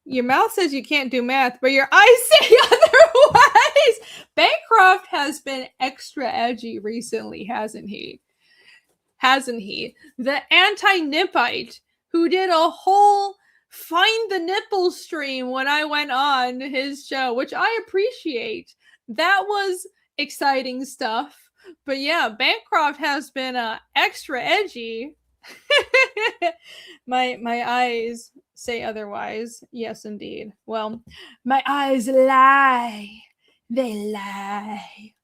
S1: Your mouth says you can't do math, but your eyes say otherwise. Bancroft has been extra edgy recently, hasn't he? The anti-nippite who did a whole find the nipple stream when I went on his show, which I appreciate. That was exciting stuff. But yeah, Bancroft has been extra edgy. my eyes say otherwise. Yes, indeed. Well, my eyes lie. They lie.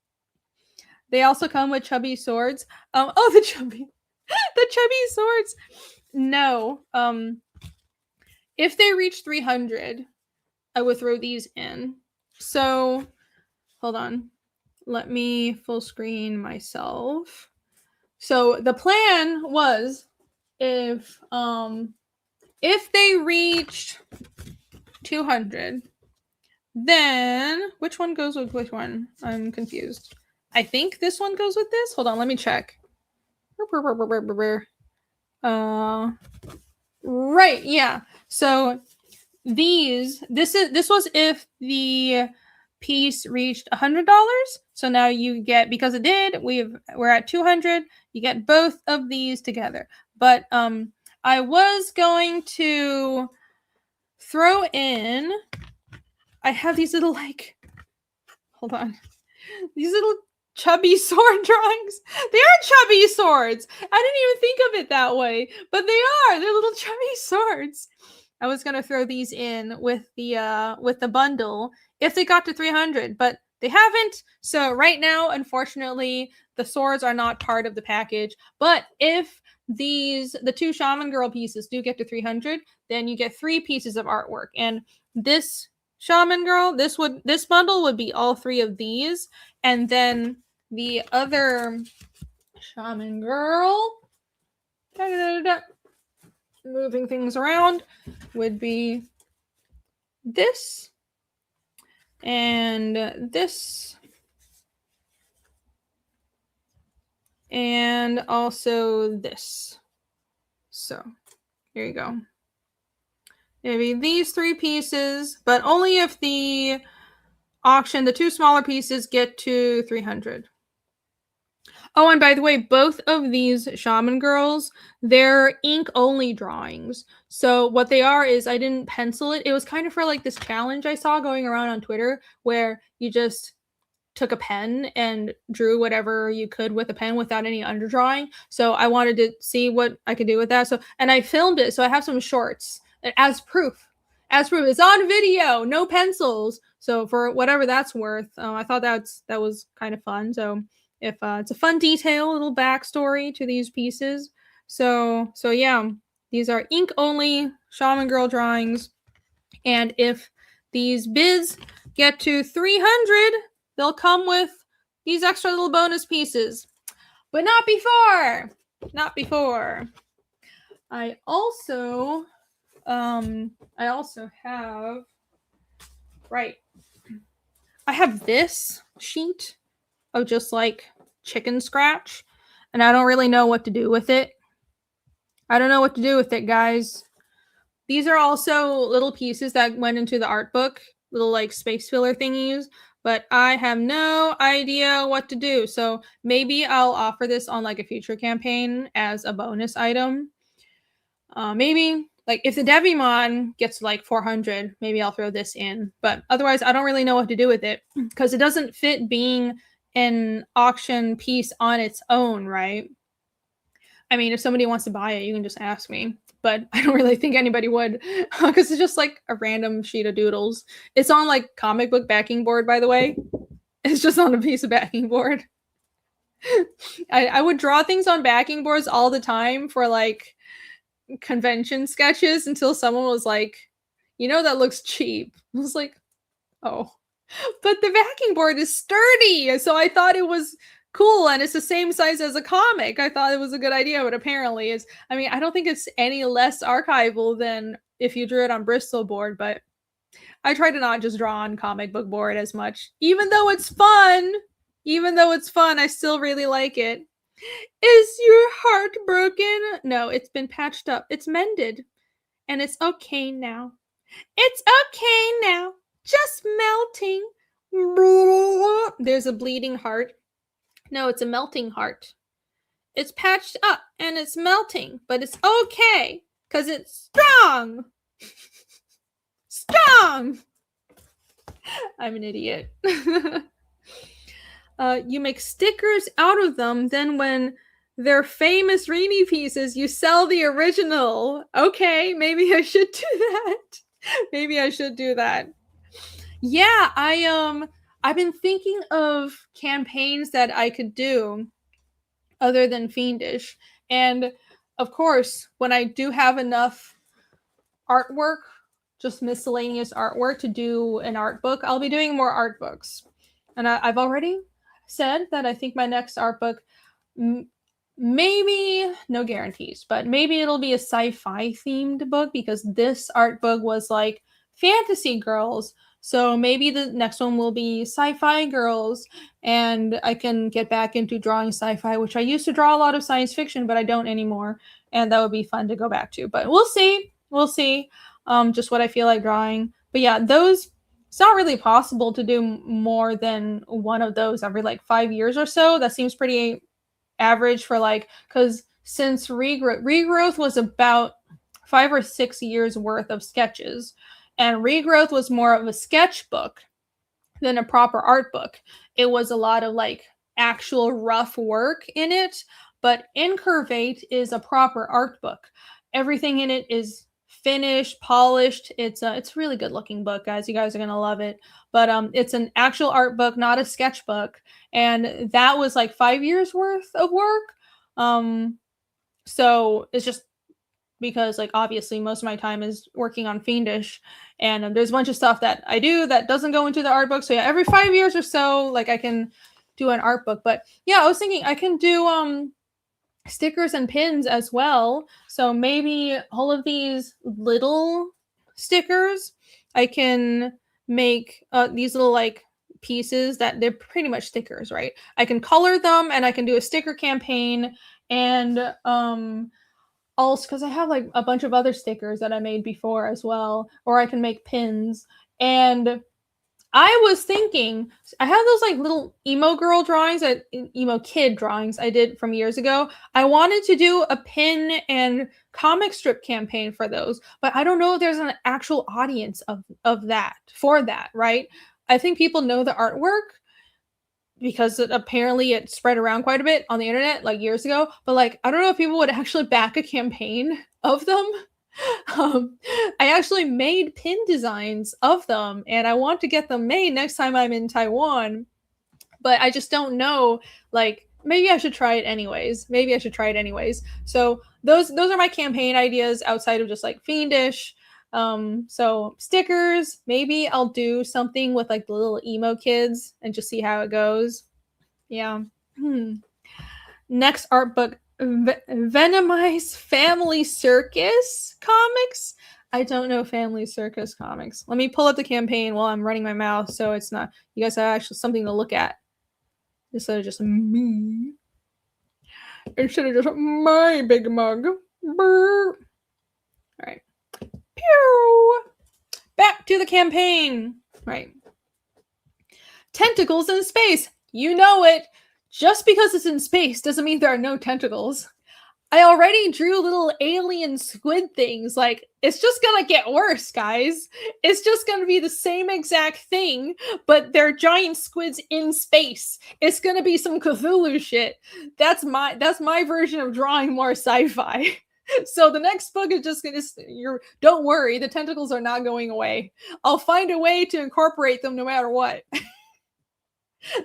S1: They also come with chubby swords. The chubby swords. No. If they reach 300, I would throw these in. So, hold on. Let me full screen myself. So the plan was if they reached 200, then which one goes with which one? I'm confused. I think this one goes with this. Hold on, let me check. Right, yeah. So this was if the piece reached $100. So now you get, because it did, we're at 200. You get both of these together. But I was going to throw in. I have these little hold on, these little chubby sword drawings. They are chubby swords. I didn't even think of it that way, but they are. They're little chubby swords. I was gonna throw these in with the bundle if they got to 300, but they haven't. So right now, unfortunately, the swords are not part of the package. But if the two Shaman Girl pieces do get to 300, then you get 3 pieces of artwork. And this Shaman Girl, this bundle would be all 3 of these, and then the other Shaman Girl, moving things around, would be this and this, and also this. So here you go. Maybe these 3 pieces, but only if the auction, the 2 smaller pieces, get to 300. Oh, and by the way, both of these Shaman Girls, they're ink-only drawings. So what they are is, I didn't pencil it. It was kind of for like this challenge I saw going around on Twitter where you just took a pen and drew whatever you could with a pen without any underdrawing. So I wanted to see what I could do with that. So, and I filmed it. So I have some shorts as proof. It's on video, no pencils. So for whatever that's worth, I thought that was kind of fun. So if it's a fun detail, little backstory to these pieces. So yeah, these are ink only Shaman Girl drawings. And if these bids get to 300, they'll come with these extra little bonus pieces. But not before. I also have, I have this sheet of just like chicken scratch, and I don't really know what to do with it. Guys. These are also little pieces that went into the art book, little like space filler thingies, but I have no idea what to do. So maybe I'll offer this on like a future campaign as a bonus item. Maybe like if the Devimon gets like 400, maybe I'll throw this in. But otherwise, I don't really know what to do with it because it doesn't fit being an auction piece on its own, right? I mean, if somebody wants to buy it, you can just ask me. But I don't really think anybody would because it's just like a random sheet of doodles. It's on like comic book backing board, by the way. It's just on a piece of backing board. I would draw things on backing boards all the time for like convention sketches until someone was like, that looks cheap. I was like, oh, but the backing board is sturdy. So I thought it was cool, and it's the same size as a comic. I thought it was a good idea, but apparently I don't think it's any less archival than if you drew it on Bristol board, but I try to not just draw on comic book board as much. Even though it's fun, I still really like it. Is your heart broken? No, it's been patched up. It's mended. And it's okay now. It's okay now. Just melting. There's a bleeding heart. No, it's a melting heart. It's patched up and it's melting, but it's okay because it's strong. Strong. I'm an idiot. You make stickers out of them. Then when they're famous Rini pieces, you sell the original. Okay, maybe I should do that. Maybe I should do that. Yeah, I've been thinking of campaigns that I could do other than Fiendish. And of course, when I do have enough artwork, just miscellaneous artwork to do an art book, I'll be doing more art books. And I've already said that I think my next art book, maybe, no guarantees, but maybe it'll be a sci-fi themed book because this art book was like fantasy girls. So maybe the next one will be sci-fi girls and I can get back into drawing sci-fi, which I used to draw a lot of science fiction, but I don't anymore. And that would be fun to go back to. But we'll see. We'll see just what I feel like drawing. But yeah, those, it's not really possible to do more than one of those every like 5 years or so. That seems pretty average for like, because since regrowth was about 5 or 6 years worth of sketches, and regrowth was more of a sketchbook than a proper art book. It was a lot of like actual rough work in it, but INCURVATE is a proper art book. Everything in it is finished, polished. It's a really good looking book, guys. You guys are gonna love it. But it's an actual art book, not a sketchbook, and that was like 5 years worth of work. So it's just because like obviously most of my time is working on Fiendish, and there's a bunch of stuff that I do that doesn't go into the art book. So yeah, every 5 years or so, like I can do an art book. But yeah, I was thinking I can do stickers and pins as well. So maybe all of these little stickers, I can make these little like pieces that they're pretty much stickers, right? I can color them and I can do a sticker campaign, and also because I have like a bunch of other stickers that I made before as well, or I can make pins. And I was thinking, I have those like little emo girl drawings, emo kid drawings I did from years ago. I wanted to do a pin and comic strip campaign for those, but I don't know if there's an actual audience of that for that, right? I think people know the artwork because apparently it spread around quite a bit on the internet like years ago, but like I don't know if people would actually back a campaign of them. I actually made pin designs of them and I want to get them made next time I'm in Taiwan, but I just don't know, like maybe I should try it anyways. Maybe I should try it anyways. So those are my campaign ideas outside of just like Fiendish. So stickers, maybe I'll do something with like the little emo kids and just see how it goes. Yeah. Next art book, Venomized Family Circus comics. I don't know Family Circus comics. Let me pull up the campaign while I'm running my mouth so it's not, you guys have actually something to look at instead of just me. Instead of just my big mug. Brr. All right. Pew! Back to the campaign. Right. Tentacles in space. You know it. Just because it's in space doesn't mean there are no tentacles. I already drew little alien squid things. Like, it's just gonna get worse, guys. It's just gonna be the same exact thing, but they're giant squids in space. It's gonna be some Cthulhu shit. That's my version of drawing more sci-fi. So the next book is just gonna, don't worry, the tentacles are not going away. I'll find a way to incorporate them no matter what.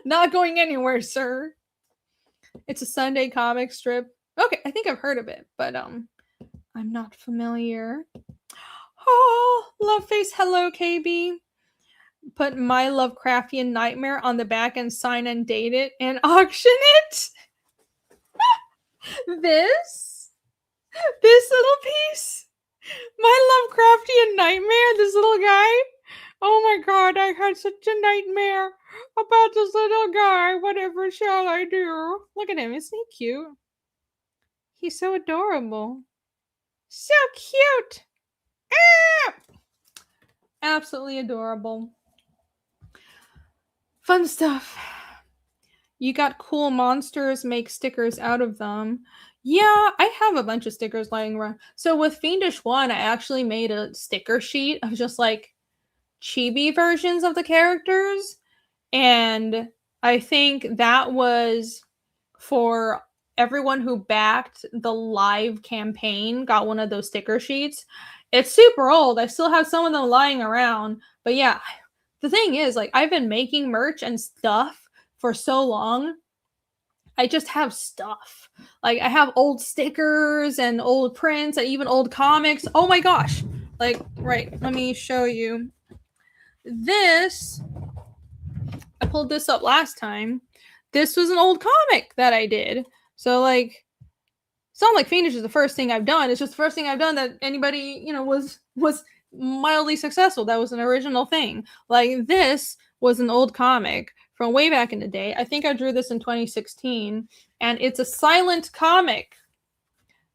S1: Not going anywhere, sir. It's a Sunday comic strip. Okay, I think I've heard of it, but I'm not familiar. Oh, love face. Hello, KB. Put My Lovecraftian Nightmare on the back and sign and date it and auction it. This little piece. My Lovecraftian Nightmare, this little guy. Oh my god, I had such a nightmare about this little guy. Whatever shall I do? Look at him. Isn't he cute? He's so adorable. So cute. Ah! Absolutely adorable. Fun stuff. You got cool monsters, make stickers out of them. Yeah, I have a bunch of stickers lying around. So with Fiendish 1, I actually made a sticker sheet of just like chibi versions of the characters. And I think that was for everyone who backed the live campaign, got one of those sticker sheets. It's super old. I still have some of them lying around. But yeah, the thing is, like, I've been making merch and stuff for so long. I just have stuff. Like, I have old stickers and old prints and even old comics. Oh my gosh. Like, right, let me show you. This, I pulled this up last time. This was an old comic that I did. So, like, it's not like Fiendish is the first thing I've done. It's just the first thing I've done that anybody, you know, was mildly successful. That was an original thing. Like, this was an old comic from way back in the day. I think I drew this in 2016, and it's a silent comic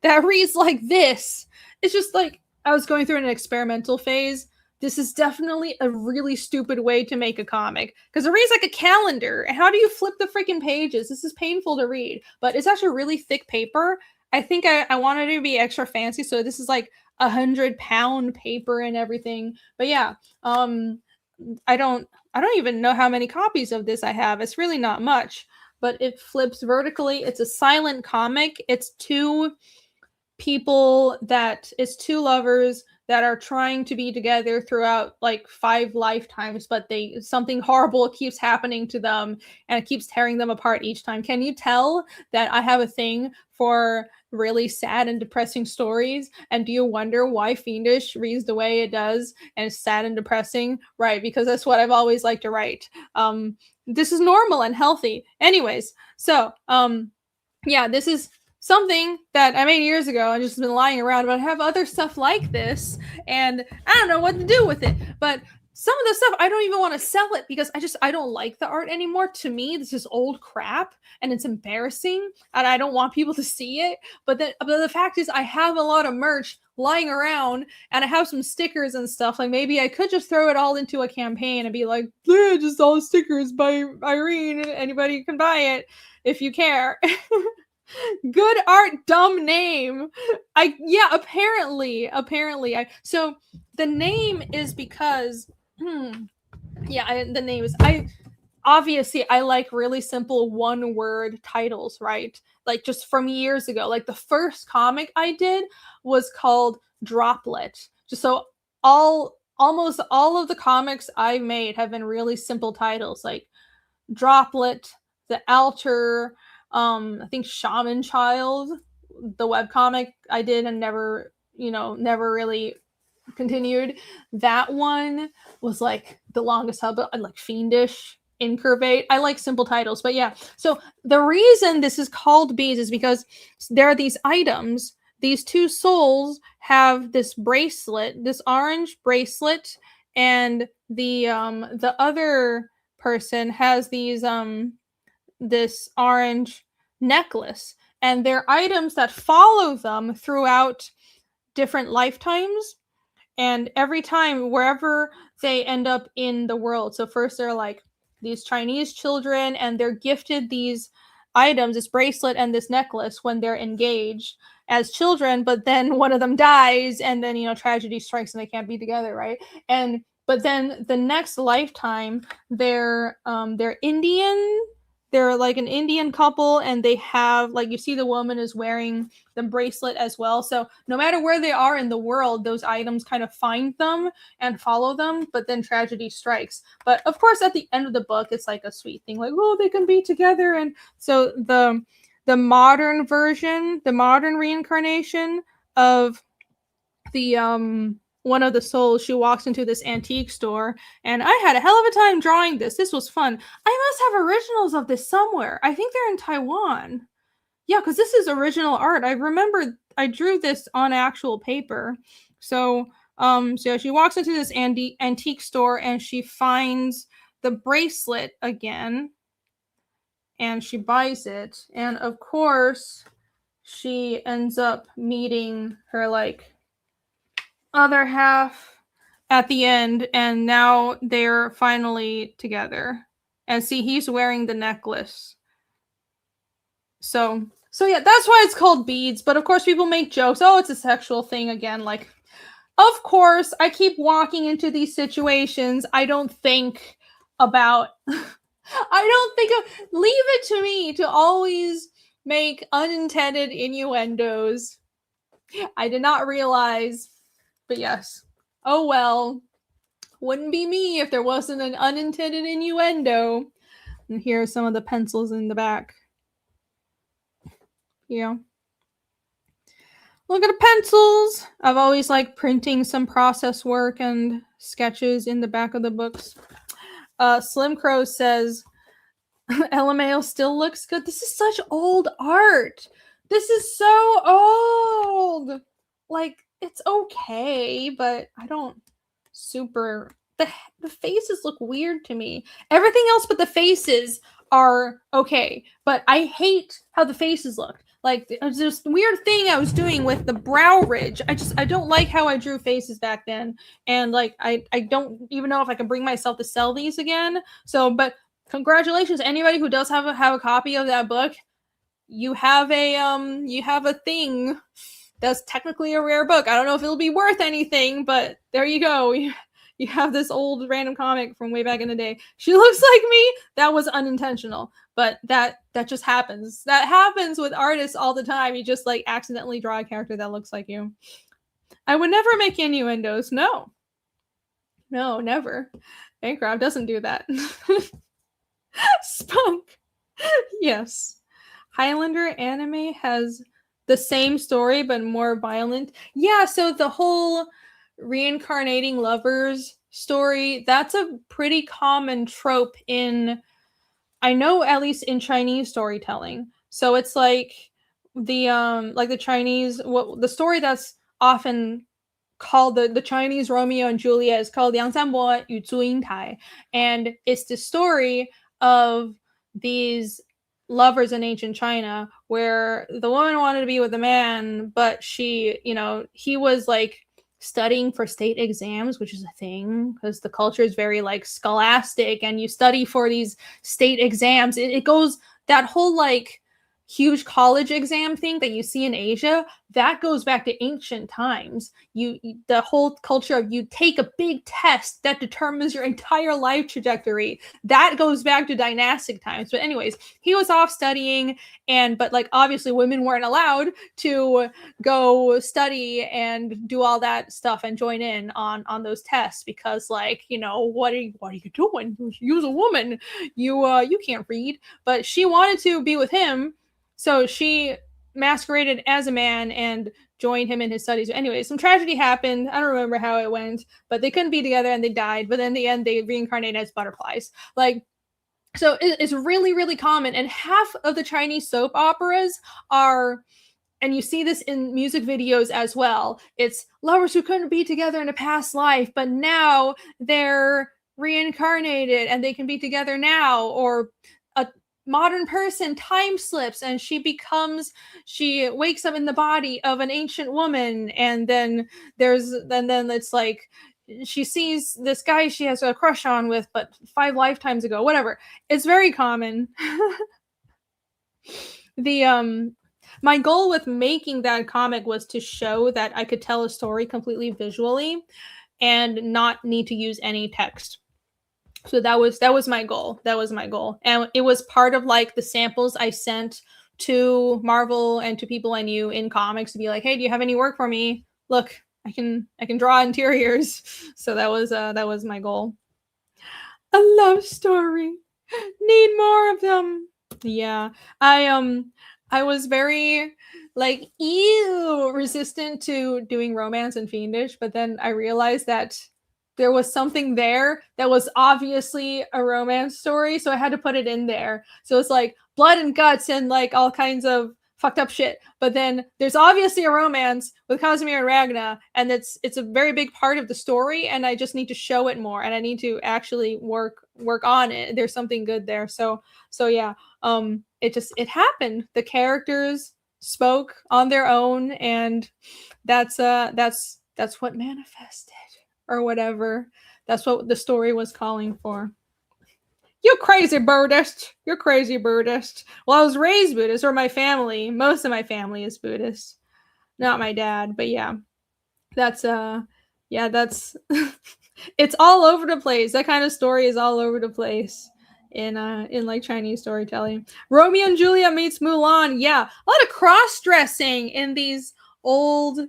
S1: that reads like this. It's just like, I was going through an experimental phase. This is definitely a really stupid way to make a comic because it reads like a calendar. And how do you flip the freaking pages? This is painful to read, but it's actually really thick paper. I think I wanted it to be extra fancy, so this is like 100-pound paper and everything. But yeah, I don't even know how many copies of this I have. It's really not much, but it flips vertically. It's a silent comic. It's two lovers that are trying to be together throughout like 5 lifetimes, but something horrible keeps happening to them and it keeps tearing them apart each time. Can you tell that I have a thing for really sad and depressing stories? And do you wonder why Fiendish reads the way it does and it's sad and depressing? Right, because that's what I've always liked to write. This is normal and healthy. Anyways, so yeah, this is something that I made years ago and just been lying around, but I have other stuff like this and I don't know what to do with it. But some of the stuff, I don't even want to sell it because I don't like the art anymore. To me, this is old crap and it's embarrassing and I don't want people to see it. But the fact is I have a lot of merch lying around and I have some stickers and stuff. Like, maybe I could just throw it all into a campaign and be like, yeah, just all stickers by Irene. Anybody can buy it if you care. Good art, dumb name. Apparently. So the name is because the name is obviously I like really simple one word titles, right? Like, just from years ago. Like, the first comic I did was called Droplet. Just so almost all of the comics I've made have been really simple titles, like Droplet, The Altar, I think Shaman Child, the webcomic I did and never really continued. That one was like the longest hub. I like Fiendish, Incurvate. I like simple titles, but yeah. So the reason this is called Bees is because there are these items. These two souls have this bracelet, this orange bracelet, and the other person has these this orange necklace, and they're items that follow them throughout different lifetimes and every time wherever they end up in the world. So first they're like these Chinese children and they're gifted these items, this bracelet and this necklace, when they're engaged as children, but then one of them dies and then tragedy strikes and they can't be together, right? But then the next lifetime they're Indian. They're like an Indian couple and they have, like, you see the woman is wearing the bracelet as well. So no matter where they are in the world, those items kind of find them and follow them, but then tragedy strikes. But of course, at the end of the book, it's like a sweet thing, like, oh, they can be together. And so the modern version, the modern reincarnation of the one of the souls, she walks into this antique store, and I had a hell of a time drawing this. This was fun. I must have originals of this somewhere. I think they're in Taiwan. Yeah, because this is original art. I remember I drew this on actual paper. So she walks into this antique store and she finds the bracelet again, and she buys it, and of course she ends up meeting her like other half at the end, and now they're finally together. And see, he's wearing the necklace. So yeah, that's why it's called Beads. But of course people make jokes, oh, it's a sexual thing again. Like, of course, I keep walking into these situations. I don't think about leave it to me to always make unintended innuendos. I did not realize, but yes. Oh well. Wouldn't be me if there wasn't an unintended innuendo. And here are some of the pencils in the back. Yeah. Look at the pencils. I've always liked printing some process work and sketches in the back of the books. Slim Crow says, LMAO still looks good. This is such old art. This is so old. Like, it's okay, but I don't super... The faces look weird to me. Everything else but the faces are okay, but I hate how the faces look. Like, there's this weird thing I was doing with the brow ridge. I don't like how I drew faces back then. And like, I don't even know if I can bring myself to sell these again. So, but congratulations, anybody who does have a copy of that book. You have a thing that's technically a rare book. I don't know if it'll be worth anything, but there you go. You have this old random comic from way back in the day. She looks like me. That was unintentional, but that just happens. That happens with artists all the time. You just like accidentally draw a character that looks like you. I would never make innuendos. No, never. Bancroft doesn't do that. Spunk. Yes. Highlander anime has the same story, but more violent. Yeah, so the whole reincarnating lovers story, that's a pretty common trope in, I know, at least in Chinese storytelling. So it's like the Chinese, what the story that's often called the Chinese Romeo and Juliet is called Yang Sanbo Yu Zu Ying Tai, and it's the story of these lovers in ancient China where the woman wanted to be with the man, but she, he was like studying for state exams, which is a thing because the culture is very like scholastic and you study for these state exams. It goes, that whole like huge college exam thing that you see in Asia, that goes back to ancient times. The whole culture of you take a big test that determines your entire life trajectory, that goes back to dynastic times. But anyways, he was off studying, but like obviously women weren't allowed to go study and do all that stuff and join in on those tests because like, what are you doing? You're a woman, you can't read. But she wanted to be with him, so she masqueraded as a man and joined him in his studies. Anyway, some tragedy happened. I don't remember how it went, but they couldn't be together and they died. But in the end, they reincarnated as butterflies. Like, so it's really, really common. And half of the Chinese soap operas are, and you see this in music videos as well, it's lovers who couldn't be together in a past life, but now they're reincarnated and they can be together now. Or a modern person time slips and she wakes up in the body of an ancient woman, and then it's like she sees this guy she has a crush on with but 5 lifetimes ago, whatever. It's very common. My goal with making that comic was to show that I could tell a story completely visually and not need to use any text. So that was my goal. And it was part of like the samples I sent to Marvel and to people I knew in comics to be like, hey, do you have any work for me? Look, I can draw interiors. So that was my goal. A love story. Need more of them. Yeah. I was very like resistant to doing romance and fiendish, but then I realized that there was something there that was obviously a romance story, so I had to put it in there. So it's like blood and guts and like all kinds of fucked up shit. But then there's obviously a romance with Casimir and Ragna, and it's a very big part of the story, and I just need to show it more, and I need to actually work work on it. There's something good there. So yeah, it happened. The characters spoke on their own, and that's what manifested or whatever. That's what the story was calling for. You crazy Buddhist. You're crazy Buddhist. Well, I was raised Buddhist, or my family. Most of my family is Buddhist. Not my dad, but yeah. That's it's all over the place. That kind of story is all over the place in like Chinese storytelling. Romeo and Juliet meets Mulan. Yeah, a lot of cross-dressing in these old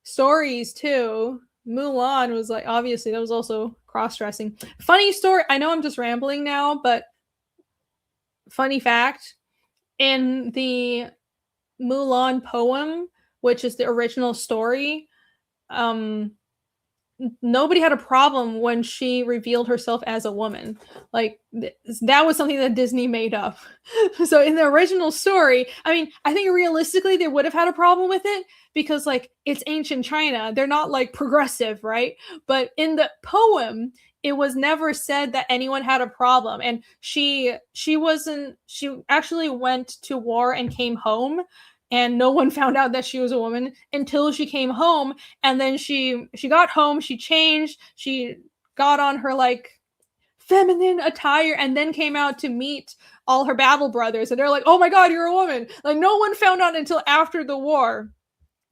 S1: stories too. Mulan was like, obviously that was also cross-dressing. Funny story. I know I'm just rambling now, but funny fact, in the Mulan poem, which is the original story, nobody had a problem when she revealed herself as a woman. Like, that was something that Disney made up. So in the original story, I mean, I think realistically they would have had a problem with it because, like, it's ancient China. They're not like progressive, right? But in the poem, it was never said that anyone had a problem. And she actually went to war and came home, and no one found out that she was a woman until she came home. And then she got home, she changed, she got on her like feminine attire, and then came out to meet all her battle brothers, and they're like, oh my god, you're a woman. Like, no one found out until after the war.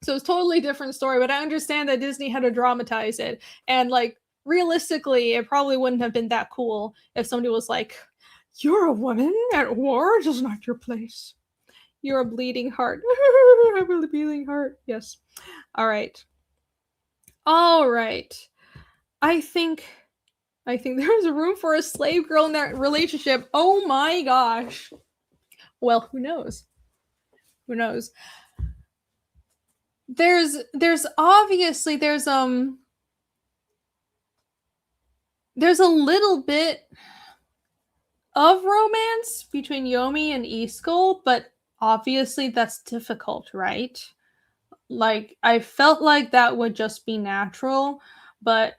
S1: So it's totally different story, but I understand that Disney had to dramatize it. And like, realistically, it probably wouldn't have been that cool if somebody was like, you're a woman at war, it is not your place. You're a bleeding heart. I'm a bleeding heart. Yes. All right. I think there's room for a slave girl in that relationship. Oh my gosh. Well, who knows? Who knows? There's obviously there's a little bit of romance between Yomi and Iskul, but obviously that's difficult, right? Like, I felt like that would just be natural, but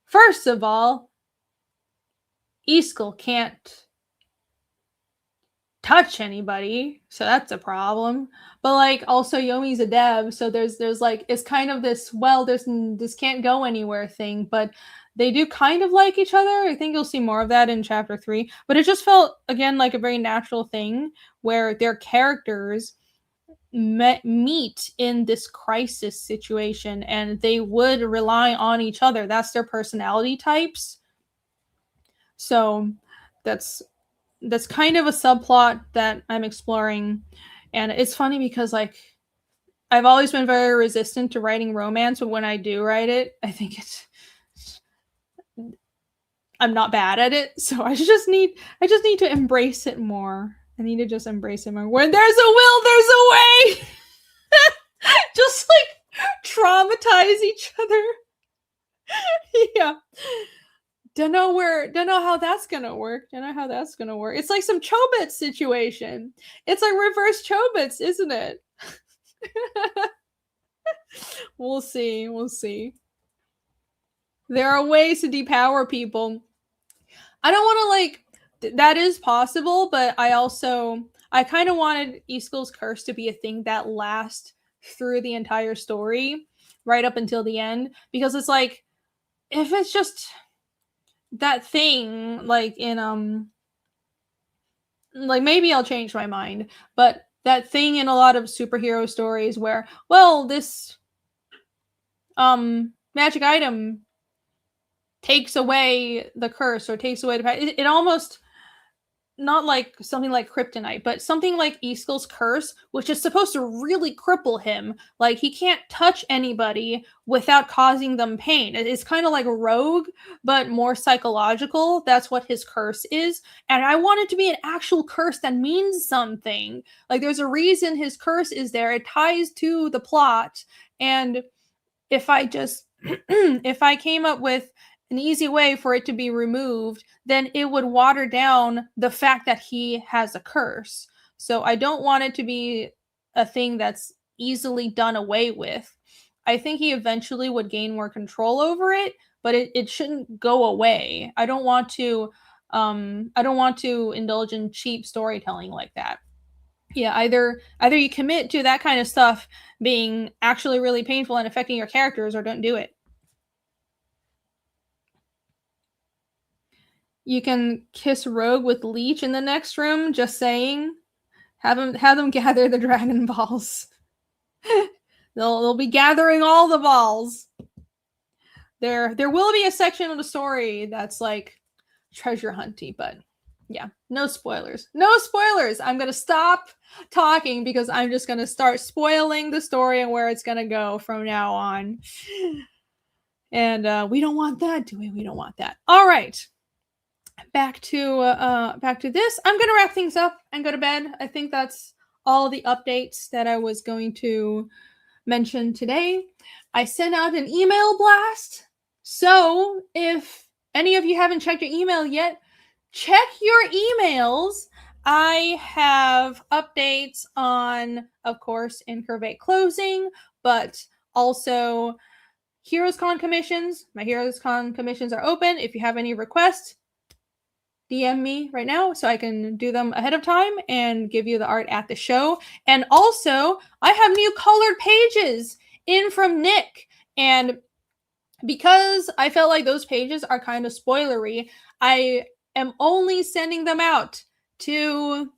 S1: first of all, Iskul can't touch anybody, so that's a problem. But like, also Yomi's a dev, so there's like, it's kind of this, well, this can't go anywhere thing, but they do kind of like each other. I think you'll see more of that in chapter 3, but it just felt again like a very natural thing where their characters meet in this crisis situation, and they would rely on each other. That's their personality types. So that's kind of a subplot that I'm exploring. And it's funny because, like, I've always been very resistant to writing romance, but when I do write it, I think I'm not bad at it. So I just need to embrace it more. I need to just embrace it more. When there's a will, there's a way. Just like traumatize each other. Yeah. Don't know how that's gonna work. It's like some Chobits situation. It's like reverse Chobits, isn't it? We'll see. There are ways to depower people. I don't want to like, that is possible, but I kind of wanted Iskul's curse to be a thing that lasts through the entire story, right up until the end, because it's like, if it's just that thing, like in like, maybe I'll change my mind, but that thing in a lot of superhero stories where, well, this magic item takes away the curse or takes away the it almost, not like something like kryptonite, but something like Iskul's curse, which is supposed to really cripple him. Like, he can't touch anybody without causing them pain. It's kind of like a rogue, but more psychological. That's what his curse is. And I want it to be an actual curse that means something. Like, there's a reason his curse is there. It ties to the plot. And if I just, if I came up with an easy way for it to be removed, then it would water down the fact that he has a curse. So I don't want it to be a thing that's easily done away with. I think he eventually would gain more control over it, but it shouldn't go away. I don't want to indulge in cheap storytelling like that. Yeah, either you commit to that kind of stuff being actually really painful and affecting your characters, or don't do it. You can kiss Rogue with Leech in the next room, just saying. Have them gather the Dragon Balls. they'll be gathering all the balls. There will be a section of the story that's like treasure hunty, but yeah, no spoilers. No spoilers. I'm going to stop talking because I'm just going to start spoiling the story and where it's going to go from now on. And we don't want that, do we? We don't want that. All right. Back to this. I'm going to wrap things up and go to bed. I think that's all the updates that I was going to mention today. I sent out an email blast. So if any of you haven't checked your email yet, check your emails. I have updates on, of course, INCURVATE closing, but also HeroesCon commissions. My HeroesCon commissions are open. If you have any requests, DM me right now so I can do them ahead of time and give you the art at the show. And also, I have new colored pages in from Nick. And because I felt like those pages are kind of spoilery, I am only sending them out to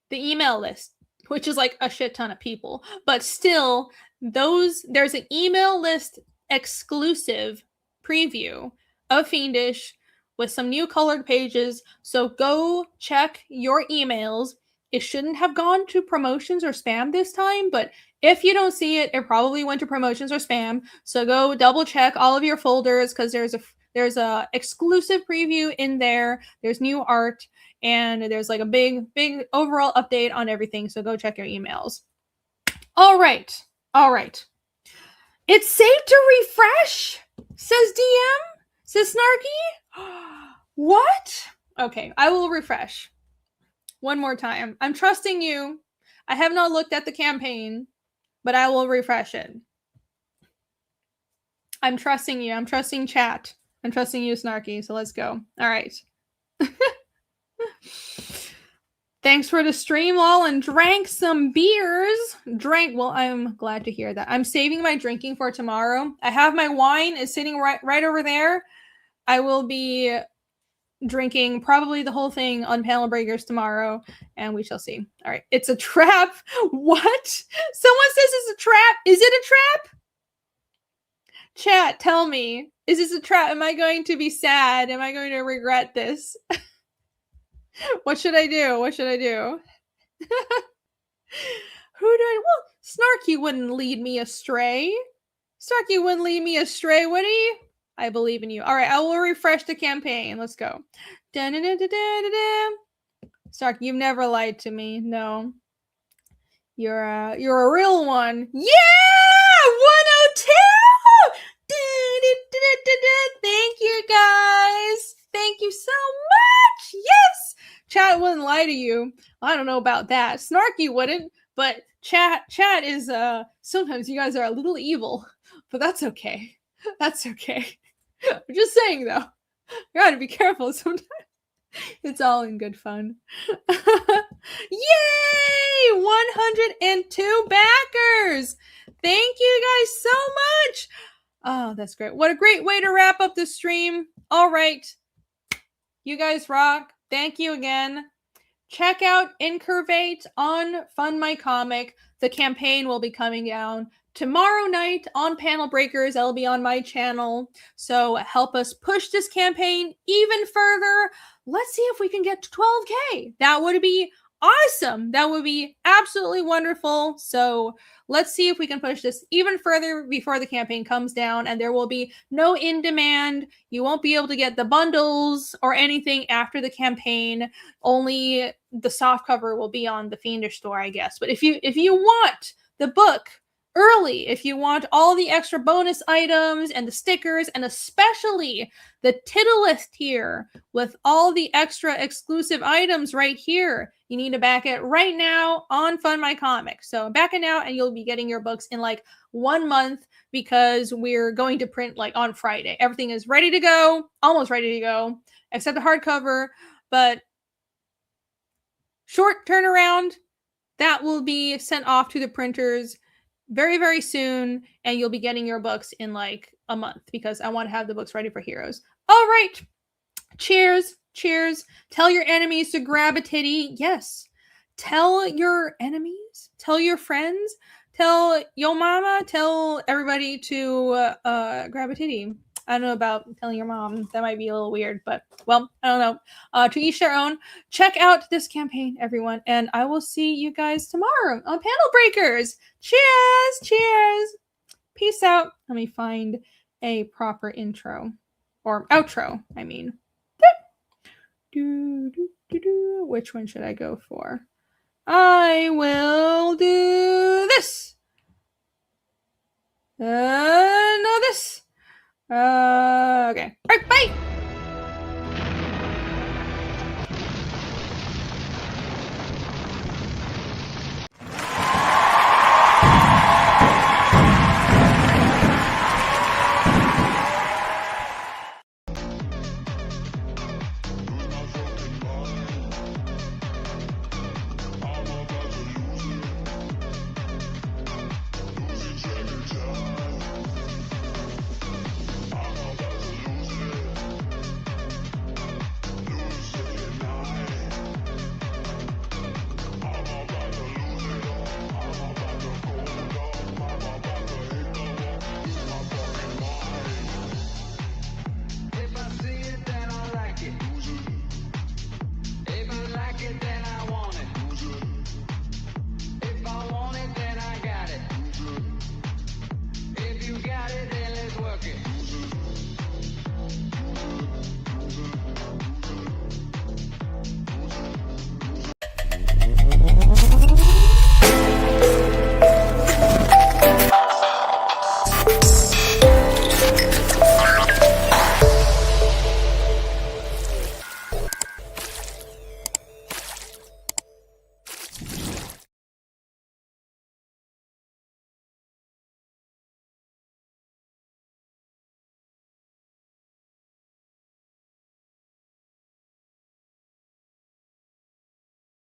S1: the email list, which is like a shit ton of people. But still, there's an email list exclusive preview of Fiendish with some new colored pages. So go check your emails. It shouldn't have gone to promotions or spam this time, but if you don't see it, it probably went to promotions or spam. So go double check all of your folders because there's a exclusive preview in there. There's new art and there's like a big overall update on everything. So go check your emails. All right. It's safe to refresh, says DM, says Snarky. What? Okay, I will refresh one more time. I'm trusting you. I have not looked at the campaign, but I will refresh it. I'm trusting you. I'm trusting chat. I'm trusting you, Snarky. So let's go. All right. Thanks for the stream, lol, and drank some beers. Well, I'm glad to hear that. I'm saving my drinking for tomorrow. I have my wine is sitting right over there. I will be drinking probably the whole thing on Panel Breakers tomorrow, and we shall see. All right. It's a trap. What? Someone says it's a trap. Is it a trap? Chat, tell me. Is this a trap? Am I going to be sad? Am I going to regret this? What should I do? What should I do? Who do I... Well, Snarky wouldn't lead me astray. Snarky wouldn't lead me astray, would he? I believe in you. All right, I will refresh the campaign. Let's go. Snarky, you've never lied to me. No. You're a real one. Yeah! 102! Thank you, guys. Thank you so much. Yes! Chat wouldn't lie to you. I don't know about that. Snarky wouldn't, but chat is sometimes you guys are a little evil, but that's okay. That's okay. I'm just saying though. You gotta be careful sometimes. It's all in good fun. Yay! 102 backers. Thank you guys so much. Oh, that's great. What a great way to wrap up the stream. All right. You guys rock. Thank you again. Check out INCURVATE on Fund My Comic. The campaign will be coming down tomorrow night on Panel Breakers. That'll be on my channel. So help us push this campaign even further. Let's see if we can get to 12K. That would be awesome. That would be absolutely wonderful. So let's see if we can push this even further before the campaign comes down, and there will be no in demand. You won't be able to get the bundles or anything after the campaign. Only the soft cover will be on the Fiendish store, I guess. But if you want the book early if you want all the extra bonus items and the stickers, and especially the Titleist tier with all the extra exclusive items right here. You need to back it right now on Fund My Comics. So back it now and you'll be getting your books in like 1 month, because we're going to print like on Friday. Everything is ready to go, almost ready to go, except the hardcover, but short turnaround. That will be sent off to the printers very, very soon, and you'll be getting your books in like a month, because I want to have the books ready for Heroes. All right. Cheers. Cheers. Tell your enemies to grab a titty. Yes. Tell your enemies, tell your friends, tell your mama, tell everybody to grab a titty. I don't know about telling your mom. That might be a little weird, but, well, I don't know. To each their own. Check out this campaign, everyone, and I will see you guys tomorrow on Panel Breakers. Cheers! Cheers! Peace out. Let me find a proper intro. Or outro, I mean. Which one should I go for? I will do this. No, this. Okay. All right, bye.